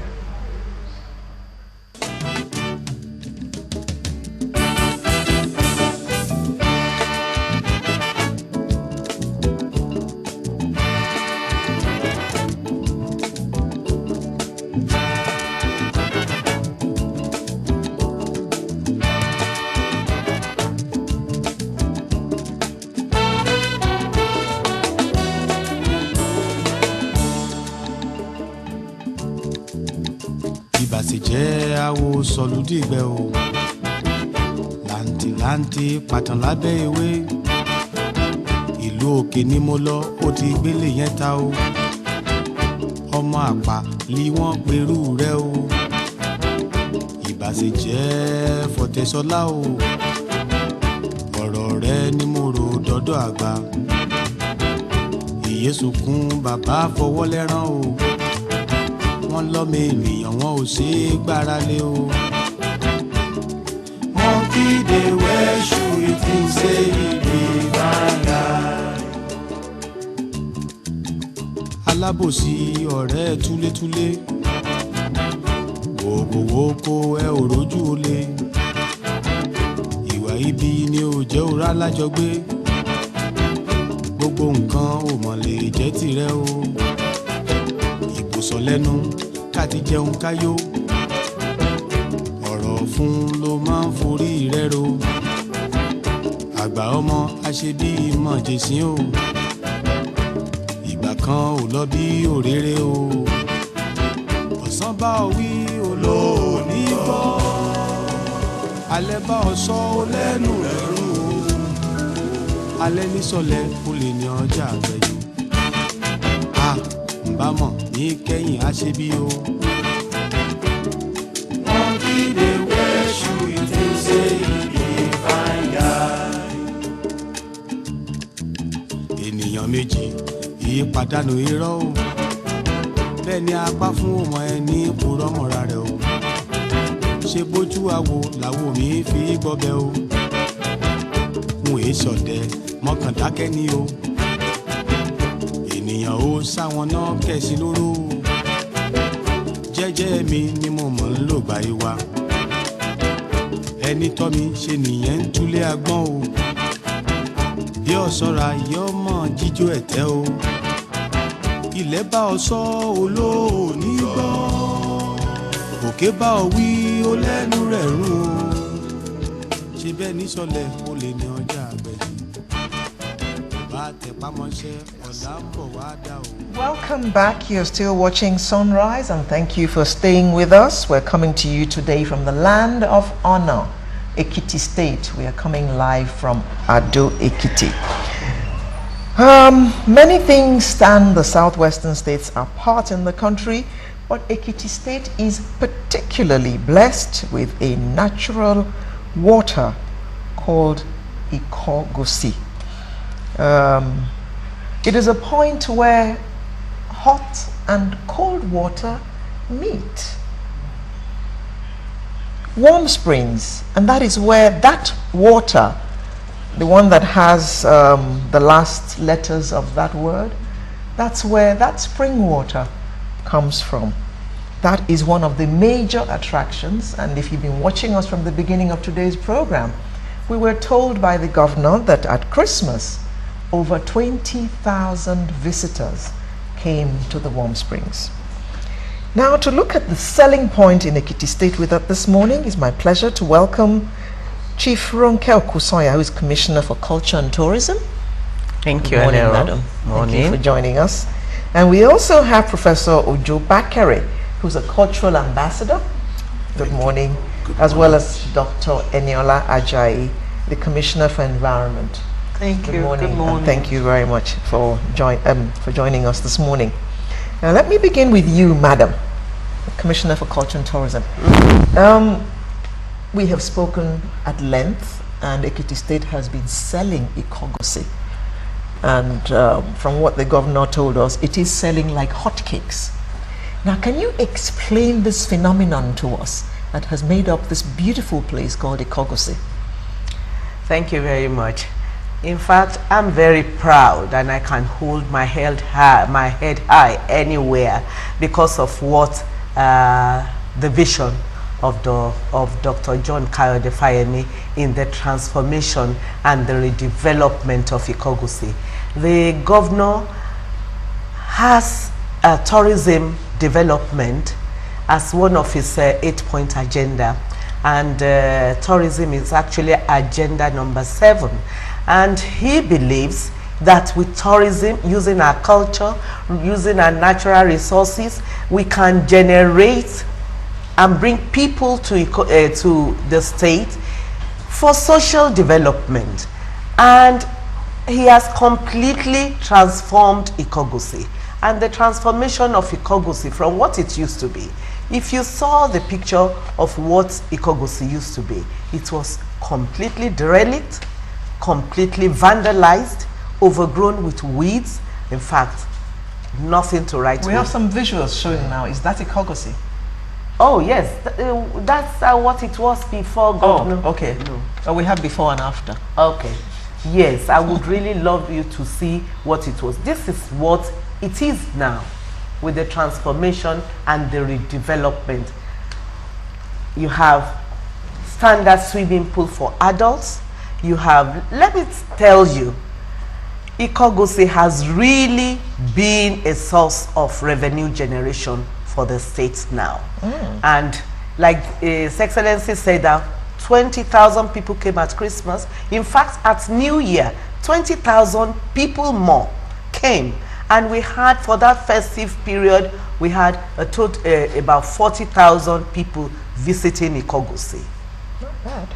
ìbàṣẹ̀jẹ́ àwo sọ̀lúdìgbẹ́ o làǹtìlanti pàtàn lábẹ́ ewé ìlú òkè ni mo lọ ó ti gbélé yẹn ta o ọmọ àpà lí wọ́n perú rẹ o ìbàṣẹ̀jẹ́ fọ̀tẹ́sọlá o ọ̀rọ̀ rẹ ni mo rò dọ́dọ̀ àgbà ìyẹ́sùnkún bàbá fọwọ́ lẹ́rán o wọ́n lọ́mọ ènìyàn wọn ò ṣe é gbára lé o. Monkey dey wear shoe, you think say he be fine guy. Alábòsí ọ̀rẹ́ túlétúlé wòkòwòkò ẹ ò rójú olè ìwà ibi ni ò jẹ́ òrá lájọgbé gbogbo nǹkan ò mọ̀ lè jẹ́ tìrẹ o ìbùsọ̀ lẹ́nu káti jẹun káyó ọ̀rọ̀ fún ló máa ń forí rẹ̀ ro àgbà ọmọ aṣebí mọ̀ jèsín o ìgbà kan ò lọ bí òréré o ọ̀sán bá ọ wí olóòní gbọ́ alẹ́ bá ọ sọ ọ lẹ́nu lẹ́rù o alẹ́ nísọ̀lẹ̀ o lè ní ọjà àgbẹ̀jù a ń bá mọ̀ ní kẹ́yìn aṣebí o. Monkey dey wear shoe, you think say he be fine guy. Ènìyàn méjì yìí pàdánù irọ́ o bẹ́ẹ̀ ni apá fún ọmọ ẹni purọ́ mọ́ra rẹ̀ o ṣe bójú àwo làwo mi fi gbọ́bẹ̀ o n ò ṣọ̀dẹ̀ mọ́kàndákẹ́ ni o ènìyàn ó sáwọn náà kẹ̀sí lóró jẹ́jẹ́ mi ni mo mọ̀ ń lò gbà ìwà ẹni tọ́ mi ṣe nìyẹn ń túlé agbọ́n o ìdí ọ̀ṣọ́ra yọmọ jíjó ẹ̀tẹ́ o ilẹ̀ bá ọ sọ olóòní gbọ́ òkè bá ọ wí ó lẹ́nu rẹ̀ rún o ṣe bẹ́ẹ̀ ní sọlẹ̀ o lè ní ọjà àgbẹ̀dì bá tẹpámọ́ṣẹ́ ọ̀la ń bọ̀ wá dá o. Welcome back. You're still watching Sunrise, and thank you for staying with us. We're coming to you today from the land of honor, Ekiti State. We are coming live from Ado Ekiti. Many things stand the southwestern states apart in the country, but Ekiti State is particularly blessed with a natural water called Ikogosi. It is a point where hot and cold water meet. Warm springs, and that is where that water, the one that has the last letters of that word, that's where that spring water comes from. That is one of the major attractions, and if you've been watching us from the beginning of today's program, we were told by the governor that at Christmas, over 20,000 visitors came to the warm springs. Now, to look at the selling point in Ekiti State with us this morning, it's my pleasure to welcome Chief Ronke Okusoya, who is Commissioner for Culture and Tourism. Thank you, Good morning, Anero. madam. Morning. Thank you for joining us. And we also have Professor Ojo Bakare, who's a cultural ambassador. Good morning. As well as Dr. Eniola Ajayi, the Commissioner for Environment. Thank you. Good morning. Good morning. And thank you very much for joining us this morning. Now, let me begin with you, Madam Commissioner for Culture and Tourism. We have spoken at length, and Ekiti State has been selling Ikogosi. And from what the governor told us, it is selling like hotcakes. Now, can you explain this phenomenon to us that has made up this beautiful place called Ikogosi? Thank you very much. In fact, I'm very proud, and I can hold my head high anywhere because of what the vision of Dr. John Kayode Fayemi in the transformation and the redevelopment of Ikogosi. The governor has tourism development as one of his 8-point agenda, and tourism is actually agenda number 7. And he believes that with tourism, using our culture, using our natural resources, we can generate and bring people to the state for social development. And he has completely transformed Ikogosi. And the transformation of Ikogosi from what it used to be, if you saw the picture of what Ikogosi used to be, it was completely derelict, completely vandalized, overgrown with weeds. In fact, nothing to write. We have some visuals showing now. Is that Ikogosi? Oh yes, that's what it was before, Governor. Oh, okay. No. Oh, we have before and after. Okay. Yes, I would really love you to see what it was. This is what it is now, with the transformation and the redevelopment. You have standard swimming pool for adults. You have, let me tell you, Ikogosi has really been a source of revenue generation for the states now. And like His Excellency said, that 20,000 people came at Christmas. In fact, at New Year, 20,000 people more came. And we had, for that festive period, we had a total about 40,000 people visiting Ikogosi. Not bad.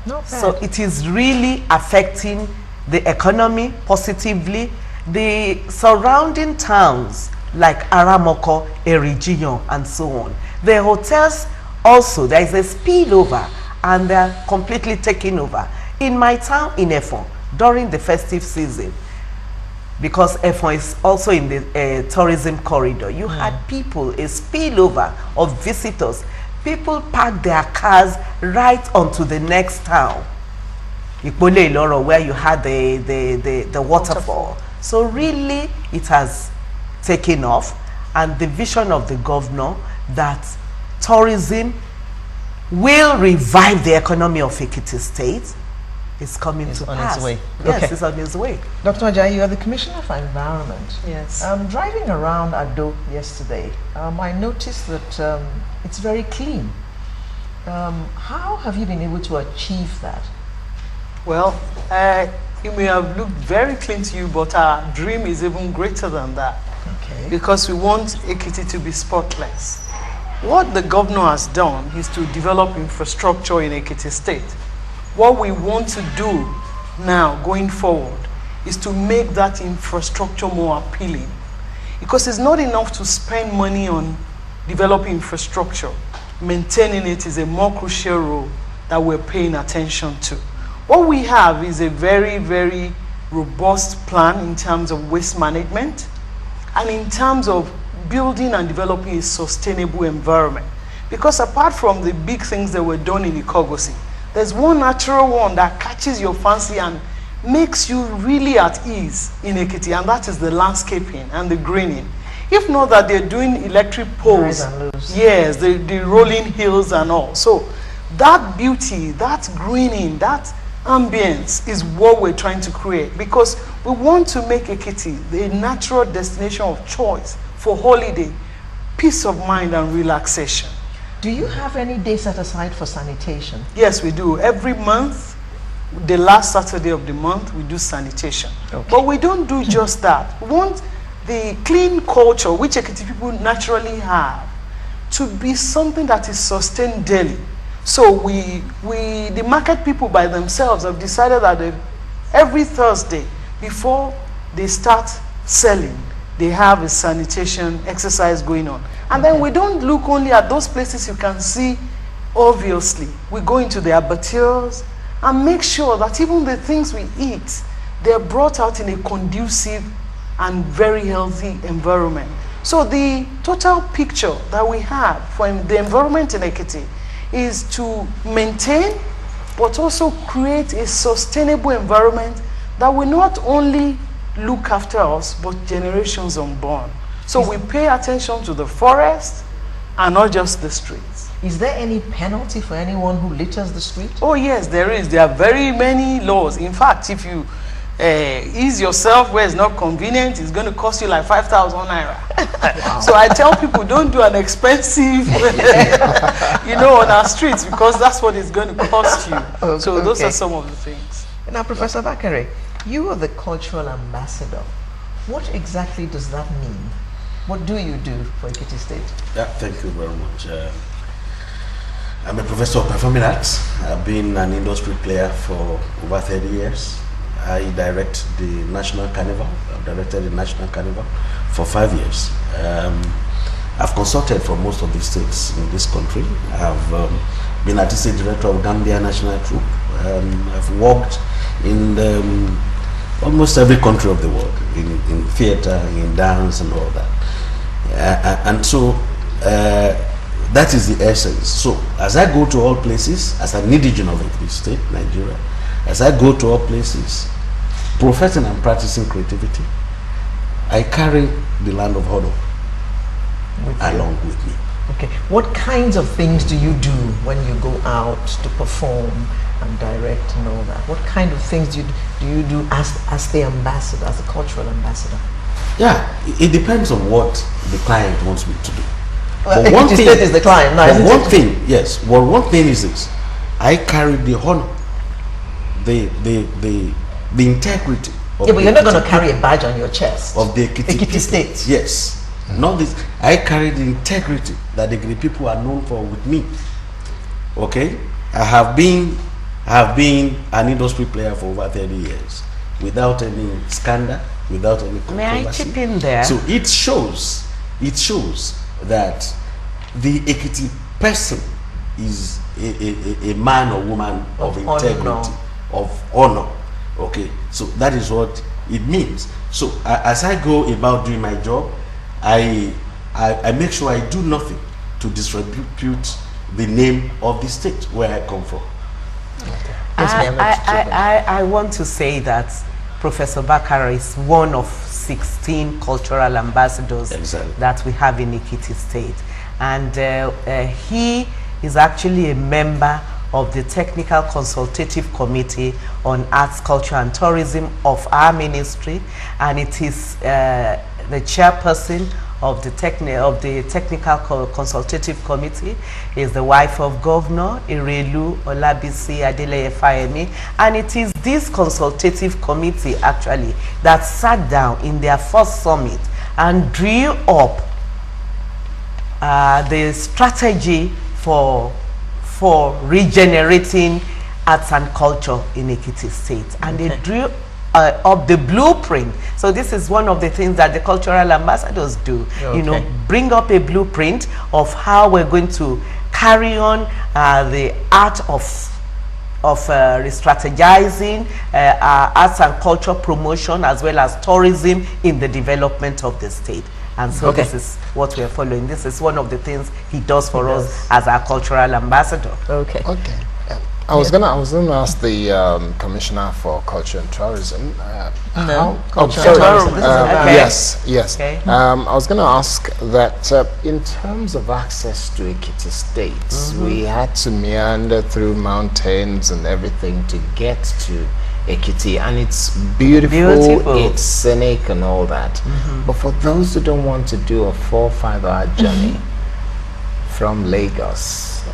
Not bad. So it is really affecting the economy positively. The surrounding towns like Aramoko, Eriginyo, and so on. The hotels also, there is a spillover, and they're completely taking over. In my town, in Efon, during the festive season, because Efon is also in the tourism corridor, you had people, a spillover of visitors. People parked their cars right onto the next town, Ikpole Iloro, where you had the waterfall. So really, it has taken off, and the vision of the governor that tourism will revive the economy of Ekiti State, is coming to on pass. its way. Yes, Okay. it's on its way. Dr. Ajayi, you are the Commissioner for Environment. Yes. Driving around Ado yesterday, I noticed that it's very clean. How have you been able to achieve that? Well, it may have looked very clean to you, but our dream is even greater than that. Okay. Because we want Ekiti to be spotless. What the governor has done is to develop infrastructure in Ekiti State. What we want to do now, going forward, is to make that infrastructure more appealing. Because it's not enough to spend money on developing infrastructure. Maintaining it is a more crucial role that we're paying attention to. What we have is a very, very robust plan in terms of waste management and in terms of building and developing a sustainable environment. Because apart from the big things that were done in Ikogosi, there's one natural one that catches your fancy and makes you really at ease in Ekiti, and that is the landscaping and the greening. If not that they're doing electric poles, yes, the rolling hills and all. So that beauty, that greening, that ambience is what we're trying to create, because we want to make Ekiti the natural destination of choice for holiday, peace of mind and relaxation. Do you have any day set aside for sanitation? Yes, we do. Every month, the last Saturday of the month, we do sanitation. Okay. But we don't do just that. We want the clean culture, which Ekiti people naturally have, to be something that is sustained daily. So the market people by themselves have decided that every Thursday, before they start selling, they have a sanitation exercise going on. And then we don't look only at those places you can see obviously. We go into the abattoirs and make sure that even the things we eat, they're brought out in a conducive and very healthy environment. So the total picture that we have for the environment in Ekiti is to maintain, but also create a sustainable environment that will not only look after us, but generations unborn. So we pay attention to the forest and not just the streets. Is there any penalty for anyone who litters the street? Oh yes, there is. There are very many laws. In fact, if you ease yourself where it's not convenient, it's going to cost you like 5,000 naira. Wow. So I tell people, don't do an expensive, on our streets, because that's what it's going to cost you. Okay. So those are some of the things. Now, Professor Bakare, you are the cultural ambassador. What exactly does that mean? What do you do for Ekiti State? Yeah, thank you very much. I'm a professor of performing arts. I've been an industry player for over 30 years. I direct the National Carnival. I've directed the National Carnival for 5 years. I've consulted for most of the states in this country. I've been artistic director of Gambia National Troupe. I've worked in almost every country of the world, in theater, in dance and all that. And so that is the essence. So as I go to all places, as an indigenous of Ekiti State, Nigeria, as I go to all places, professing and practicing creativity, I carry the land of Hodo along with me. Okay. What kinds of things do you do when you go out to perform and direct and all that? What kind of things do you do as the ambassador, as a cultural ambassador? Yeah, it depends on what the client wants me to do. Well, but one thing is the client. No, but one thing, yes. Well, one thing is this: I carry the honor, the integrity. Yeah, but you're not going to carry a badge on your chest of the Ekiti State. Yes, not this. I carry the integrity that the Ekiti people are known for with me. Okay, I have been an industry player for over 30 years without any scandal, without any controversy. May I chip in there? So it shows that the Ekiti person is a man or woman of integrity, of honor. Okay, so that is what it means. So as I go about doing my job, I make sure I do nothing to disrepute the name of the state where I come from. Okay. I want to say that Professor Bakare is one of 16 cultural ambassadors that we have in Ekiti State, and he is actually a member of the Technical Consultative Committee on Arts, Culture and Tourism of our ministry, and it is the chairperson of the Technical Consultative Committee is the wife of Governor Irelu Olabisi Adeleye Fayemi, and it is this consultative committee actually that sat down in their first summit and drew up the strategy for regenerating arts and culture in Ekiti State, and they drew up the blueprint. So this is one of the things that the cultural ambassadors do, you know, bring up a blueprint of how we're going to carry on the art of re-strategizing arts and culture promotion as well as tourism in the development of the state. And so this is what we are following. This is one of the things he does for us as our cultural ambassador. Okay. I was gonna ask the Commissioner for Culture and Tourism. Yes. Okay. I was gonna ask that in terms of access to Ekiti State, we had to meander through mountains and everything to get to Ekiti, and it's beautiful, it's scenic and all that. But for those who don't want to do a 4 or 5 hour journey from Lagos,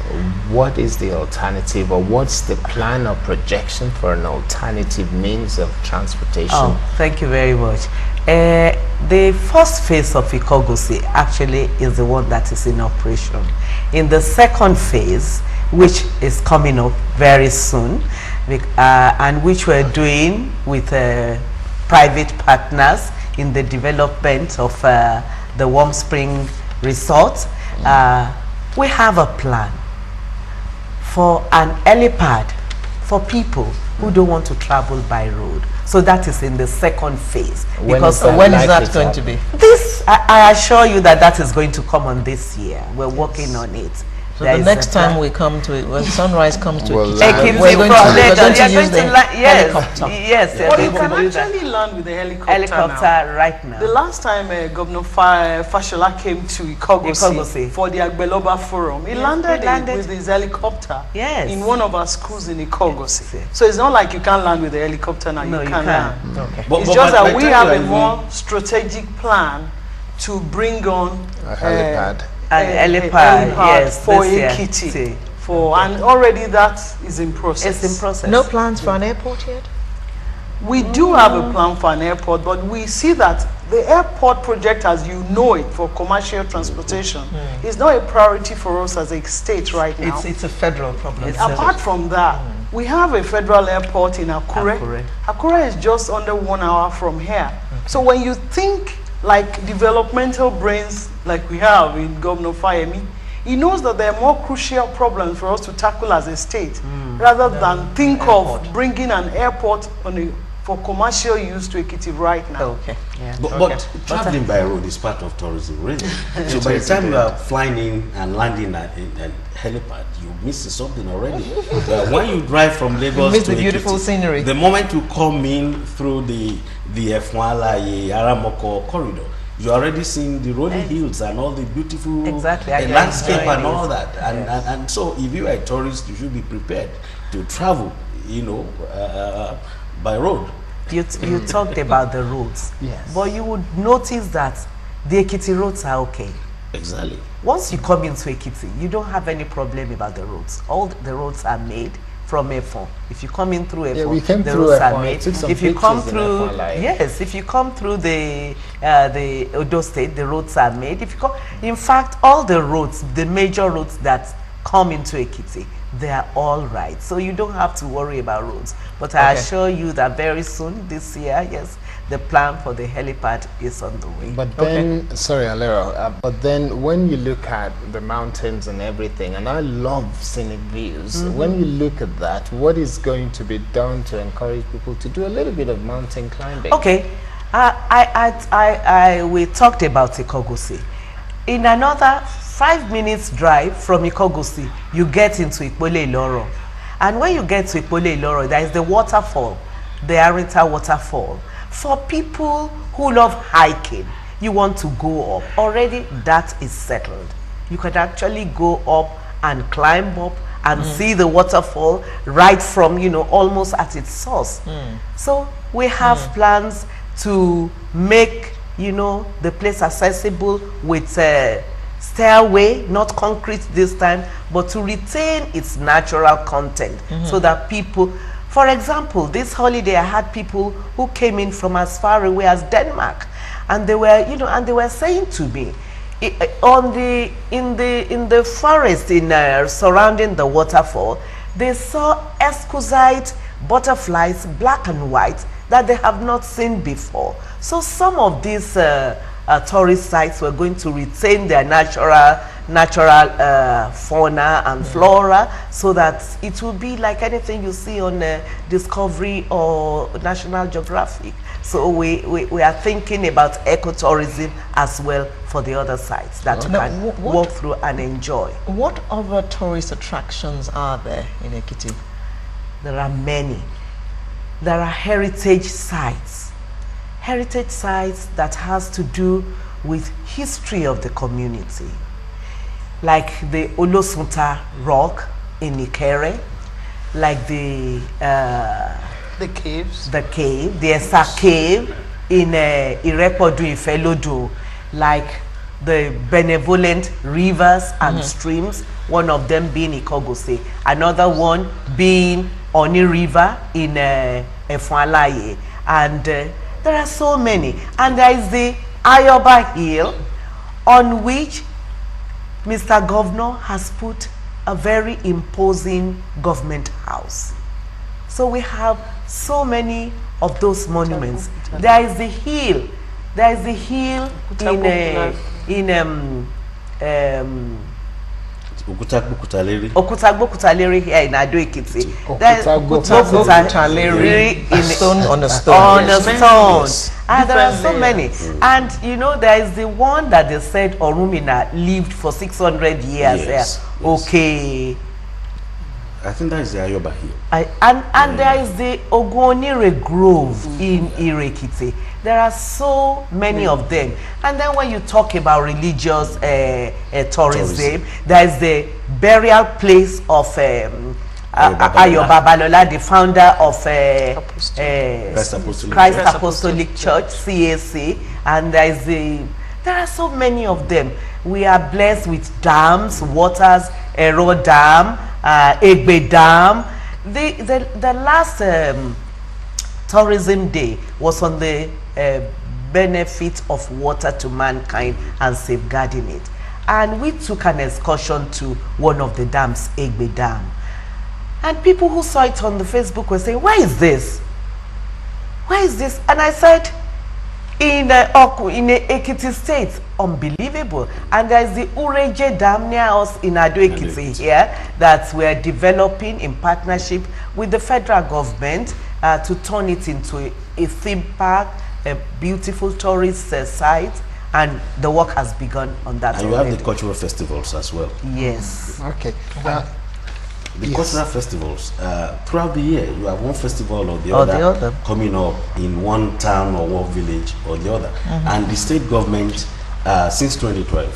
what is the alternative, or what's the plan or projection for an alternative means of transportation? Oh, thank you very much. The first phase of Ikogosi actually is the one that is in operation. In the second phase, which is coming up very soon, and which we're doing with private partners in the development of the Warm Spring Resort, we have a plan for an helipad for people who don't want to travel by road. So that is in the second phase. When is that going to be? This, I assure you that is going to come on this year. We're working on it. So the next time we come to it, when Sunrise comes to we're Ekiti, going to use the helicopter. Yes, but you can actually land with the helicopter right now. The last time Governor Fashola came to Ikogosi for the Agbeloba Forum, he landed with his helicopter in one of our schools in Ikogosi. So it's not like you can't land with the helicopter now. No, you can land. Okay. It's just that we have a more strategic plan to bring on a helipad. Yes, for Ekiti. And already that is in process. It's in process. No plans for an airport yet? We do have a plan for an airport, but we see that the airport project, as you know it, for commercial transportation, is not a priority for us as a state right now. It's a federal problem. Apart from that, we have a federal airport in Akure. Akure is just under 1 hour from here. So when you think like developmental brains like we have in Governor Fayemi, he knows that there are more crucial problems for us to tackle as a state, rather than think of bringing an airport for commercial use to Ekiti right now. But traveling by road is part of tourism, really. So by the time you are flying in and landing at a helipad, you miss something already. When you drive from Lagos to the beautiful scenery. The moment you come in through the Efwala Aramoko corridor, you already seen the rolling hills and all the beautiful landscape and all that. And so if you are a tourist, you should be prepared to travel, by road. You talked about the roads, but you would notice that the Ekiti roads are okay. Exactly. Once you come into Ekiti, you don't have any problem about the roads. All the roads are made from F4. If you come in through F4, the roads are made. If you come through, if you come through the Odo State, the roads are made. If you come, in fact, all the roads, the major roads that come into Ekiti, they are all right. So you don't have to worry about roads. But I assure you that very soon this year, the plan for the helipad is on the way. But then, sorry Alero, but then when you look at the mountains and everything, and I love scenic views, when you look at that, what is going to be done to encourage people to do a little bit of mountain climbing? Okay, we talked about Ikogosi. In another 5 minutes drive from Ikogosi, you get into Ipole Iloro. And when you get to Ipole Iloro, there is the waterfall, the Arita waterfall. For people who love hiking, you want to go up, already that is settled. You can actually go up and climb up and see the waterfall right from, you know, almost at its source. So we have plans to make, you know, the place accessible with stairway, not concrete this time, but to retain its natural content so that people, for example, this holiday I had people who came in from as far away as Denmark, and they were, you know, and they were saying to me, in the forest surrounding the waterfall, they saw exquisite butterflies, black and white, that they have not seen before. So some of these tourist sites were going to retain their natural fauna and flora, so that it will be like anything you see on Discovery or National Geographic. So we are thinking about ecotourism as well for the other sites that you can walk through and enjoy. What other tourist attractions are there in Ekiti? There are many. There are heritage sites. Heritage sites that has to do with history of the community, like the Olosunta Rock in Ikere, like the caves, the Esa Cave in Irepodu Ifelodo, like the benevolent rivers and streams, one of them being Ikogose, another one being Oni River in Efualaye, and there are so many. And there is the Ayoba Hill, on which Mr. Governor has put a very imposing government house. So we have so many of those monuments. There is the hill. There is the hill Okutagbo Kutaleri here in Ado Ekiti. Okutagbo Kutaleri, stone on a stone. On a stone. And there are so many. And you know, there is the one that they said Orumina lived for 600 years there. Okay. I think that is the Ayoba Hill. And there is the Ogonire Grove in Irekiti. There are so many of them. And then when you talk about religious tourism, there is the burial place of Ayoba Balola, the founder of Christ Apostolic Church, CAC. And there are so many of them. We are blessed with dams, waters, Ero Dam, Egbe Dam. The last tourism day was on the benefit of water to mankind and safeguarding it. And we took an excursion to one of the dams, Egbe Dam. And people who saw it on the Facebook were saying, where is this? Where is this? And I said, in Ekiti State, unbelievable. And there is the Ureje Dam near us in Ado Ekiti here that we are developing in partnership with the federal government to turn it into a theme park, a beautiful tourist site, and the work has begun on that. And you have the cultural festivals as well. Yes. Okay. The cultural festivals, throughout the year, you have one festival or the other coming up in one town or one village or the other. And the state government, since 2012,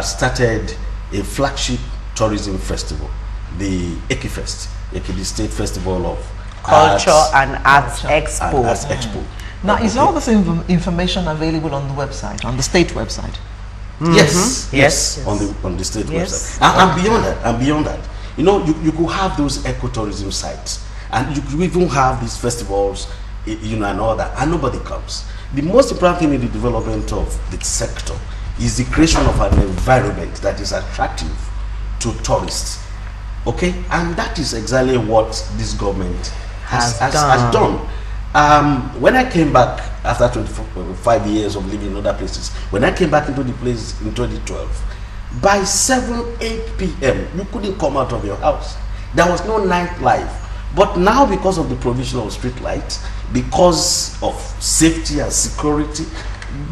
started a flagship tourism festival, the EKIFest, Ekiti State Festival of Culture and Arts Expo. Now, is all this information available on the website, on the state website? Yes, on the state website. And beyond that, you know, you could have those ecotourism sites, and you could even have these festivals, you know, and all that, and nobody comes. The most important thing in the development of the sector is the creation of an environment that is attractive to tourists. Okay, and that is exactly what this government has done. When I came back after 25 years of living in other places, when I came back into the place in 2012, by 7-8 p.m. you couldn't come out of your house. There was no nightlife. But now, because of the provision of street lights, because of safety and security,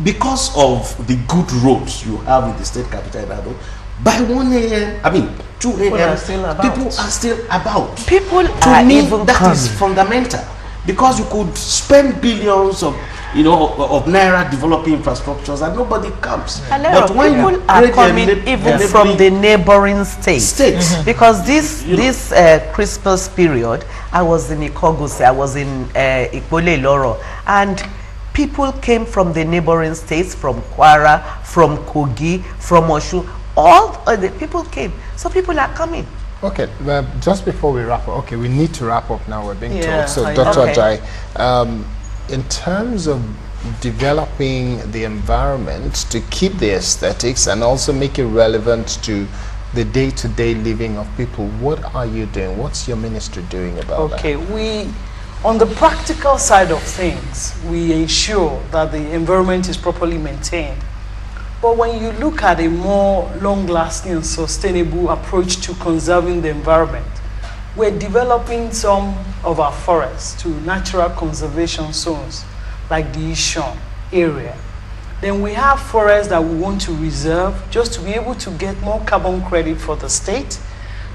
because of the good roads you have in the state capital in Ado, by 1 a.m., I mean 2 a.m., people are still about. People to me, that is fundamental. Because you could spend billions of, you know, of Naira developing infrastructures, and nobody comes. A lot of people are coming even from the neighboring states. Because this Christmas period, I was in Ikogose, I was in Ikpole Loro, and people came from the neighboring states, from Kwara, from Kogi, from Oshu. All the people came. So people are coming. Okay, well, just before we wrap up, okay, we need to wrap up now, we're being told. So, I Dr. know. Ajayi, in terms of developing the environment to keep the aesthetics and also make it relevant to the day-to-day living of people, what are you doing? What's your ministry doing about that? Okay, on the practical side of things, we ensure that the environment is properly maintained. But when you look at a more long-lasting and sustainable approach to conserving the environment, we're developing some of our forests to natural conservation zones, like the Ishon area. Then we have forests that we want to reserve just to be able to get more carbon credit for the state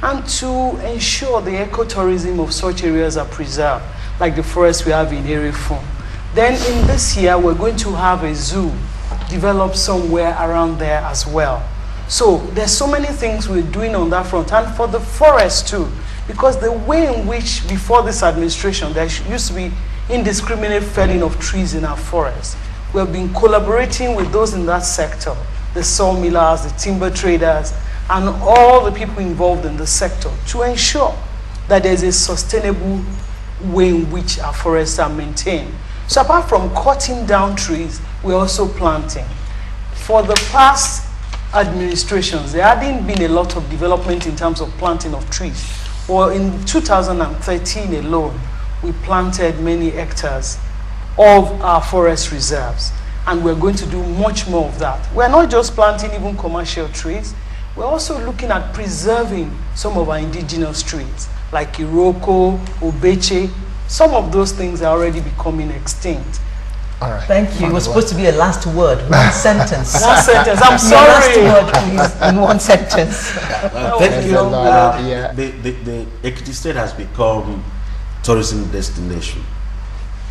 and to ensure the ecotourism of such areas are preserved, like the forest we have in Erefun. Then in this year, we're going to have a zoo developed somewhere around there as well. So there's so many things we're doing on that front, and for the forest too, because the way in which before this administration, there used to be indiscriminate felling of trees in our forests. We have been collaborating with those in that sector, the sawmillers, the timber traders, and all the people involved in the sector to ensure that there's a sustainable way in which our forests are maintained. So apart from cutting down trees, we're also planting. For the past administrations, there hadn't been a lot of development in terms of planting of trees. Well, in 2013 alone, we planted many hectares of our forest reserves, and we're going to do much more of that. We're not just planting even commercial trees, we're also looking at preserving some of our indigenous trees, like Iroko, Obeche. Some of those things are already becoming extinct. All right. Thank you. It was supposed to be a last word, one sentence. One sentence, I'm Your last sorry. word, please, in one sentence. Thank you. The Ekiti State has become tourism destination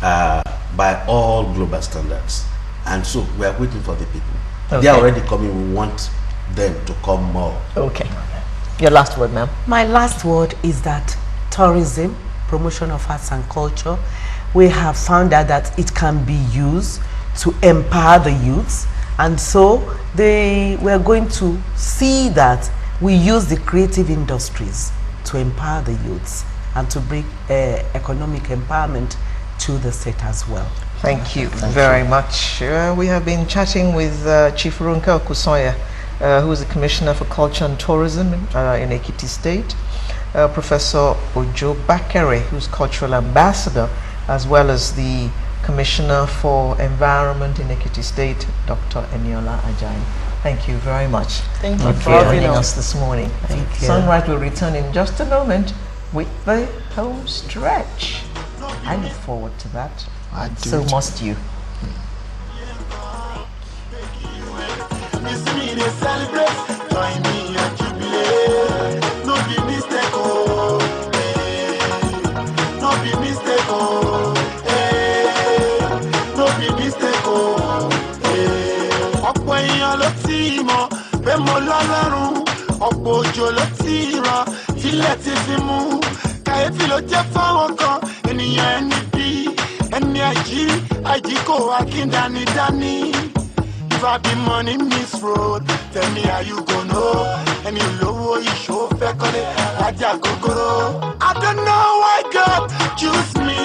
by all global standards, and so we are waiting for the people. Okay. They are already coming. We want them to come more. Okay. Your last word, ma'am. My last word is that tourism, promotion of arts and culture, we have found out that it can be used to empower the youths, and so we're going to see that we use the creative industries to empower the youths and to bring economic empowerment to the state as well. Thank you very much. We have been chatting with Chief Runka Okusoya, who is the Commissioner for Culture and Tourism in Ekiti State, Professor Ojo Bakare, who's Cultural Ambassador, as well as the Commissioner for Environment in Ekiti State, Dr. Eniola Ajayi. Thank you very much. Thank you for joining us this morning. Thank you. Sunrise will return in just a moment with the home stretch. I look forward to that. So must you. If I be money miss road, tell me how you gon' know. And you know you show fair call it Aja Gogoro. I don't know why God choose me.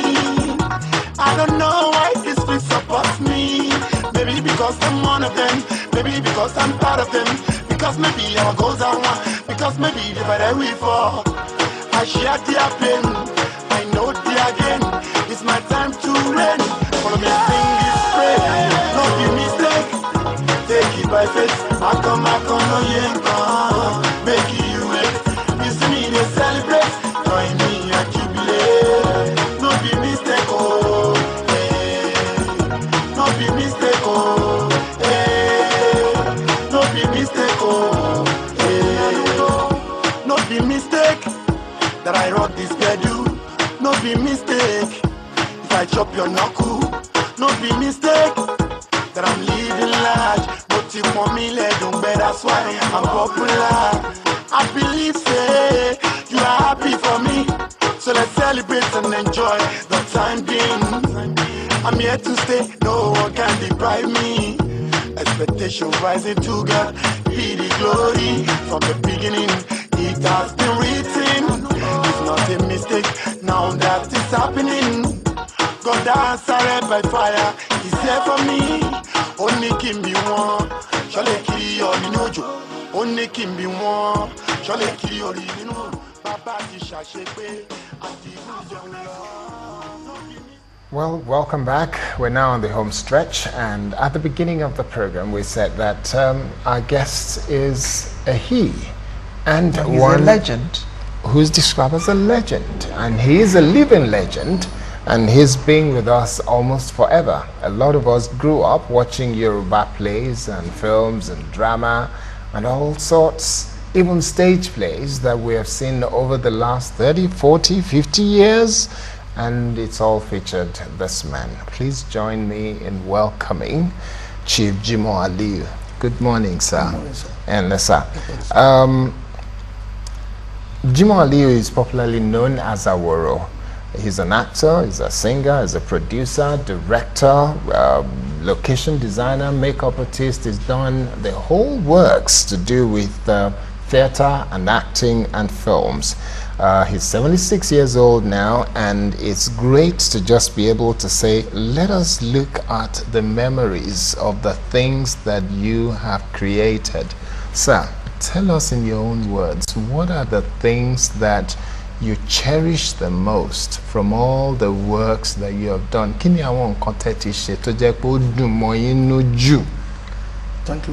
I don't know why this will support me. Maybe because I'm one of them. Maybe because I'm part of them. Because maybe our goals are one. Because maybe the better we fall. I share their pain. I know their gain. It's my time to reign. Follow me, sing this praise. No be mistake. Take it by faith. I come, no yenka. Make you wait. You see me, they celebrate. Join me and jubilate. No be mistake, oh. Hey. No be mistake, oh. Hey. No be mistake, oh. Hey. No be mistake that I rock this schedule. No be mistake if I chop your knuckle. No be be mistake that I'm living large. But you want me let them better, that's why I'm popular. I believe say you are happy for me, so let's celebrate and enjoy the time being. I'm here to stay, no one can deprive me. Expectation rising to God, be the glory. From the beginning, it has been written. It's not a mistake, now that it's happening. God answered by fire, He's here for me. Only can be one, shall I kill you or no? Only can be one, shall I kill you or no? Baba Tisha Shepe, Well, welcome back. We're now on the home stretch, and at the beginning of the program we said that our guest is a he, and he's a legend. Who's described as a legend, and he is a living legend, and he's been with us almost forever. A lot of us grew up watching Yoruba plays and films and drama and all sorts, even stage plays that we have seen over the last 30, 40, 50 years. And it's all featured this man. Please join me in welcoming Chief Jimoh Aliyu. Good morning, sir. Good morning, sir. And sir, Jimoh Aliyu is popularly known as Aworo. He's an actor, he's a singer, he's a producer, director, location designer, makeup artist. He's done the whole works to do with theater and acting and films. He's 76 years old now, and it's great to just be able to say, let us look at the memories of the things that you have created. Sir, tell us in your own words, what are the things that you cherish the most from all the works that you have done? Thank you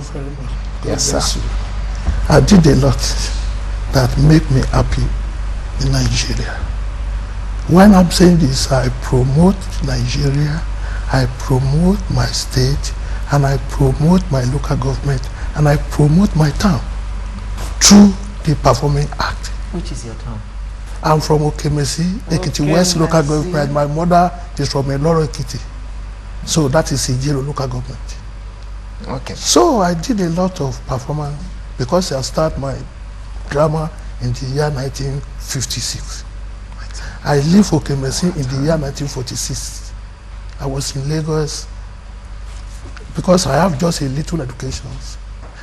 very much. Yes, sir. I did a lot that make me happy in Nigeria. When I'm saying this, I promote Nigeria, I promote my state, and I promote my local government, and I promote my town through the performing act. Which is your town? I'm from Okemesi, Ekiti West local government. My mother is from In Ado Ekiti. So that is Ijero local government. Okay. So I did a lot of performance because I started my drama in the year 1956. I lived for Okemesi in the year 1946. I was in Lagos because I have just a little education.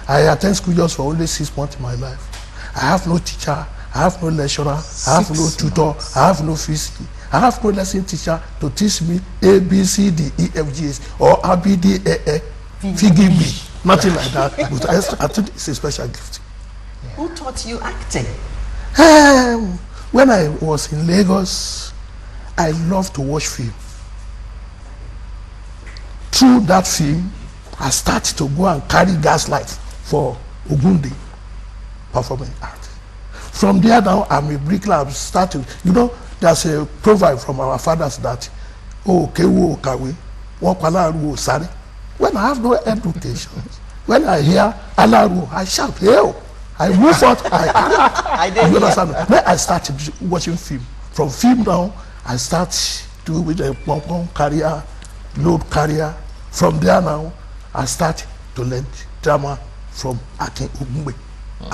I attend school just for only 6 months in my life. I have no teacher, I have no lecturer, I have no tutor, I have no fees. I have no lesson teacher to teach me A, B, C, D, E, F, G, S, or A, B, D, A, E, Figure B. Nothing like that. But I think it's a special gift. Yeah. Who taught you acting? When I was in Lagos, I loved to watch film. Through that film, I started to go and carry gaslight for Ogunde performing art. From there now, I'm a bricklayer. I'm starting. You know, there's a proverb from our fathers that, oh, kewu okawe, wakalaru osare. When I have no education, when I hear alaru, I shout, hey! I move out. I didn't. You understand? Then I started watching film. From film now, I start to with a pom-pom carrier, load carrier. From there now, I start to learn drama from Akin Ogungbe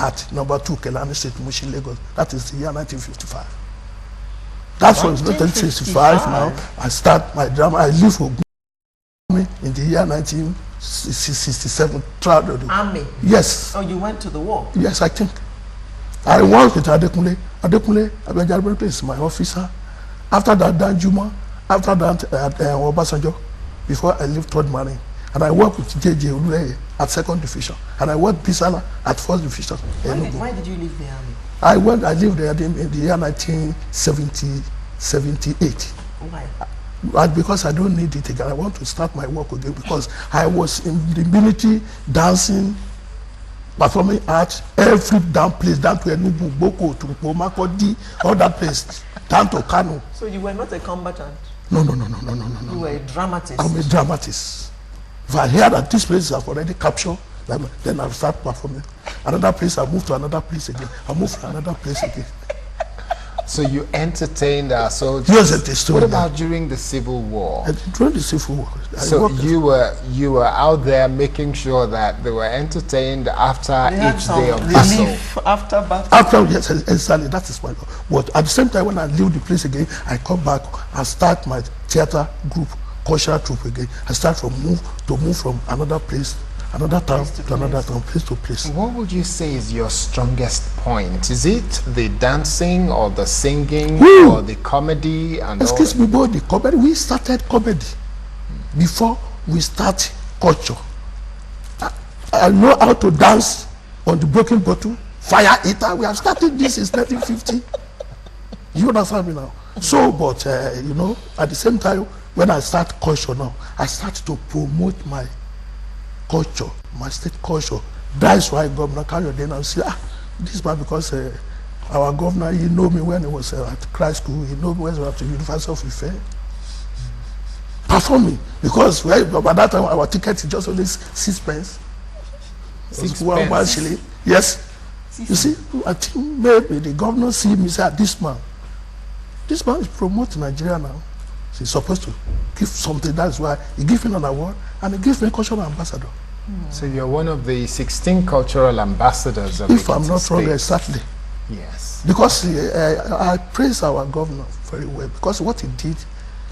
at number 2 Kelani Street, Mushin, Lagos. That is the year 1955. That's from 1965 now. I start my drama. I live for Ogungbe in the year 1967. Army? Yes. Oh, you went to the war? Yes, I think. I worked with Adekunle. Adekunle Abejarbe is my officer. After that, Danjuma. After that, Obasanjo. Before I left 3rd Marine. And I worked with J.J. Uleye at 2nd Division. And I worked Bisala at 1st Division. Why did you leave the army? I lived there in the year 1978. Why? Because I don't need it again. I want to start my work again because I was in the military, dancing, performing arts, every damn place, down to Enugu, Boko, to Makodi, all that place, down to Kano. So you were not a combatant? No. You were a dramatist? I'm a dramatist. If I hear that this place is already captured, then I'll start performing. Another place, I move to another place again. I move to another place again. So you entertained our soldiers. Yes, it is true. What about during the Civil War? During the Civil War. So you were out there making sure that they were entertained after each day of relief after battle. After, yes, exactly, that is my law. But at the same time, when I leave the place again, I come back and start my theater group, cultural troupe again. I start move from another place, another town to another town, place to place. What would you say is your strongest point? Is it the dancing or the singing or the comedy and Excuse me, boy, the comedy. We started comedy before we start culture. I know how to dance on the broken bottle, fire eater. We have started this since 1950. You understand me now? So, but you know, at the same time, when I start culture now, I start to promote my culture, my state culture. That's why Governor Carrier then I say, this man, because our governor, he know me when he was at Christ School, he know me when he was at the University of Ife. Performing, because by that time our ticket is just only 6 pence. 6 1 pence. shilling. Yes. You see, I think maybe the governor see me say, this man is promoting Nigeria now. So he's supposed to give something. That's why he gave me an award and he gave me cultural ambassador. So you're one of the 16 cultural ambassadors of If I'm Ekiti not wrong, State. exactly. Yes. Because I praise our governor very well because what he did.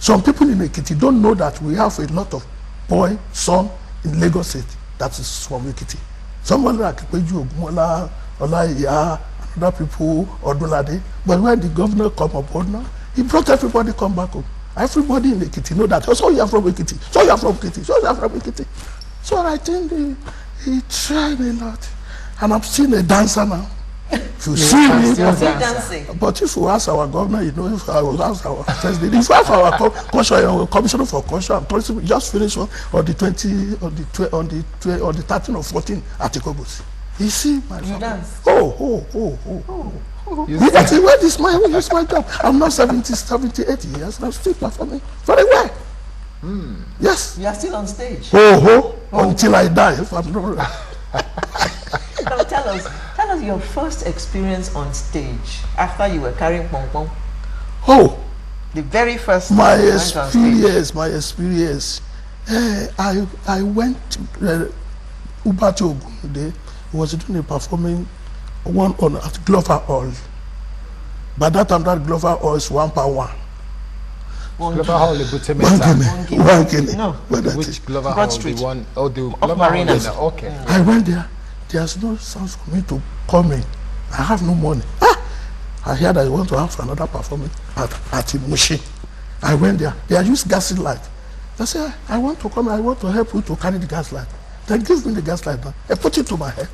Some people in Ekiti don't know that we have a lot of son in Lagos State that is from Ekiti. Someone like Peju Ogmola, Olaiya, and other people, Odulade. But when the governor come aboard now, he brought everybody come back home. Everybody in Ekiti know that. So you are from Ekiti. So you are from Ekiti. So you are from Ekiti. So I think he tried a lot. And I'm still a dancer now. If you see me, but if you ask our governor, you know, if I will ask our president, if you ask our commissioner for culture and tourism, we just finished on the 13th or 14th at Ikobos. You see my family. Where is my job? I'm not 78 years and I'm still performing very well. Yes. You are still on stage. Until I die. If I'm not. Now tell us your first experience on stage after you were carrying pom pom. The very first. My experience. I went to Ubati Ogunde. He was doing a performing one on at Glover Hall. By that time, that Glover Hall is 1 per 1. Glover Hall, the No. Which Glover Hall? The one? Oh, the Glover Marina. Hall. Okay. I went there. There's no chance for me to come in. I have no money. I heard I want to have another performance at Mushi. I went there. They used gas light. I said, I want to come. I want to help you to carry the gas light. Then give me the gas light now. I put it to my head.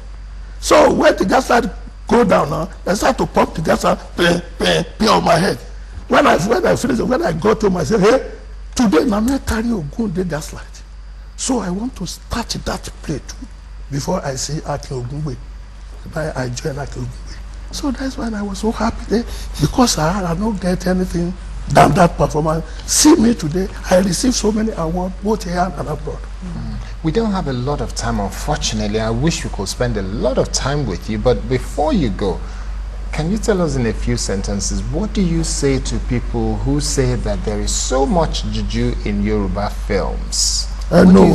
So when the gas light go down now, I start to pump the gas light on my head. When I finished, when I got home, I said, hey, today I'm not carrying a good gas light. So I want to start that play too before I see Ake Ogungwe. I joined Ake Ogungwe. So that's when I was so happy there because I don't get anything than that performance. See me today, I received so many awards both here and abroad. We don't have a lot of time, unfortunately. I wish we could spend a lot of time with you, but before you go, can you tell us in a few sentences, what do you say to people who say that there is so much juju in Yoruba films? No.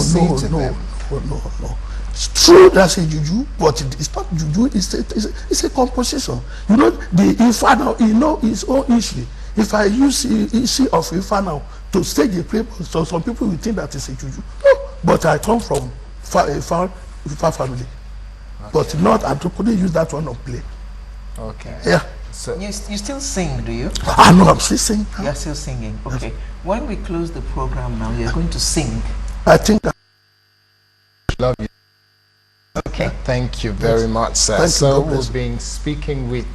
It's true that's a juju, but it's not juju, it's a composition. You know, the Ifa now, you know his own history. If I use the history of Ifa now to stage a play, so some people will think that it's a juju. No, but I come from Ifa family. Okay. But not, I couldn't use that one on play. Okay. Yeah. So you still sing, do you? No, I'm still singing. You're still singing. Okay. Yes. When we close the program now, you're going to sing. I think I love you. Okay. Thank you very much, sir. So we've been speaking with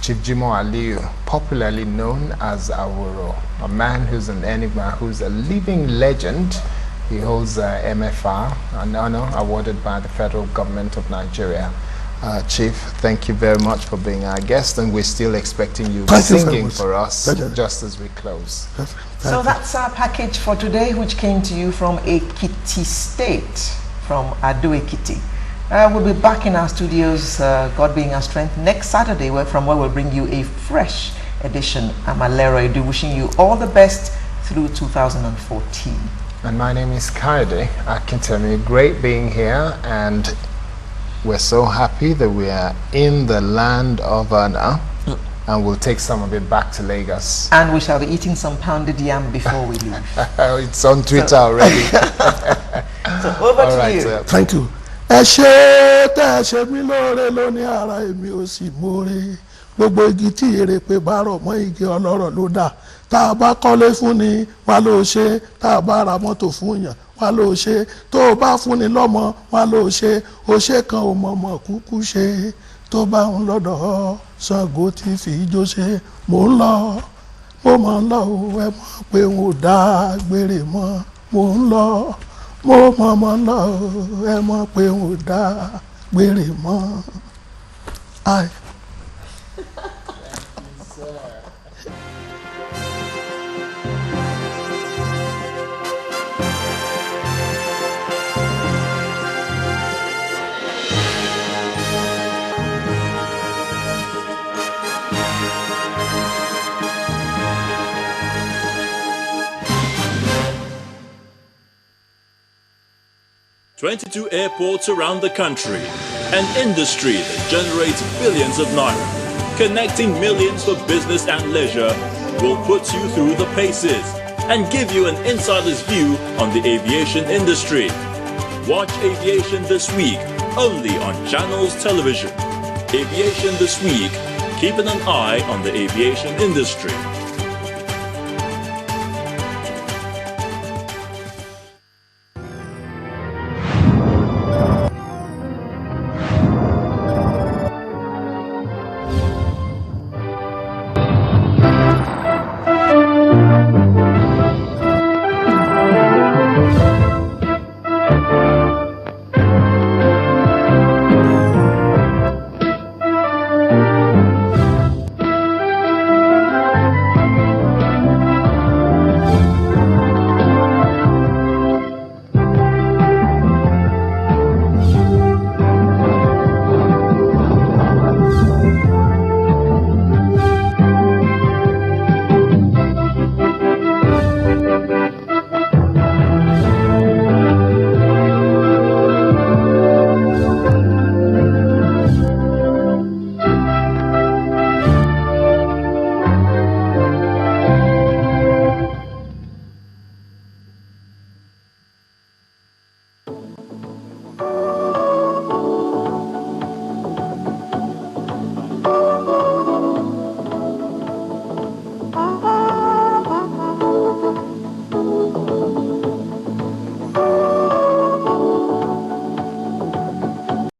Chief Jimo Aliyu, popularly known as Aworo, a man who's an enigma, who's a living legend. He holds MFR, an honor awarded by the federal government of Nigeria. Chief, thank you very much for being our guest, and we're still expecting you singing for us just as we close. So that's our package for today, which came to you from Ekiti State, from Ado Ekiti. We'll be back in our studios, God being our strength, next Saturday, from where we'll bring you a fresh edition. I'm Alero Edu, wishing you all the best through 2014. And my name is Kaide Akintemi. Great being here, and we're so happy that we are in the land of Anna, and we'll take some of it back to Lagos. And we shall be eating some pounded yam before we leave. It's on Twitter already. So over to you. Thank you. Ẹ ṣé tẹ́ ẹ ṣe mí lóore lónìí ara èmi ò sì mórí. Gbogbo igi tí èrè pé bá rọ̀ mọ́ igi ọlọ́rọ̀ ló dà. Tá a bá kọ́lé fún ni wá ló ṣe, tá a bá ra mọ́tò fún yàn wá ló ṣe, tó o bá fún ni lọ́mọ wá ló ṣe, o ṣe kan ò mọ̀mọ̀ kúkú ṣe, tó bá ń lọ́dọ̀ Ṣàngó tí fi ijó ṣe, mò ń lọ, mo mọ̀ ń lọ o, ẹ mọ̀ pé n ò dá gbére mọ́, mò ń lọ, mo mọ̀ ń lọ o, ẹ mọ̀ pé n ò dá gbére mọ́. Aye. 22 airports around the country, an industry that generates billions of naira, connecting millions for business and leisure, will put you through the paces and give you an insider's view on the aviation industry. Watch Aviation This Week only on Channels Television. Aviation This Week, keeping an eye on the aviation industry.